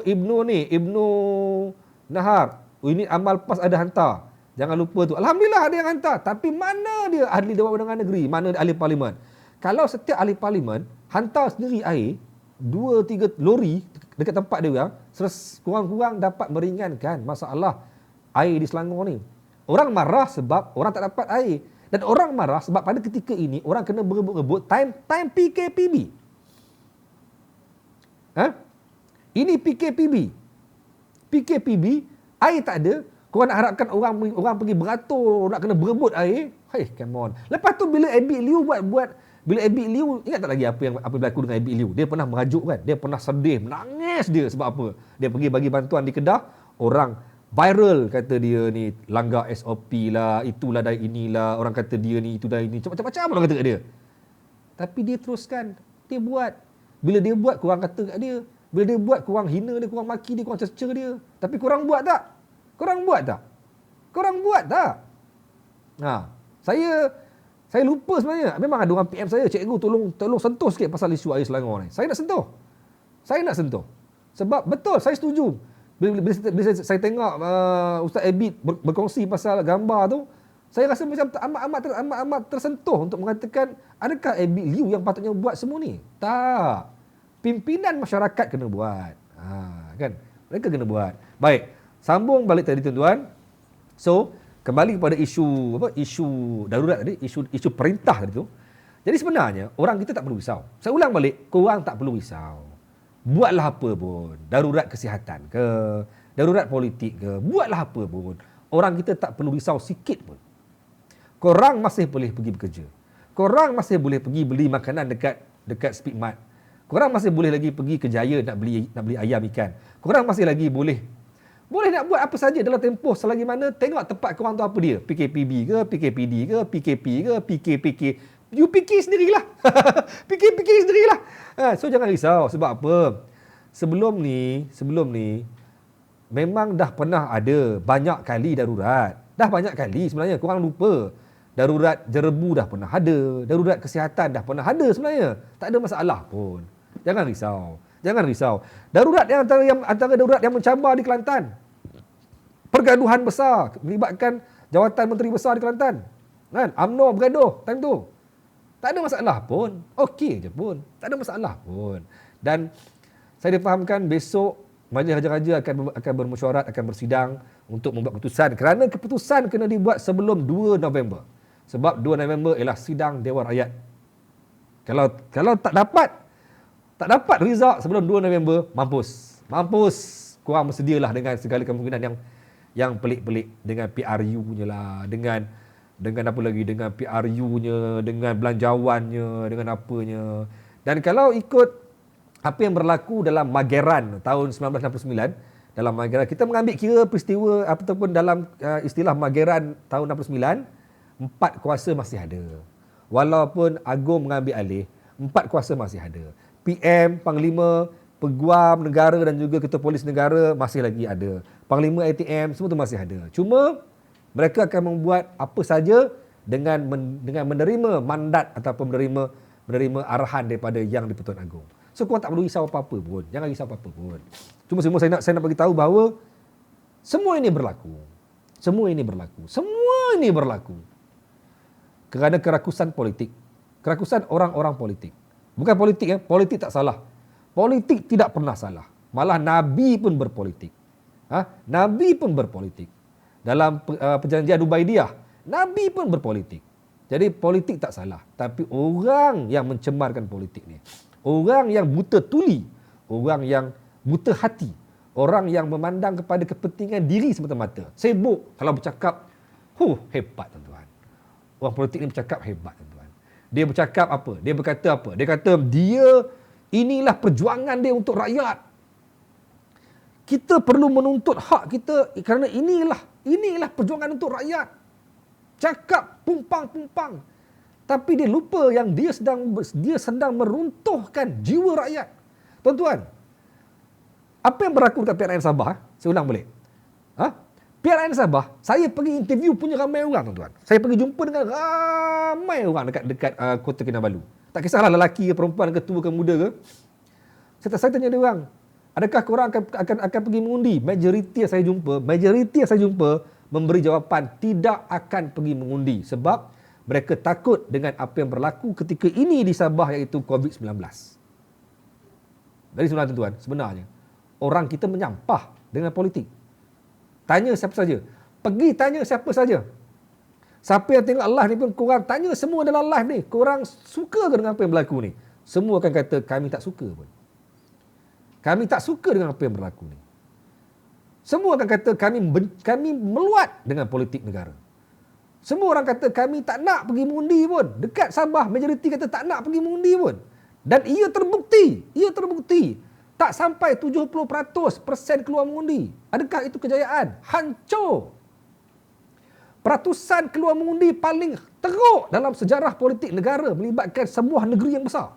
B: Nahar. Ini amal PAS ada hantar. Jangan lupa tu. Alhamdulillah ada yang hantar. Tapi mana dia ahli Dewan Undangan Negeri? Mana ahli parlimen? Kalau setiap ahli parlimen hantar sendiri air, 2-3 lori dekat tempat dia orang, kurang-kurang dapat meringankan masalah air di Selangor ni. Orang marah sebab orang tak dapat air. Dan orang marah sebab pada ketika ini orang kena berebut-rebut time PKPB. Ini PKPB. PKPB, air tak ada, Korang nak harapkan orang pergi beratur, nak kena berebut air? Hey, come on. Lepas tu bila Abby Liu bila Abby Liu, ingat tak lagi apa berlaku dengan Abby Liu? Dia pernah merajuk kan? Dia pernah sedih, menangis dia sebab apa? Dia pergi bagi bantuan di Kedah, orang viral kata dia ni langgar SOP lah, itulah dan inilah, orang kata dia ni itu dan ini, macam-macam orang kata kat dia. Tapi dia teruskan, dia buat. Bila dia buat, korang kata kat dia. Bila dia buat, korang hina dia, korang maki dia, korang cerca dia. Tapi korang buat tak? Korang buat tak? Korang buat tak? Saya lupa sebenarnya. Memang ada orang PM saya, cikgu tolong sentuh sikit pasal isu air Selangor ni. Saya nak sentuh. Sebab betul, saya setuju. Bila saya tengok Ustaz Abid berkongsi pasal gambar tu, saya rasa macam amat tersentuh untuk mengatakan, adakah Abid Liu yang patutnya buat semua ni? Tak. Pimpinan masyarakat kena buat. Kan? Mereka kena buat. Baik. Sambung balik tadi tuan-tuan. So, kembali kepada isu darurat tadi, isu perintah tadi tu. Jadi sebenarnya orang kita tak perlu risau. Saya ulang balik, korang tak perlu risau. Buatlah apa pun, darurat kesihatan ke, darurat politik ke, buatlah apa pun. Orang kita tak perlu risau sikit pun. Korang masih boleh pergi bekerja. Korang masih boleh pergi beli makanan dekat Speedmart. Korang masih boleh lagi pergi ke Jaya nak beli ayam ikan. Korang masih lagi boleh nak buat apa saja dalam tempoh selagi mana tengok tempat korang tu apa dia. PKPB ke, PKPD ke, PKP ke, PKPK. You fikir sendirilah. fikir sendirilah. So jangan risau. Sebab apa? Sebelum ni memang dah pernah ada banyak kali darurat. Dah banyak kali sebenarnya, korang lupa. Darurat jerebu dah pernah ada. Darurat kesihatan dah pernah ada sebenarnya. Tak ada masalah pun. Jangan risau. Darurat yang antara darurat yang mencabar di Kelantan. Pergaduhan besar melibatkan jawatan menteri besar di Kelantan. Kan? UMNO bergaduh time tu. Tak ada masalah pun. Okey je pun. Tak ada masalah pun. Dan saya difahamkan besok Majlis Raja-Raja akan bermesyuarat, akan bersidang untuk membuat keputusan. Kerana keputusan kena dibuat sebelum 2 November. Sebab 2 November ialah sidang Dewan Rakyat. Kalau tak dapat result sebelum 2 November, mampus. Korang bersedialah dengan segala kemungkinan yang pelik-pelik, dengan PRU-nya lah, dengan apa lagi, dengan PRU-nya, dengan belanjawannya, dengan apanya. Dan kalau ikut apa yang berlaku dalam Mageran tahun 1969, dalam Mageran kita mengambil kira peristiwa ataupun dalam istilah Mageran tahun 69, 4 kuasa masih ada. Walaupun Agong mengambil alih, 4 kuasa masih ada. PM, Panglima, Peguam Negara dan juga Ketua Polis Negara masih lagi ada. Panglima ATM, semua tu masih ada. Cuma mereka akan membuat apa saja dengan menerima mandat ataupun menerima arahan daripada Yang di-Pertuan Agong. So korang tak perlu risau apa-apa pun. Jangan risau apa-apa pun. Cuma saya nak bagi tahu bahawa semua ini berlaku. Kerana kerakusan politik. Kerakusan orang-orang politik. Bukan politik ya, politik tak salah. Politik tidak pernah salah. Malah Nabi pun berpolitik. Nabi pun berpolitik. Dalam perjanjian Ubaidiyah, Nabi pun berpolitik. Jadi politik tak salah. Tapi orang yang mencemarkan politik ni, orang yang buta tuli, orang yang buta hati, orang yang memandang kepada kepentingan diri semata-mata, sibuk kalau bercakap, hebat tuan-tuan. Orang politik ni bercakap hebat tuan-tuan. Dia bercakap apa? Dia berkata apa? Dia kata inilah perjuangan dia untuk rakyat. Kita perlu menuntut hak kita kerana inilah perjuangan untuk rakyat. Cakap pumpang-pumpang. Tapi dia lupa yang dia sedang meruntuhkan jiwa rakyat. Tuan-tuan, apa yang berlaku dekat PRN Sabah? Saya ulang balik. PRN Sabah, saya pergi interview punya ramai orang tuan-tuan. Saya pergi jumpa dengan ramai orang dekat Kota Kinabalu. Tak kisahlah lelaki ke perempuan ke tua ke muda ke. Saya tanya dia orang, adakah korang akan pergi mengundi? Majoriti yang saya jumpa memberi jawapan tidak akan pergi mengundi sebab mereka takut dengan apa yang berlaku ketika ini di Sabah iaitu COVID-19. Jadi sebenarnya orang kita menyampah dengan politik. Tanya siapa saja. Pergi tanya siapa saja. Siapa yang tengok live ni pun korang tanya semua dalam live ni. Korang suka ke dengan apa yang berlaku ni? Semua akan kata kami tak suka pun. Kami tak suka dengan apa yang berlaku ni. Semua akan kata kami meluat dengan politik negara. Semua orang kata kami tak nak pergi mengundi pun. Dekat Sabah, majoriti kata tak nak pergi mengundi pun. Dan ia terbukti. Tak sampai 70% keluar mengundi. Adakah itu kejayaan? Hancur. Peratusan keluar mengundi paling teruk dalam sejarah politik negara melibatkan sebuah negeri yang besar.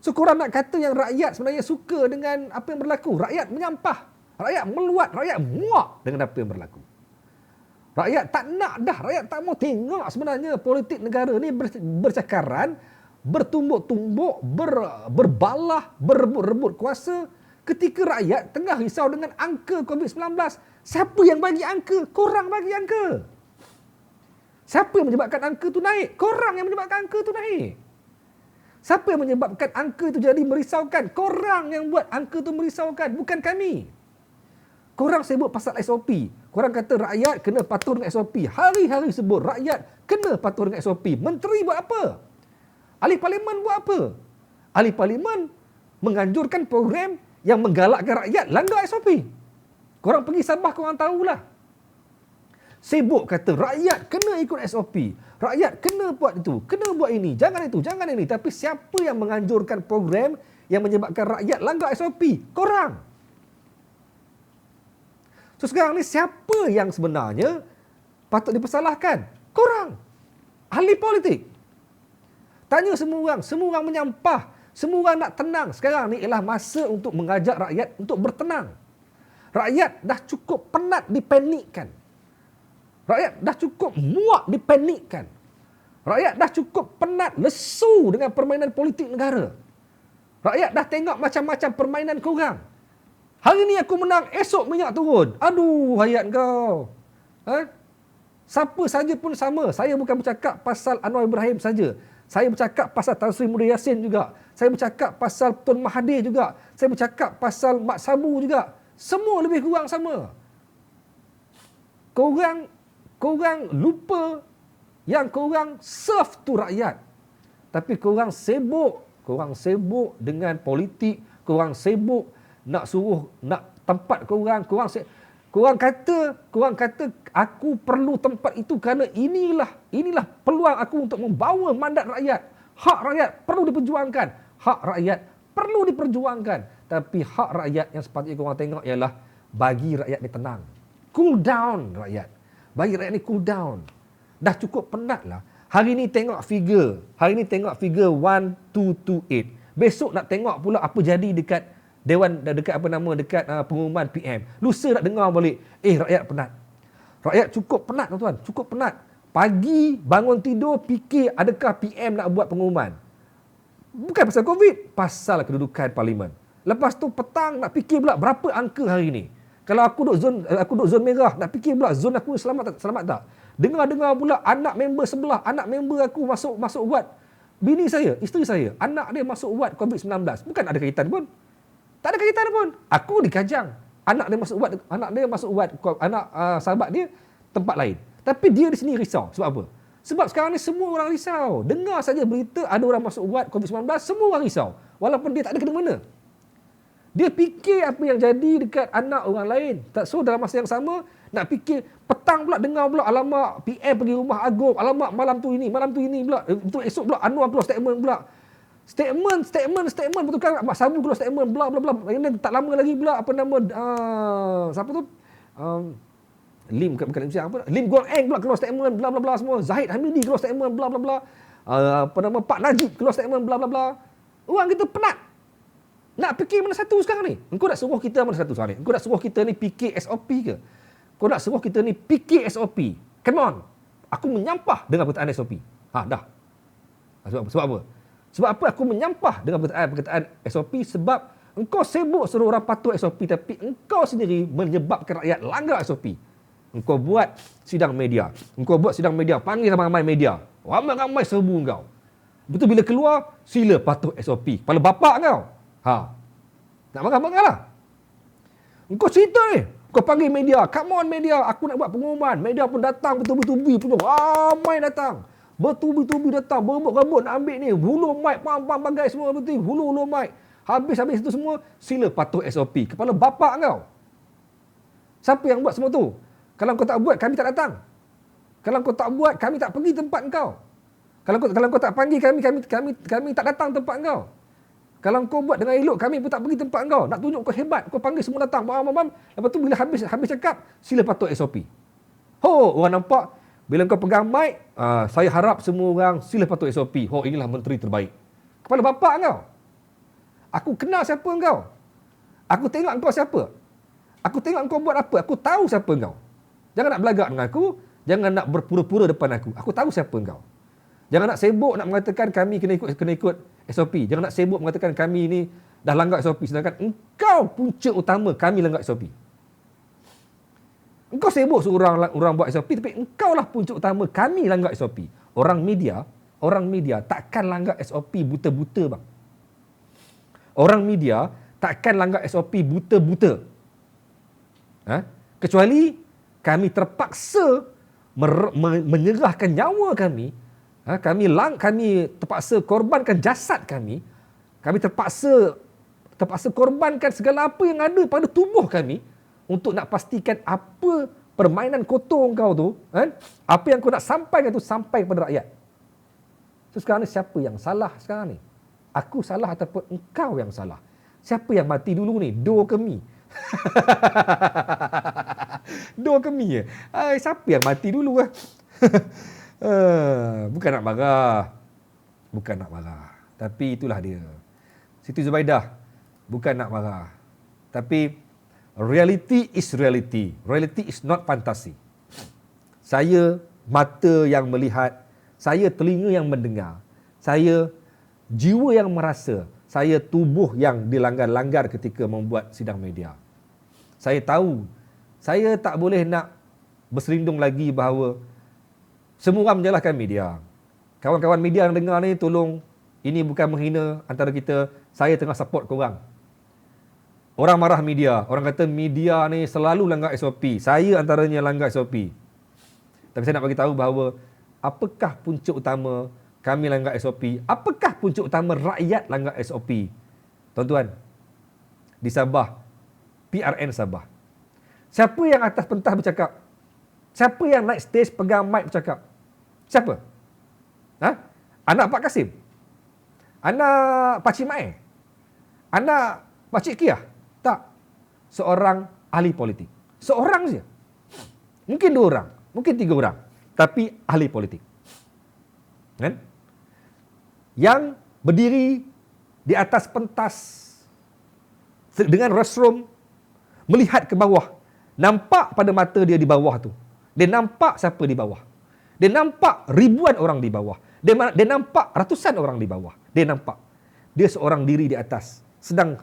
B: So korang nak kata yang rakyat sebenarnya suka dengan apa yang berlaku. Rakyat menyampah. Rakyat meluat. Rakyat muak dengan apa yang berlaku. Rakyat tak nak dah. Rakyat tak mau tengok sebenarnya politik negara ni bercakaran, bertumbuk-tumbuk, berbalah, berebut-rebut kuasa. Ketika rakyat tengah risau dengan angka COVID-19, siapa yang bagi angka? Korang bagi angka. Siapa yang menyebabkan angka tu naik? Korang yang menyebabkan angka tu naik. Siapa yang menyebabkan angka itu jadi merisaukan? Korang yang buat angka tu merisaukan, bukan kami. Korang sebut pasal SOP. Korang kata rakyat kena patuh dengan SOP. Hari-hari sebut rakyat kena patuh dengan SOP. Menteri buat apa? Ahli parlimen buat apa? Ahli parlimen menganjurkan program yang menggalakkan rakyat langgar SOP. Korang pergi Sabah, korang tahulah. Sibuk kata rakyat kena ikut SOP. Rakyat kena buat itu, kena buat ini, jangan itu, jangan ini. Tapi siapa yang menganjurkan program yang menyebabkan rakyat langgar SOP? Korang. So sekarang ni siapa yang sebenarnya patut dipersalahkan? Korang. Ahli politik. Tanya semua orang menyampah, semua orang nak tenang. Sekarang ni ialah masa untuk mengajak rakyat untuk bertenang. Rakyat dah cukup penat dipanikkan. Rakyat dah cukup muak dipanikkan. Rakyat dah cukup penat lesu dengan permainan politik negara. Rakyat dah tengok macam-macam permainan korang. Hari ni aku menang, esok minyak turun. Aduh, hayat kau. Siapa saja pun sama. Saya bukan bercakap pasal Anwar Ibrahim saja. Saya bercakap pasal Tan Sri Muda Yassin juga. Saya bercakap pasal Tun Mahathir juga. Saya bercakap pasal Mat Sabu juga. Semua lebih kurang sama. Korang lupa yang korang serve tu rakyat. Tapi korang sibuk dengan politik. Korang sibuk nak tempat korang kata aku perlu tempat itu kerana inilah peluang aku untuk membawa mandat rakyat. Hak rakyat perlu diperjuangkan. Tapi hak rakyat yang sepatutnya korang tengok ialah bagi rakyat ni tenang. Cool down rakyat. Bagi rakyat ni cool down. Dah cukup penat lah. Hari ni tengok figure 1228. Besok nak tengok pula apa jadi dekat dekat pengumuman PM. Lusa nak dengar balik, rakyat penat. Rakyat cukup penat tuan-tuan, cukup penat. Pagi bangun tidur fikir adakah PM nak buat pengumuman. Bukan pasal COVID, pasal kedudukan parlimen. Lepas tu petang nak fikir pula berapa angka hari ni. Kalau aku duduk zon merah, nak fikir pula zon aku selamat tak. Dengar pula anak member sebelah, anak member aku masuk wad. Bini saya, isteri saya, anak dia masuk wad COVID-19. Bukan ada kaitan pun. Tak ada kaitan pun. Aku dikajang. Anak dia masuk wad sahabat dia tempat lain. Tapi dia di sini risau. Sebab apa? Sebab sekarang ni semua orang risau. Dengar saja berita ada orang masuk wad COVID-19, semua orang risau. Walaupun dia tak ada kena mana. Dia fikir apa yang jadi dekat anak orang lain. So dalam masa yang sama, nak fikir petang pula dengar pula alamak PM pergi rumah Agong, alamak malam tu ini pula. Itu esok pula Anwar keluar statement pula. Statement betul kan Mak Sabu keluar statement bla bla bla. Yang tak lama lagi pula siapa tu? Lim Guang Eng pula keluar statement bla bla bla semua. Zahid Hamidi keluar statement bla bla bla. Pak Najib keluar statement bla bla bla. Orang kita penat. Nak fikir mana satu sekarang ni? Engkau nak suruh kita mana satu sekarang ni? Engkau nak suruh kita ni fikir SOP ke? Kau nak suruh kita ni fikir SOP? Come on. Aku menyampah dengan perkataan SOP. Dah. Sebab apa? Sebab apa aku menyampah dengan perkataan SOP? Sebab engkau sibuk suruh orang patuh SOP, tapi engkau sendiri menyebabkan rakyat langgar SOP. Engkau buat sidang media. Panggil ramai-ramai media. Ramai-ramai serbu engkau. Betul bila keluar, sila patuh SOP. Kepala bapak kau. Nak marah-marah lah. Engkau cerita ni. Kau panggil media. Come on media. Aku nak buat pengumuman. Media pun datang betul-betul. Ramai datang. Bertubi-tubi datang, berebut-rebut nak ambil ni. Hulur mic, pam-pam bagai semua betul. Hulur mic. Habis itu semua, sila patuh SOP. Kepala bapak kau. Siapa yang buat semua tu? Kalau kau tak buat, kami tak datang. Kalau kau tak buat, kami tak pergi tempat kau. Kalau kau tak panggil kami tak datang tempat kau. Kalau kau buat dengan elok, kami pun tak pergi tempat kau. Nak tunjuk kau hebat, kau panggil semua datang. Bam. Lepas tu bila habis cakap, sila patuh SOP. Orang nampak bila kau pegang mic, saya harap semua orang sila patuh SOP. Inilah menteri terbaik. Kepala bapak kau. Aku kenal siapa kau. Aku tengok kau siapa. Aku tengok kau buat apa. Aku tahu siapa kau. Jangan nak belagak dengan aku. Jangan nak berpura-pura depan aku. Aku tahu siapa kau. Jangan nak sibuk nak mengatakan kami kena ikut SOP. Jangan nak sibuk mengatakan kami ni dah langgar SOP. Sedangkan engkau punca utama kami langgar SOP. Engkau sibuk suruh orang buat SOP, tapi engkau lah punca utama kami langgar SOP. Orang media takkan langgar SOP buta-buta, bang. Orang media takkan langgar SOP buta-buta. Kecuali kami terpaksa menyerahkan nyawa kami. Kami terpaksa korbankan jasad kami. Kami terpaksa korbankan segala apa yang ada pada tubuh kami untuk nak pastikan apa permainan kotor kau tu, apa yang kau nak sampaikan tu sampai kepada rakyat. So sekarang ni siapa yang salah sekarang ni? Aku salah ataupun engkau yang salah? Siapa yang mati dulu ni? Do ke mi? Do ke mi? Siapa yang mati dulu? Bukan nak marah. Tapi itulah dia. Siti Zubaidah, bukan nak marah. Tapi reality is reality. Reality is not fantasy. Saya mata yang melihat, saya telinga yang mendengar, saya jiwa yang merasa, saya tubuh yang dilanggar-langgar ketika membuat sidang media. Saya tahu, saya tak boleh nak berselindung lagi bahawa semua orang menyalahkan media. Kawan-kawan media yang dengar ni, tolong, ini bukan menghina antara kita, saya tengah support korang. Orang marah media, orang kata media ni selalu langgar SOP. Saya antaranya langgar SOP. Tapi saya nak bagi tahu bahawa apakah punca utama kami langgar SOP? Apakah punca utama rakyat langgar SOP? Tuan-tuan, di Sabah, PRN Sabah. Siapa yang atas pentas bercakap? Siapa yang naik stage pegang mic bercakap? Siapa? Anak Pak Kasim? Anak Pakcik Mae? Anak Pakcik Kia? Tak. Seorang ahli politik. Seorang saja. Mungkin 2 orang. Mungkin 3 orang. Tapi ahli politik. Kan? Yang berdiri di atas pentas dengan restroom, melihat ke bawah. Nampak pada mata dia di bawah tu. Dia nampak siapa di bawah. Dia nampak ribuan orang di bawah. Dia nampak ratusan orang di bawah. Dia nampak. Dia seorang diri di atas. Sedang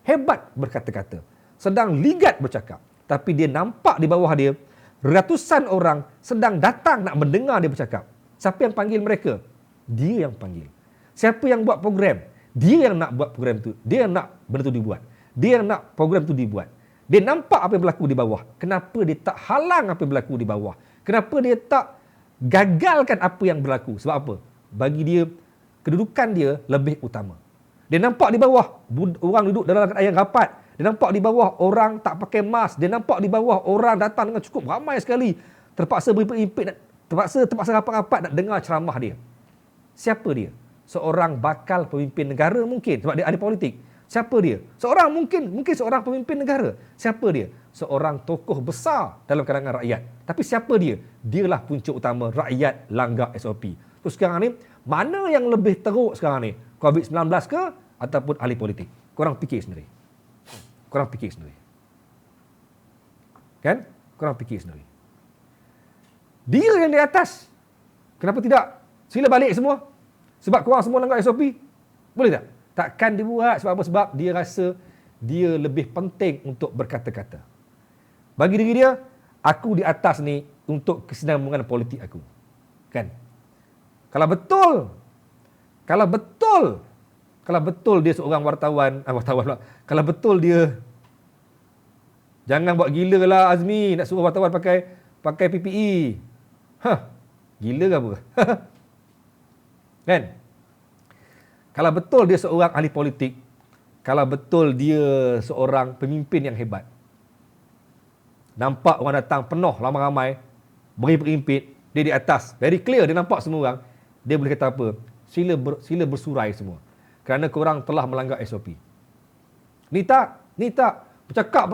B: hebat berkata-kata. Sedang ligat bercakap. Tapi dia nampak di bawah dia, ratusan orang sedang datang nak mendengar dia bercakap. Siapa yang panggil mereka? Dia yang panggil. Siapa yang buat program? Dia yang nak buat program tu. Dia yang nak benda tu dibuat. Dia yang nak program tu dibuat. Dia nampak apa yang berlaku di bawah. Kenapa dia tak halang apa yang berlaku di bawah? Kenapa dia tak gagalkan apa yang berlaku? Sebab apa? Bagi dia, kedudukan dia lebih utama. Dia nampak di bawah orang duduk dalam keadaan yang rapat. Dia nampak di bawah orang tak pakai mask. Dia nampak di bawah orang datang dengan cukup ramai sekali. Terpaksa berimpit, terpaksa rapat-rapat nak dengar ceramah dia. Siapa dia? Seorang bakal pemimpin negara mungkin. Sebab dia ahli politik. Siapa dia? Mungkin seorang pemimpin negara. Siapa dia? Seorang tokoh besar dalam kalangan rakyat. Tapi siapa dia? Dialah punca utama rakyat langgar SOP. So sekarang ni, mana yang lebih teruk sekarang ni? COVID-19 ke ataupun ahli politik? Korang fikir sendiri. Kan? Korang fikir sendiri. Dia yang di atas. Kenapa tidak? Sila balik semua. Sebab korang semua langgar SOP. Boleh tak? Takkan dibuat. Sebab apa? Sebab dia rasa dia lebih penting untuk berkata-kata. Bagi diri dia, aku di atas ni untuk kesinambungan politik aku. Kan? Kalau betul dia seorang wartawan pula. Kalau betul dia, jangan buat gila lah Azmi, nak suruh wartawan pakai PPE. Gila ke apa? Kan? Kalau betul dia seorang ahli politik, kalau betul dia seorang pemimpin yang hebat, nampak orang datang penuh ramai-ramai, berimpit-impit, dia di atas, very clear, dia nampak semua orang, dia boleh kata apa? Sila bersurai semua. Kerana korang telah melanggar SOP. Ni tak, bercakap,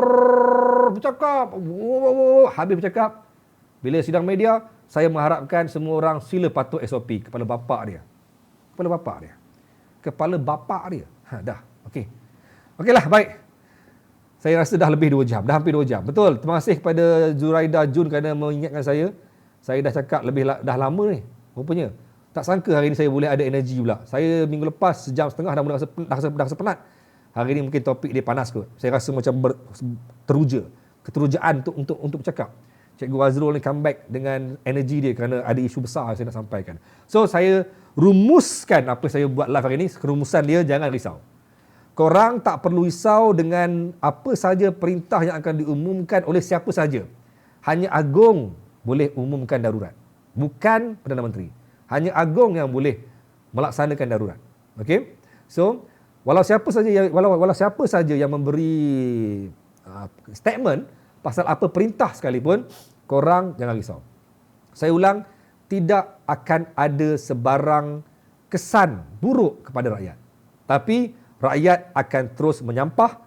B: habis bercakap. Bila sidang media, saya mengharapkan semua orang sila patuh SOP. Kepala bapa dia. Dah, okey. Okeylah, baik. Saya rasa dah lebih 2 jam, dah hampir 2 jam. Betul, terima kasih kepada Zuraida Jun kerana mengingatkan saya. Saya dah cakap dah lama ni, rupanya. Tak sangka hari ni saya boleh ada energi pula. Saya minggu lepas sejam setengah dah mula rasa penat. Hari ni mungkin topik dia panas kot. Saya rasa macam keterujaan untuk bercakap. Cikgu Azrul ni comeback dengan energi dia kerana ada isu besar yang saya nak sampaikan. So saya rumuskan apa saya buat live hari ni. Kerumusan dia, jangan risau. Korang tak perlu risau dengan apa saja perintah yang akan diumumkan oleh siapa saja. Hanya Agong boleh umumkan darurat, bukan Perdana Menteri. Hanya Agong yang boleh melaksanakan darurat. Okey? So, walau siapa saja yang memberi statement pasal apa perintah sekalipun, korang jangan risau. Saya ulang, tidak akan ada sebarang kesan buruk kepada rakyat. Tapi rakyat akan terus menyampah,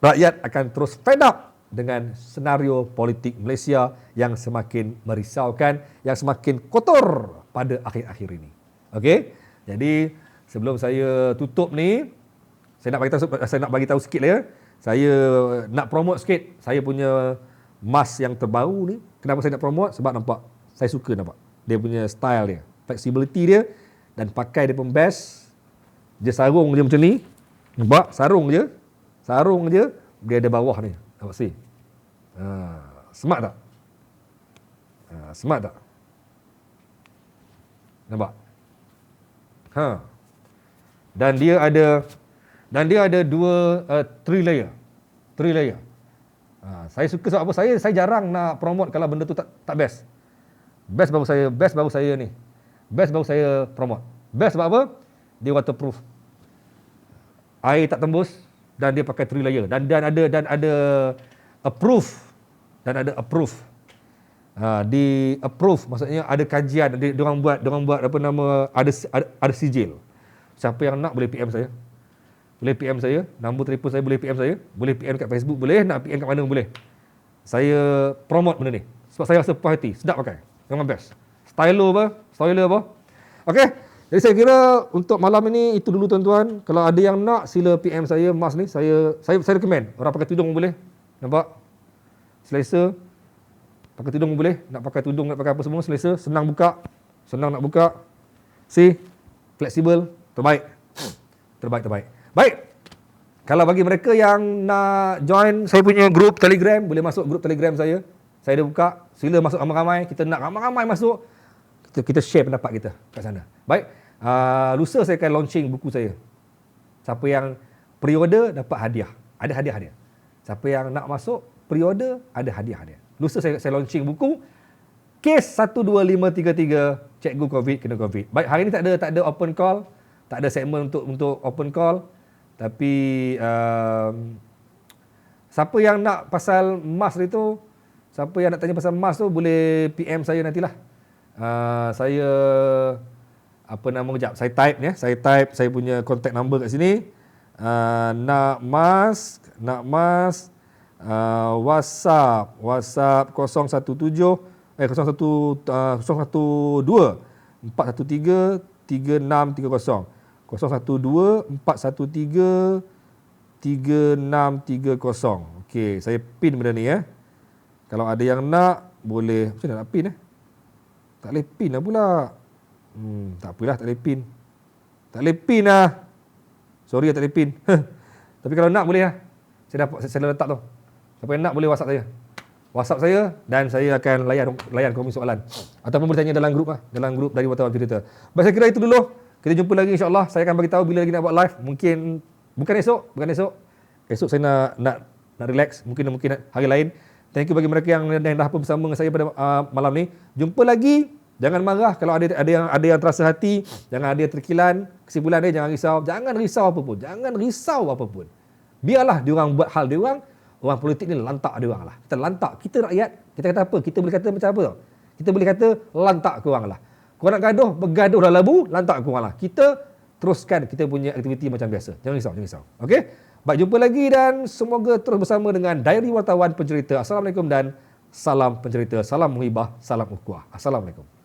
B: rakyat akan terus fed up dengan senario politik Malaysia yang semakin merisaukan, yang semakin kotor pada akhir-akhir ini. Okey? Jadi sebelum saya tutup ni, saya nak bagi tahu sikit lah ya. Saya nak promote sikit saya punya mask yang terbaru ni. Kenapa saya nak promote? Sebab nampak, saya suka nampak dia punya style dia, flexibility dia, dan pakai dia pun best. Dia sarung je macam ni. Nampak? Sarung je, dia ada bawah ni. Nampak sih? Smart tak? Smart tak? Nampak? Dan dia ada 3 layer. Saya suka sebab apa? Saya jarang nak promote kalau benda tu tak best. Best baru saya ni. Best baru saya promote. Best sebab apa? Dia waterproof. Air tak tembus dan dia pakai 3 layer dan ada approve. Di approve maksudnya ada kajian, dia orang buat apa nama, ada sijil. Siapa yang nak boleh PM saya. Nombor telefon saya boleh PM saya. Boleh PM kat Facebook boleh, nak PM kat mana boleh. Saya promote benda ni sebab saya rasa puas hati, sedap pakai. Memang best. Stylo apa? Okey. Jadi saya kira untuk malam ini itu dulu tuan-tuan. Kalau ada yang nak, sila PM saya mask ni. Saya recommend. Orang pakai tudung boleh. Nampak? Selesa. Pakai tudung boleh. Nak pakai tudung, nak pakai apa semua, selesa. Senang nak buka. See? Fleksibel. Terbaik. Baik. Kalau bagi mereka yang nak join saya punya grup Telegram, boleh masuk grup Telegram saya. Saya dah buka. Sila masuk ramai-ramai. Kita nak ramai-ramai masuk. Kita share pendapat kita kat sana. Baik. Lusa saya akan launching buku saya. Siapa yang pre-order dapat hadiah. Ada hadiah dia. Siapa yang nak masuk pre-order, ada hadiah dia. Lusa saya launching buku Kes 12533 Cikgu COVID kena COVID. Baik, hari ni tak ada open call, tak ada segmen untuk open call. Tapi siapa yang nak pasal mask itu, siapa yang nak tanya pasal mask tu boleh PM saya nantilah. Saya saya type saya punya contact number kat sini. Nak mask, WhatsApp 017 012 413 3630 012 413 3630. Okey, saya pin benda ni ya. Kalau ada yang nak boleh, macam mana nak pin Tak boleh pin lah pula. Tak apalah, tak boleh pin. Sorry tak boleh pin. Tapi kalau nak boleh lah. Saya dah letak tu. Siapa yang nak boleh WhatsApp saya dan saya akan layan komen soalan. Ataupun boleh tanya dalam grup dari Wartawan Cerita. Baik, saya kira itu dulu. Kita jumpa lagi insya-Allah. Saya akan bagi tahu bila lagi nak buat live. Mungkin bukan esok. Esok saya nak relax. Mungkin hari lain. Thank you bagi mereka yang dah bersama dengan saya pada malam ni. Jumpa lagi. Jangan marah kalau ada yang terasa hati, jangan ada yang terkilan. Kesimpulan dia, jangan risau apa pun. Biarlah diorang buat hal diorang. orang politik ni lantak dia orang lah. Kita lantak. Kita rakyat, kita kata apa? Kita boleh kata macam apa tau? Kita boleh kata lantak ke orang lah. Korang nak gaduh, bergaduh dalam labu, lantak ke orang lah. Kita teruskan kita punya aktiviti macam biasa. Jangan risau. Okey? Baik, jumpa lagi dan semoga terus bersama dengan Diary Wartawan Pencerita. Assalamualaikum dan salam pencerita. Salam muhibah, salam ukhuwah. Assalamualaikum.